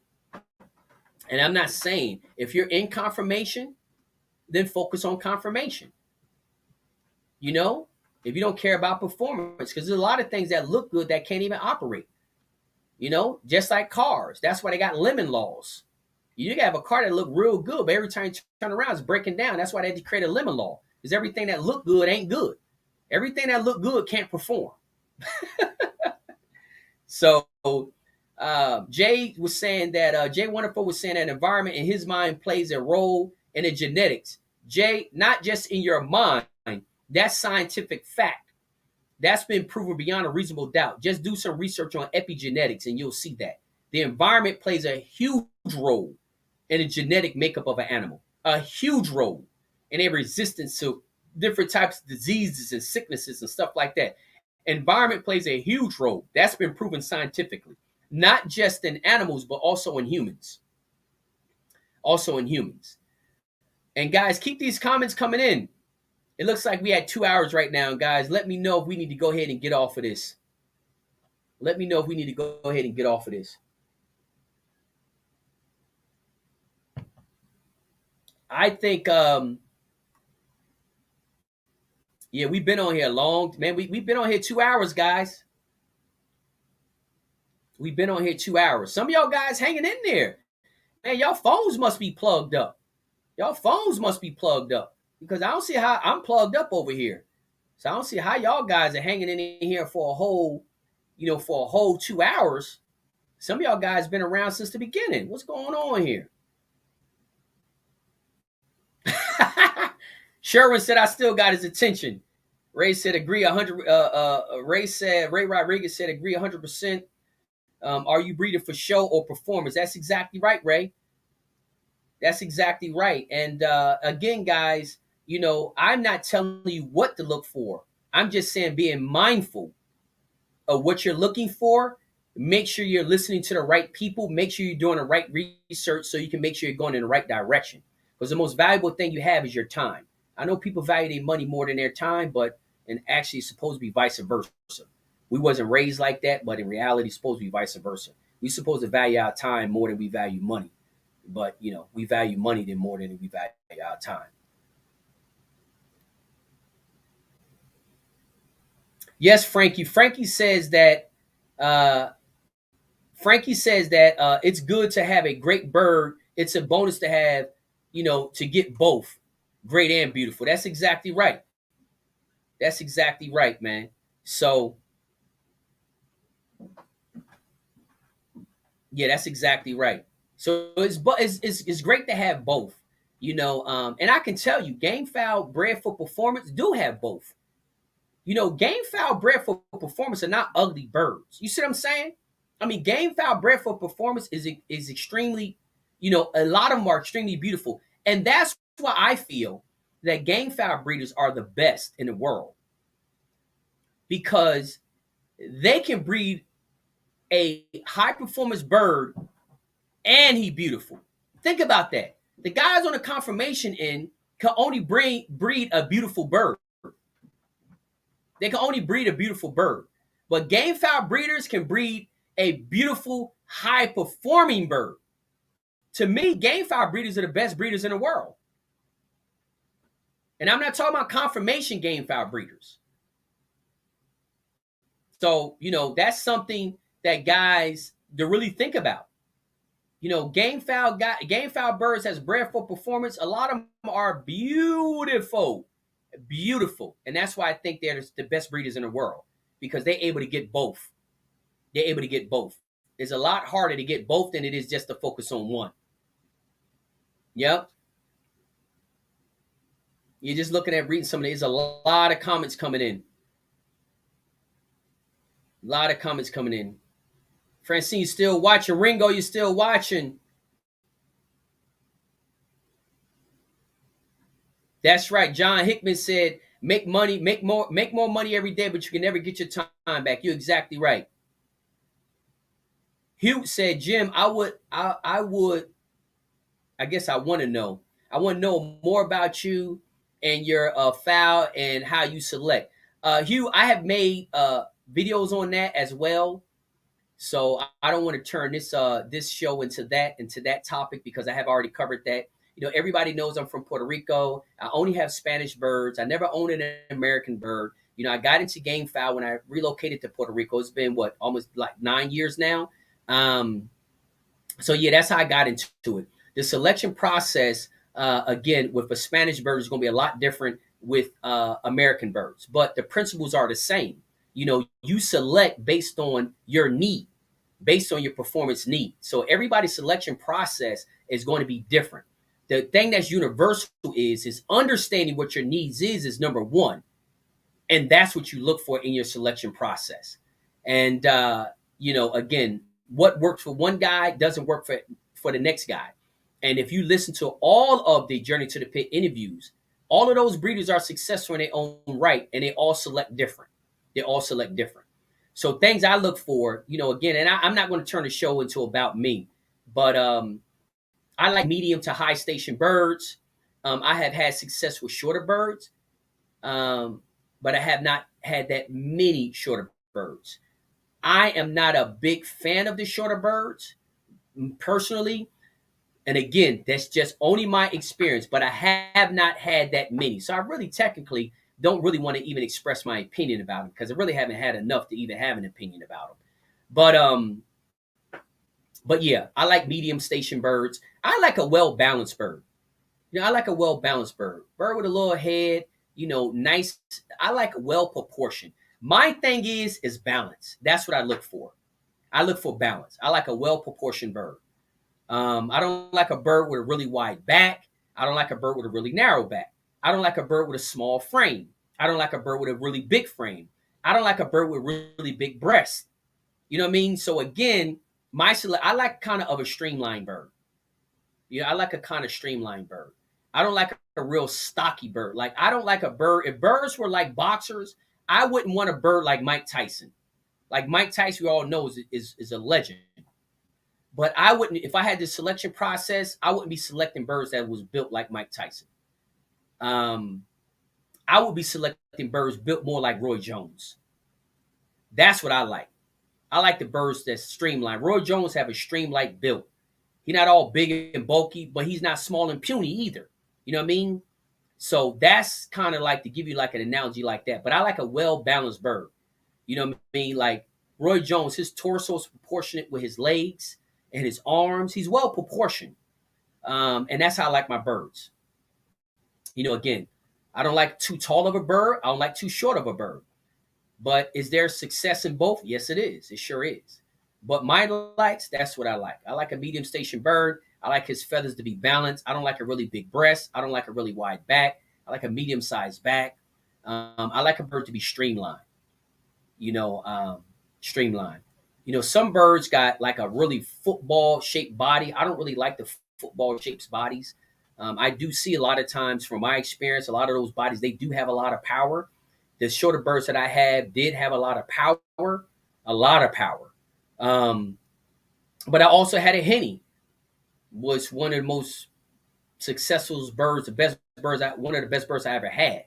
And I'm not saying if you're in confirmation, then focus on confirmation. You know, if you don't care about performance, because there's a lot of things that look good that can't even operate. You know, just like cars. That's why they got lemon laws. You can have a car that look real good, but every time you turn around, it's breaking down. That's why they had to create a lemon law. Because everything that look good ain't good. Everything that look good can't perform. So Jay was saying that Jay Wonderful was saying that environment in his mind plays a role in the genetics. Jay, not just in your mind. That's scientific fact. That's been proven beyond a reasonable doubt. Just do some research on epigenetics and you'll see that. The environment plays a huge role in the genetic makeup of an animal. A huge role in their resistance to different types of diseases and sicknesses and stuff like that. Environment plays a huge role. That's been proven scientifically. Not just in animals, but also in humans. Also in humans. And guys, keep these comments coming in. It looks like we had 2 hours right now, guys. Let me know if we need to go ahead and get off of this. Let me know if we need to go ahead and get off of this. I think, yeah, we've been on here long. Man, we've been on here 2 hours, guys. We've been on here 2 hours. Some of y'all guys hanging in there. Man, y'all phones must be plugged up. Y'all phones must be plugged up. Because I don't see how I'm plugged up over here. So I don't see how y'all guys are hanging in here for a whole, for a whole 2 hours. Some of y'all guys been around since the beginning. What's going on here? Sherwin said I still got his attention. Ray said agree 100. Ray Rodriguez said agree 100%. Are you breeding for show or performance? That's exactly right, Ray. That's exactly right. And again, guys, I'm not telling you what to look for. I'm just saying being mindful of what you're looking for. Make sure you're listening to the right people. Make sure you're doing the right research so you can make sure you're going in the right direction. Because the most valuable thing you have is your time. I know people value their money more than their time, and actually it's supposed to be vice versa. We wasn't raised like that, but in reality, it's supposed to be vice versa. We're supposed to value our time more than we value money. But, we value money more than we value our time. Yes, Frankie. Frankie says that it's good to have a great bird. It's a bonus to have, to get both great and beautiful. That's exactly right. That's exactly right, man. So, yeah, that's exactly right. So it's great to have both, and I can tell you, game fowl bred for performance do have both. Game fowl bred for performance are not ugly birds. You see what I'm saying? I mean, game fowl bred for performance is extremely, a lot of them are extremely beautiful, and that's why I feel that game fowl breeders are the best in the world because they can breed a high performance bird and he beautiful. Think about that. The guys on the confirmation end can only breed a beautiful bird. They can only breed a beautiful bird. But game fowl breeders can breed a beautiful, high performing bird. To me, game fowl breeders are the best breeders in the world. And I'm not talking about confirmation game fowl breeders. So, that's something that guys to really think about. Game fowl birds has bred for performance. A lot of them are beautiful, and that's why I think they're the best breeders in the world because they're able to get both. They're able to get both. It's a lot harder to get both than it is just to focus on one. Yep. You're just looking at reading some of these. There's a lot of comments coming in. A lot of comments coming in. Francine, you still watching? Ringo, you still watching? That's right. John Hickman said, "Make money, make more money every day, but you can never get your time back." You're exactly right. Hugh said, "Jim, I would, I guess I want to know. I want to know more about you and your file and how you select." Hugh, I have made videos on that as well. So I don't want to turn this show into that topic because I have already covered that. Everybody knows I'm from Puerto Rico. I only have Spanish birds. I never owned an American bird. I got into game fowl when I relocated to Puerto Rico. It's been what, almost like 9 years now. So yeah, that's how I got into it. The selection process, again, with a Spanish bird is going to be a lot different with American birds, but the principles are the same. You select based on your need, based on your performance need. So everybody's selection process is going to be different. The thing that's universal is understanding what your needs is number one, and that's what you look for in your selection process. And again, what works for one guy doesn't work for the next guy. And if you listen to all of the Journey to the Pit interviews, all of those breeders are successful in their own right, and they all select different. They all select different. So things I look for, again, and I'm not going to turn the show into about me, but I like medium to high station birds. I have had success with shorter birds, but I have not had that many shorter birds. I am not a big fan of the shorter birds personally. And again, that's just only my experience, but I have not had that many. So I really technically don't really want to even express my opinion about them because I really haven't had enough to even have an opinion about them. But yeah, I like medium station birds. I like a well balanced bird. I like a well balanced bird. Bird with a little head, nice. I like well proportioned. My thing is balance. That's what I look for. I look for balance. I like a well proportioned bird. I don't like a bird with a really wide back. I don't like a bird with a really narrow back. I don't like a bird with a small frame. I don't like a bird with a really big frame. I don't like a bird with really big breasts. You know what I mean? So again, I like kind of a streamlined bird. I like a kind of streamlined bird. I don't like a real stocky bird. Like I don't like a bird. If birds were like boxers, I wouldn't want a bird like Mike Tyson. Like Mike Tyson, we all know is a legend. But I wouldn't, if I had this selection process, I wouldn't be selecting birds that was built like Mike Tyson. Um, I would be selecting birds built more like Roy Jones. That's what I like. I like the birds that's streamlined. Roy Jones have a streamlined build. He's not all big and bulky, but he's not small and puny either. You know what I mean? So that's kind of like to give you like an analogy like that. But I like a well balanced bird. You know what I mean? Like Roy Jones, his torso is proportionate with his legs and his arms. He's well proportioned. And that's how I like my birds. Again, I don't like too tall of a bird. I don't like too short of a bird. But is there success in both? Yes, it is. It sure is. But my likes, that's what I like. I like a medium station bird. I like his feathers to be balanced. I don't like a really big breast. I don't like a really wide back. I like a medium sized back. I like a bird to be streamlined. Streamlined. Some birds got like a really football shaped body. I don't really like the football shaped bodies. I do see a lot of times from my experience, a lot of those bodies, they do have a lot of power. The shorter birds that I had did have a lot of power, a lot of power. Um, but I also had a henny, was one of the most successful birds, one of the best birds I ever had.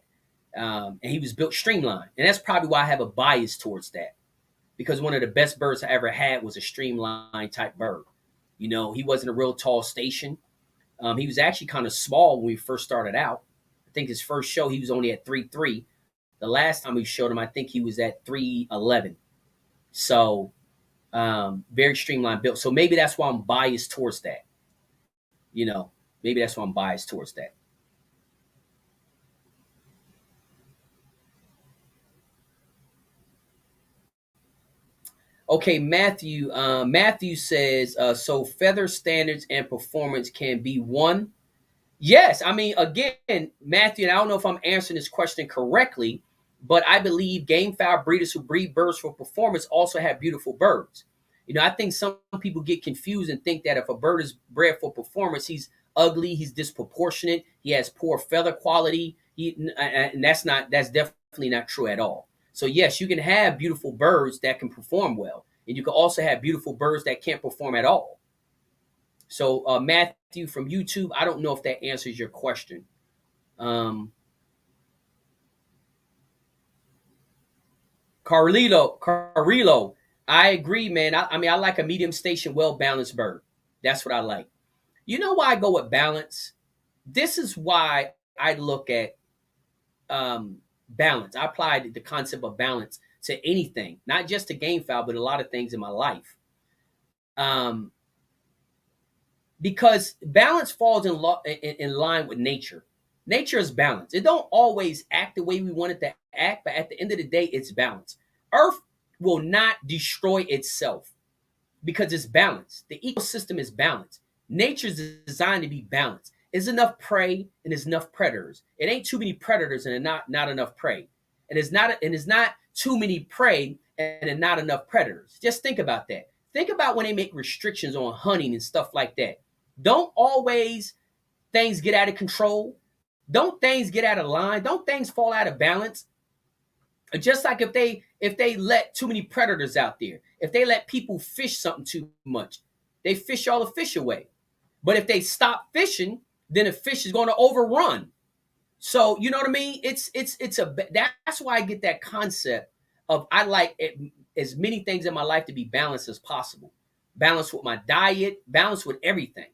And he was built streamlined. And that's probably why I have a bias towards that. Because one of the best birds I ever had was a streamlined type bird. He wasn't a real tall station. He was actually kind of small when we first started out. I think his first show, he was only at 3'3". The last time we showed him, I think he was at 3'11". So very streamlined built. So maybe that's why I'm biased towards that. Maybe that's why I'm biased towards that. Okay, Matthew. Matthew says, so feather standards and performance can be one. Yes, I mean, again, Matthew, and I don't know if I'm answering this question correctly, but I believe game fowl breeders who breed birds for performance also have beautiful birds. I think some people get confused and think that if a bird is bred for performance, he's ugly, he's disproportionate, he has poor feather quality. And that's definitely not true at all. So yes, you can have beautiful birds that can perform well, and you can also have beautiful birds that can't perform at all. So Matthew from YouTube, I don't know if that answers your question. Um, Carrillo, I agree, man. I mean, I like a medium station, well balanced bird. That's what I like. You know why I go with balance? This is why I look at balance. I applied the concept of balance to anything, not just to game fowl, but a lot of things in my life. Um, because balance falls in line with nature. Nature is balance. It don't always act the way we want it to act, but at the end of the day, it's balance. Earth will not destroy itself because it's balanced. The ecosystem is balanced. Nature's designed to be balanced. There's enough prey and there's enough predators. It ain't too many predators and not enough prey. And it's not too many prey and not enough predators. Just think about that. Think about when they make restrictions on hunting and stuff like that. Don't always things get out of control. Don't things get out of line. Don't things fall out of balance. Just like if they let too many predators out there, if they let people fish something too much, they fish all the fish away. But if they stop fishing, then the fish is going to overrun. So you know what I mean? That's why I get that concept of I like it, as many things in my life to be balanced as possible. Balanced with my diet, balanced with everything.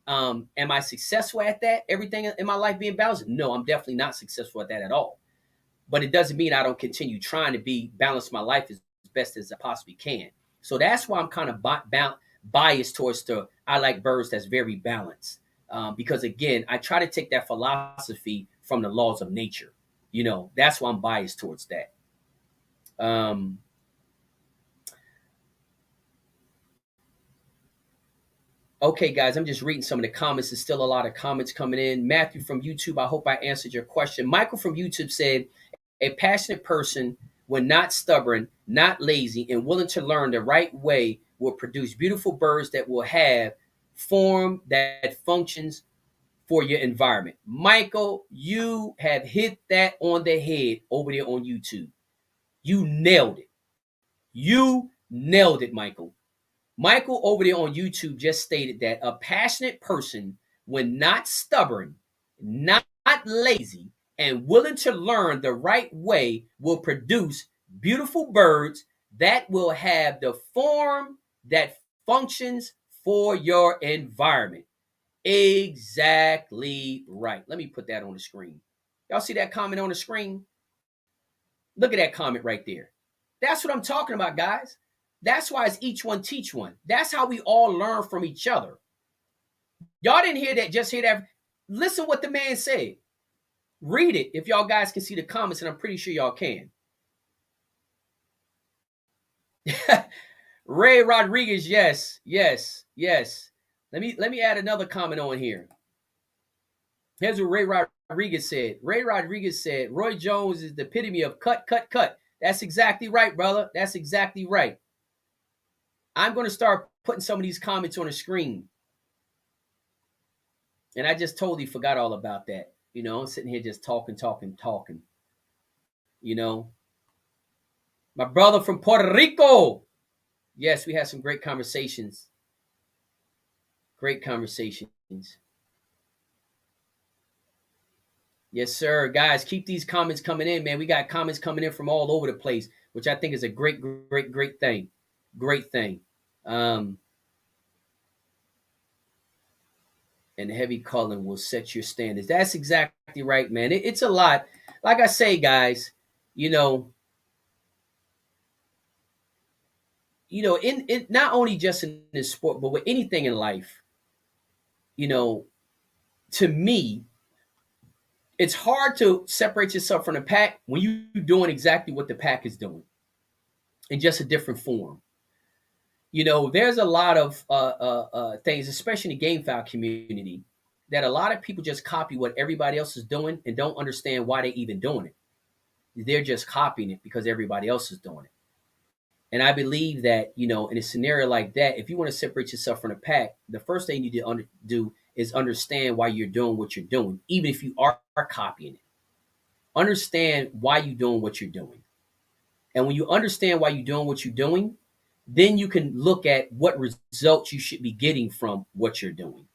Am I successful at that? Everything in my life being balanced? No, I'm definitely not successful at that at all. But it doesn't mean I don't continue trying to be balance my life as best as I possibly can. So that's why I'm kind of biased towards the I like birds that's very balanced. Because again, I try to take that philosophy from the laws of nature. That's why I'm biased towards that. Um, okay, guys, I'm just reading some of the comments. There's still a lot of comments coming in. Matthew from YouTube, I hope I answered your question. Michael from YouTube said, a passionate person, when not stubborn, not lazy, and willing to learn the right way, will produce beautiful birds that will have form that functions for your environment. Michael, you have hit that on the head over there on YouTube. You nailed it. You nailed it, Michael. Michael over there on YouTube just stated that a passionate person, when not stubborn, not lazy, and willing to learn the right way, will produce beautiful birds that will have the form that functions for your environment. Exactly right. Let me put that on the screen. Y'all see that comment on the screen? Look at that comment right there. That's what I'm talking about, guys. That's why it's each one teach one. That's how we all learn from each other. Y'all didn't hear that, just hear that. Listen what the man said. Read it if y'all guys can see the comments, and I'm pretty sure y'all can. Ray Rodriguez, yes. Let me add another comment on here. Here's what Ray Rodriguez said. Ray Rodriguez said, Roy Jones is the epitome of cut, cut, cut. That's exactly right, brother. That's exactly right. I'm going to start putting some of these comments on the screen. And I just totally forgot all about that. I'm sitting here just talking. My brother from Puerto Rico. Yes, we had some great conversations. Great conversations. Yes, sir. Guys, keep these comments coming in, man. We got comments coming in from all over the place, which I think is a great thing. Great thing. And heavy culling will set your standards. That's exactly right, man. It's a lot. Like I say, guys, in not only just in this sport, but with anything in life, to me, it's hard to separate yourself from the pack when you're doing exactly what the pack is doing in just a different form. There's a lot of things, especially in the game foul community, that a lot of people just copy what everybody else is doing and don't understand why they're even doing it. They're just copying it because everybody else is doing it. And I believe that, in a scenario like that, if you want to separate yourself from the pack, the first thing you need to do is understand why you're doing what you're doing, even if you are copying it. Understand why you're doing what you're doing. And when you understand why you're doing what you're doing, then you can look at what results you should be getting from what you're doing.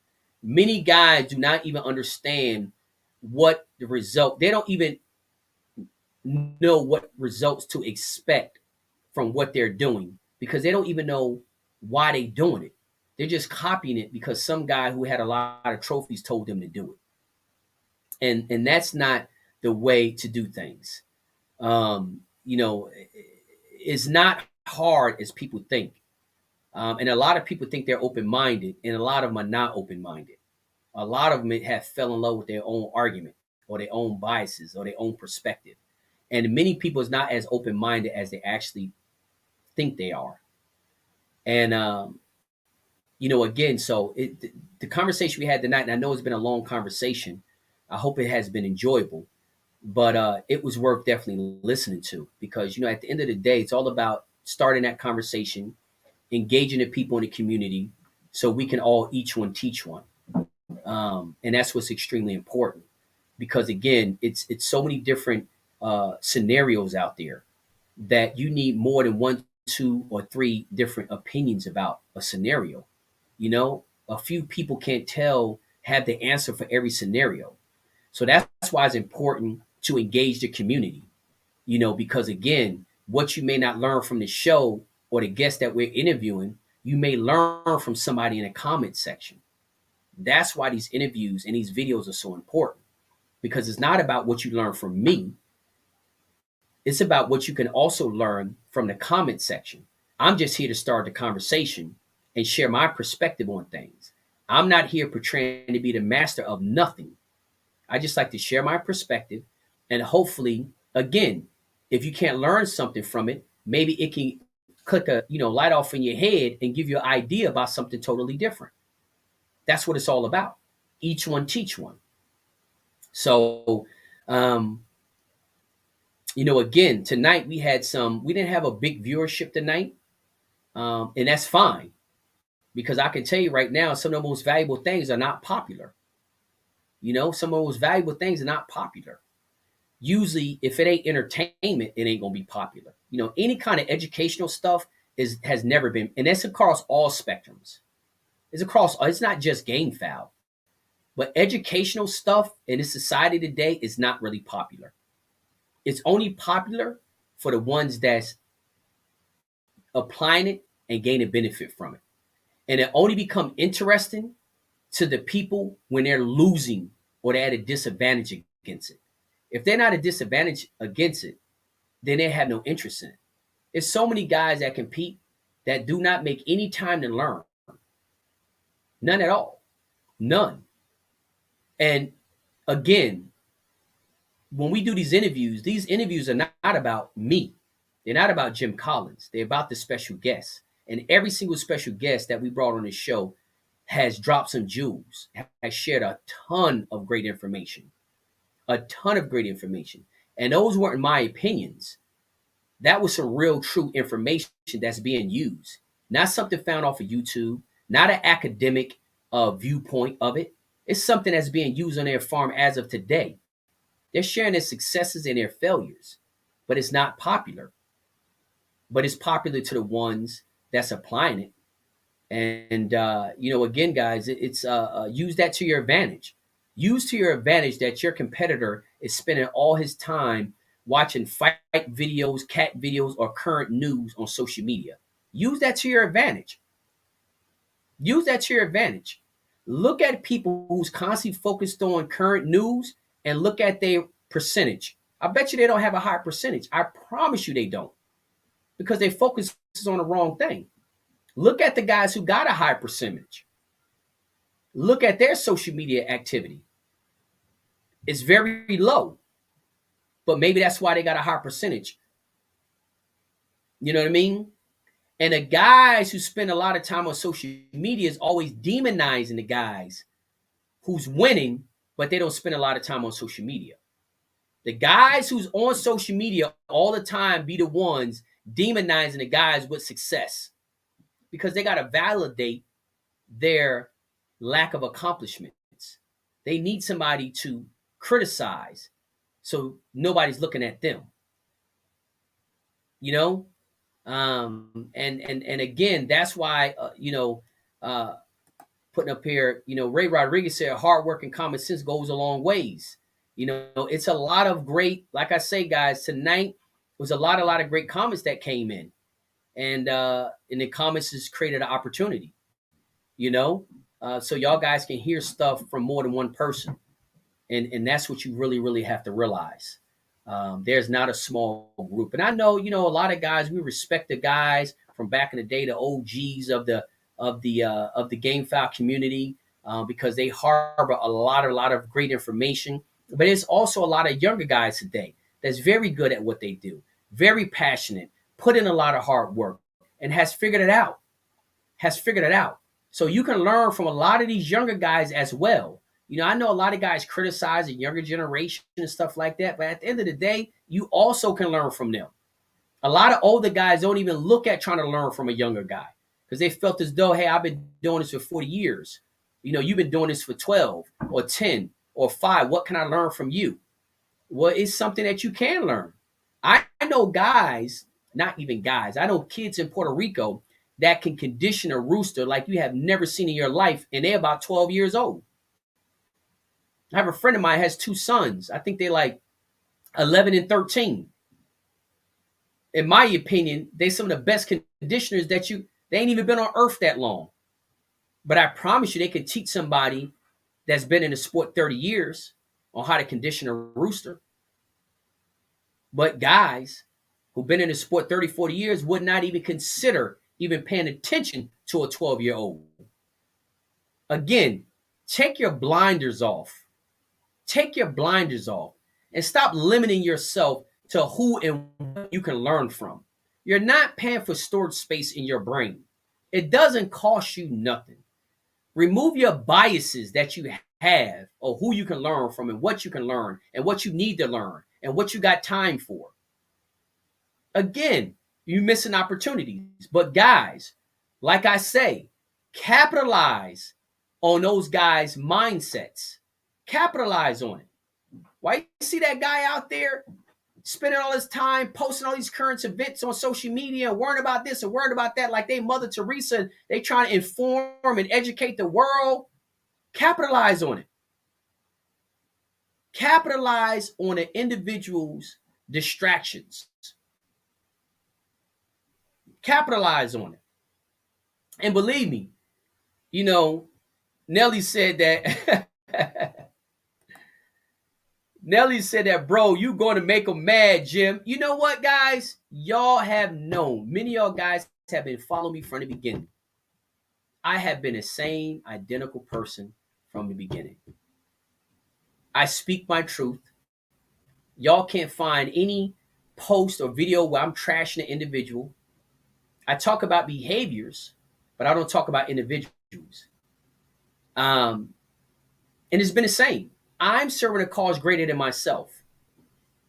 Many guys do not even understand what the result, they don't even know what results to expect from what they're doing because they don't even know why they're doing it. They're just copying it because some guy who had a lot of trophies told them to do it. And that's not the way to do things. You know, it's not hard as people think. And a lot of people think they're open minded, and a lot of them are not open minded. A lot of them have fell in love with their own argument or their own biases or their own perspective. And many people is not as open minded as they actually think they are. And you know, again, so the conversation we had tonight, and I know it's been a long conversation. I hope it has been enjoyable, but it was worth definitely listening to because you know, at the end of the day, it's all about starting that conversation, engaging the people in the community, so we can all each one teach one. And that's what's extremely important because again, it's so many different scenarios out there that you need more than one, two, or three different opinions about a scenario. You know, a few people can't have the answer for every scenario. So that's why it's important to engage the community, you know, because again, what you may not learn from the show or the guests that we're interviewing, you may learn from somebody in the comment section. That's why these interviews and these videos are so important because it's not about what you learn from me. It's about what you can also learn from the comment section. I'm just here to start the conversation and share my perspective on things. I'm not here portraying to be the master of nothing. I just like to share my perspective and hopefully, again, if you can't learn something from it, maybe it can click a light off in your head and give you an idea about something totally different. That's what it's all about. Each one teach one. So um, again, tonight we didn't have a big viewership tonight. And that's fine because I can tell you right now, some of the most valuable things are not popular. Some of the most valuable things are not popular. Usually, if it ain't entertainment, it ain't gonna be popular. Any kind of educational stuff has never been, and that's across all spectrums. It's not just game foul, but educational stuff in this society today is not really popular. It's only popular for the ones that's applying it and gaining benefit from it. And it only become interesting to the people when they're losing or they're at a disadvantage against it. If they're not a disadvantage against it, then they have no interest in it. There's so many guys that compete that do not make any time to learn. None at all. None. And again, when we do these interviews are not about me. They're not about Jim Collins. They're about the special guests. And every single special guest that we brought on this show has dropped some jewels, has shared a ton of great information. A ton of great information. And those weren't my opinions. That was some real, true information that's being used. Not something found off of YouTube, not an academic viewpoint of it. It's something that's being used on their farm as of today. They're sharing their successes and their failures, but it's not popular. But it's popular to the ones that's applying it. And again, guys, it's use that to your advantage. Use to your advantage that your competitor is spending all his time watching fight videos, cat videos, or current news on social media. Use that to your advantage. Use that to your advantage. Look at people who's constantly focused on current news and look at their percentage. I bet you they don't have a high percentage. I promise you they don't because they focus on the wrong thing. Look at the guys who got a high percentage. Look at their social media activity. It's very low, but maybe that's why they got a high percentage. You know what I mean? And the guys who spend a lot of time on social media is always demonizing the guys who's winning, but they don't spend a lot of time on social media. The guys who's on social media all the time be the ones demonizing the guys with success because they got to validate their lack of accomplishments. They need somebody to criticize so nobody's looking at them, you know? And again, that's why, uh, putting up here, Ray Rodriguez said hard work and common sense goes a long ways. It's a lot of great, like I say, guys, tonight was a lot of great comments that came in. And the comments has created an opportunity, you know? So y'all guys can hear stuff from more than one person. And that's what you really, really have to realize. There's not a small group. And I know, a lot of guys, we respect the guys from back in the day, the OGs of the game file community, because they harbor a lot of great information. But it's also a lot of younger guys today that's very good at what they do, very passionate, put in a lot of hard work, and has figured it out. Has figured it out. So you can learn from a lot of these younger guys as well. I know a lot of guys criticize the younger generation and stuff like that, but at the end of the day, you also can learn from them. A lot of older guys don't even look at trying to learn from a younger guy because they felt as though, hey, I've been doing this for 40 years. You've been doing this for 12 or 10 or 5. What can I learn from you? Well, it's something that you can learn. I know guys, not even guys, I know kids in Puerto Rico that can condition a rooster like you have never seen in your life, and they're about 12 years old. I have a friend of mine has 2 sons. I think they're like 11 and 13. In my opinion, they're some of the best conditioners they ain't even been on earth that long. But I promise you, they can teach somebody that's been in the sport 30 years on how to condition a rooster. But guys who've been in the sport 30, 40 years would not even consider even paying attention to a 12-year-old. Again, take your blinders off. Take your blinders off and stop limiting yourself to who and what you can learn from. You're not paying for storage space in your brain. It doesn't cost you nothing. Remove your biases that you have or who you can learn from and what you can learn and what you need to learn and what you got time for. Again, you're missing opportunities. But guys, like I say, capitalize on those guys' mindsets. Capitalize on it. Why you see that guy out there spending all his time posting all these current events on social media, worrying about this and worrying about that, like they Mother Teresa, and they trying to inform and educate the world? Capitalize on it. Capitalize on an individual's distractions. Capitalize on it. And believe me, Nelly said that Nelly said that, bro, you going to make them mad, Jim. You know what, guys? Y'all have known. Many of y'all guys have been following me from the beginning. I have been the same identical person from the beginning. I speak my truth. Y'all can't find any post or video where I'm trashing an individual. I talk about behaviors, but I don't talk about individuals. And it's been the same. I'm serving a cause greater than myself.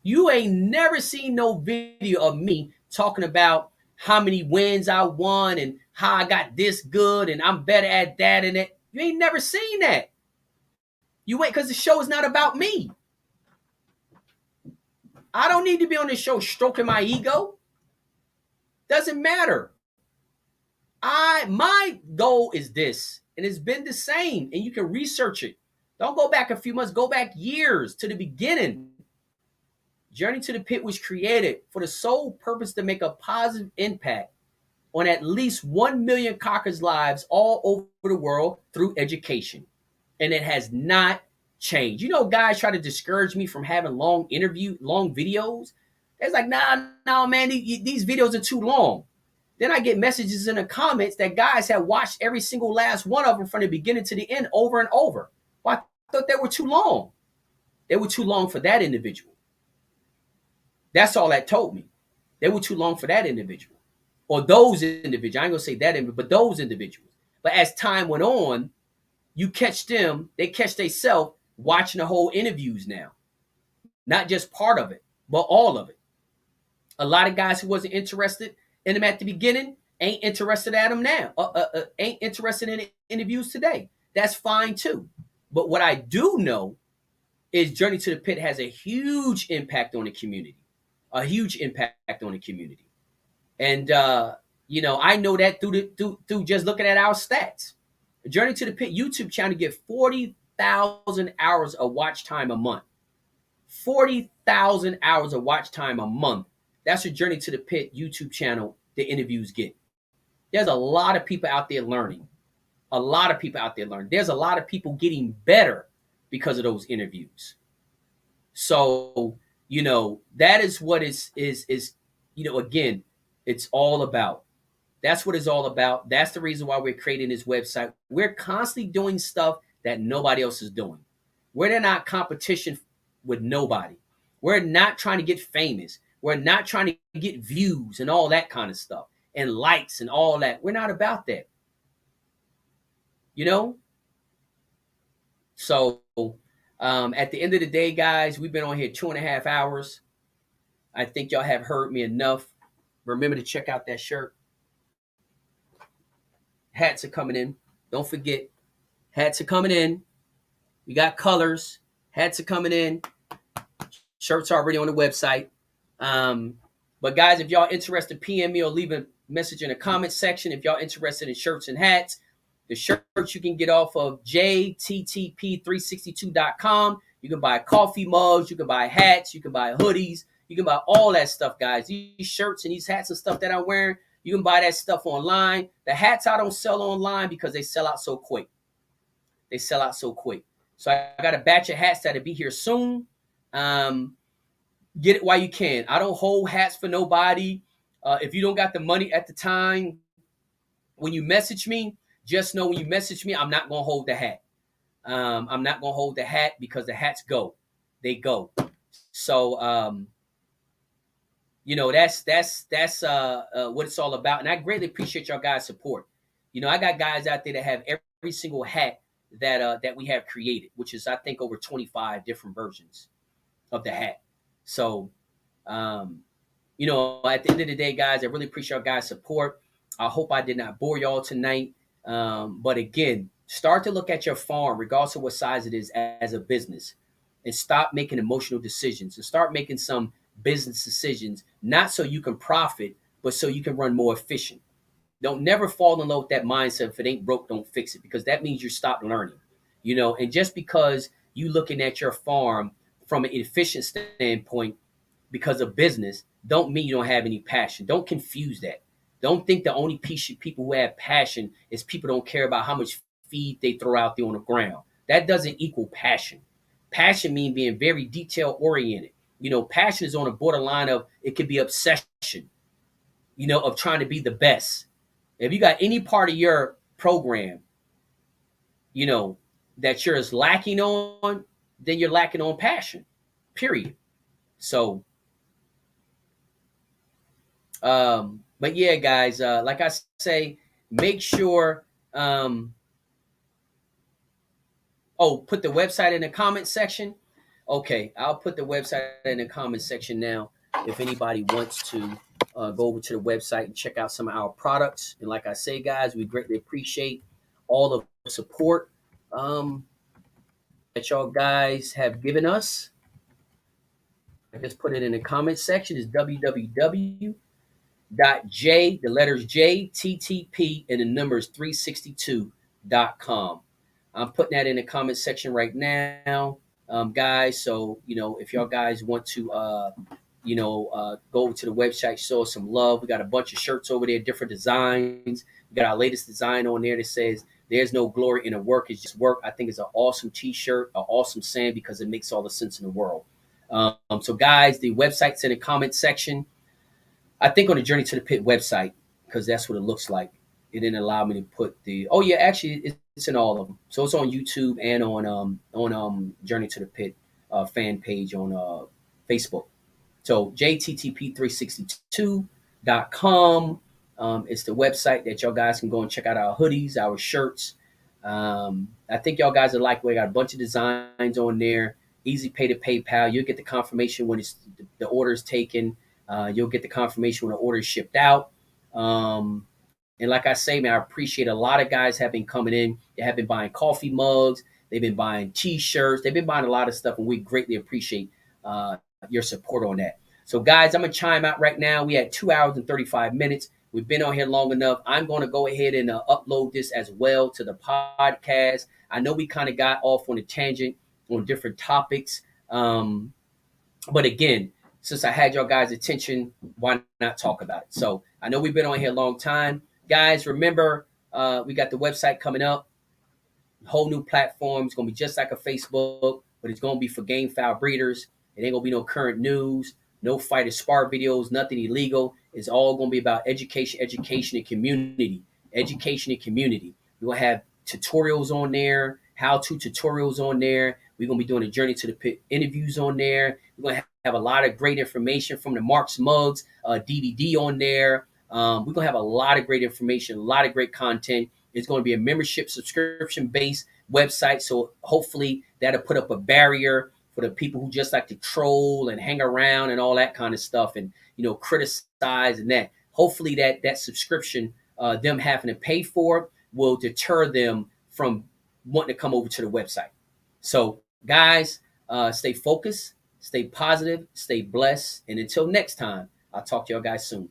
You ain't never seen no video of me talking about how many wins I won and how I got this good and I'm better at that and that. You ain't never seen that. You ain't, because the show is not about me. I don't need to be on this show stroking my ego. Doesn't matter. My goal is this, and it's been the same, and you can research it. Don't go back a few months, go back years to the beginning. Journey to the Pit was created for the sole purpose to make a positive impact on at least 1 million Cockers' lives all over the world through education. And it has not changed. Guys try to discourage me from having long videos. It's like, nah, man, these videos are too long. Then I get messages in the comments that guys have watched every single last one of them from the beginning to the end over and over. Well, I thought they were too long. They were too long for that individual. That's all that told me. They were too long for that individual. Or those individuals. I ain't going to say that individual, but those individuals. But as time went on, you catch them, they catch themselves watching the whole interviews now. Not just part of it, but all of it. A lot of guys who wasn't interested in them at the beginning ain't interested at them now. Ain't interested in interviews today. that's fine too. But what I do know is Journey to the Pit has a huge impact on the community, a huge impact on the community. And I know that through just looking at our stats. Journey to the Pit YouTube channel get 40,000 hours of watch time a month. 40,000 hours of watch time a month. That's a Journey to the Pit YouTube channel the interviews get. There's a lot of people out there learning. A lot of people out there learning. There's a lot of people getting better because of those interviews. So, that is what is again, it's all about. That's what it's all about. That's the reason why we're creating this website. We're constantly doing stuff that nobody else is doing. We're not competition with nobody. We're not trying to get famous. We're not trying to get views and all that kind of stuff and likes and all that. We're not about that. So at the end of the day, guys, we've been on here 2.5 hours. I think y'all have heard me enough. Remember to check out that shirt. Hats are coming in. Don't forget, hats are coming in. We got colors. Hats are coming in. Shirts are already on the website. But guys, if y'all interested, PM me or leave a message in the comment section. If y'all interested in shirts and hats, the shirts you can get off of jttp362.com. You can buy coffee mugs. You can buy hats. You can buy hoodies. You can buy all that stuff, guys. These shirts and these hats and stuff that I'm wearing, you can buy that stuff online. The hats I don't sell online because they sell out so quick. So I got a batch of hats that'll be here soon. Get it while you can. I don't hold hats for nobody. If you don't got the money at the time, when you message me, just know when you message me, I'm not going to hold the hat. I'm not going to hold the hat because the hats go. They go. So, that's what it's all about. And I greatly appreciate y'all guys' support. I got guys out there that have every single hat that we have created, which is, I think, over 25 different versions of the hat. So, at the end of the day, guys, I really appreciate y'all guys' support. I hope I did not bore y'all tonight. But again, start to look at your farm, regardless of what size it is, as a business, and stop making emotional decisions and start making some business decisions, not so you can profit, but so you can run more efficient. Don't never fall in love with that mindset. If it ain't broke, don't fix it, because that means you stop learning, and just because you looking at your farm from an efficient standpoint because of business, don't mean you don't have any passion. Don't confuse that. Don't think the only people who have passion is people don't care about how much feed they throw out there on the ground. That doesn't equal passion. Passion means being very detail oriented. Passion is on the borderline of, it could be obsession, of trying to be the best. If you got any part of your program, that you're lacking on, then you're lacking on passion, period. So, but yeah, guys, like I say, make sure, put the website in the comment section. Okay, I'll put the website in the comment section now. If anybody wants to go over to the website and check out some of our products. And like I say, guys, we greatly appreciate all of the support that y'all guys have given us. I just put it in the comment section. It's www.j, the letters J, TTP, and the numbers 362.com. I'm putting that in the comment section right now, guys. So, if y'all guys want to, go over to the website, show us some love. We got a bunch of shirts over there, different designs. We got our latest design on there that says, "There's no glory in the work, it's just work." I think it's an awesome t-shirt, an awesome saying, because it makes all the sense in the world. So guys, the website's in the comment section. I think on the Journey to the Pit website, because that's what it looks like. It didn't allow me to put actually it's in all of them. So it's on YouTube and on Journey to the Pit fan page on Facebook. So jttp362.com. It's the website that y'all guys can go and check out our hoodies, our shirts. I think y'all guys are like, we got a bunch of designs on there. Easy pay to PayPal. You'll get the confirmation when the order is taken. You'll get the confirmation when the order is shipped out. And like I say, man, I appreciate a lot of guys have been coming in. They have been buying coffee mugs. They've been buying T-shirts. They've been buying a lot of stuff, and we greatly appreciate uh, your support on that. So, guys, I'm gonna chime out right now. We had 2 hours and 35 minutes. We've been on here long enough. I'm going to go ahead and upload this as well to the podcast. I know we kind of got off on a tangent on different topics, but again, since I had your guys' attention, why not talk about it? So I know we've been on here a long time. Guys, remember, we got the website coming up, whole new platform. It's going to be just like a Facebook, but it's going to be for game fowl breeders. It ain't going to be no current news, no fight or spar videos, nothing illegal. It's all going to be about education, education, and community. Education and community. We're going to have tutorials on there, how-to tutorials on there. We're going to be doing a journey to the pit interviews on there. We're going to have a lot of great information from the Marks Mugs DVD on there. We're going to have a lot of great information, a lot of great content. It's going to be a membership subscription based website. So hopefully that'll put up a barrier for the people who just like to troll and hang around and all that kind of stuff and, criticize and that. Hopefully that subscription, them having to pay for, will deter them from wanting to come over to the website. So guys, stay focused, stay positive, stay blessed. And until next time, I'll talk to y'all guys soon.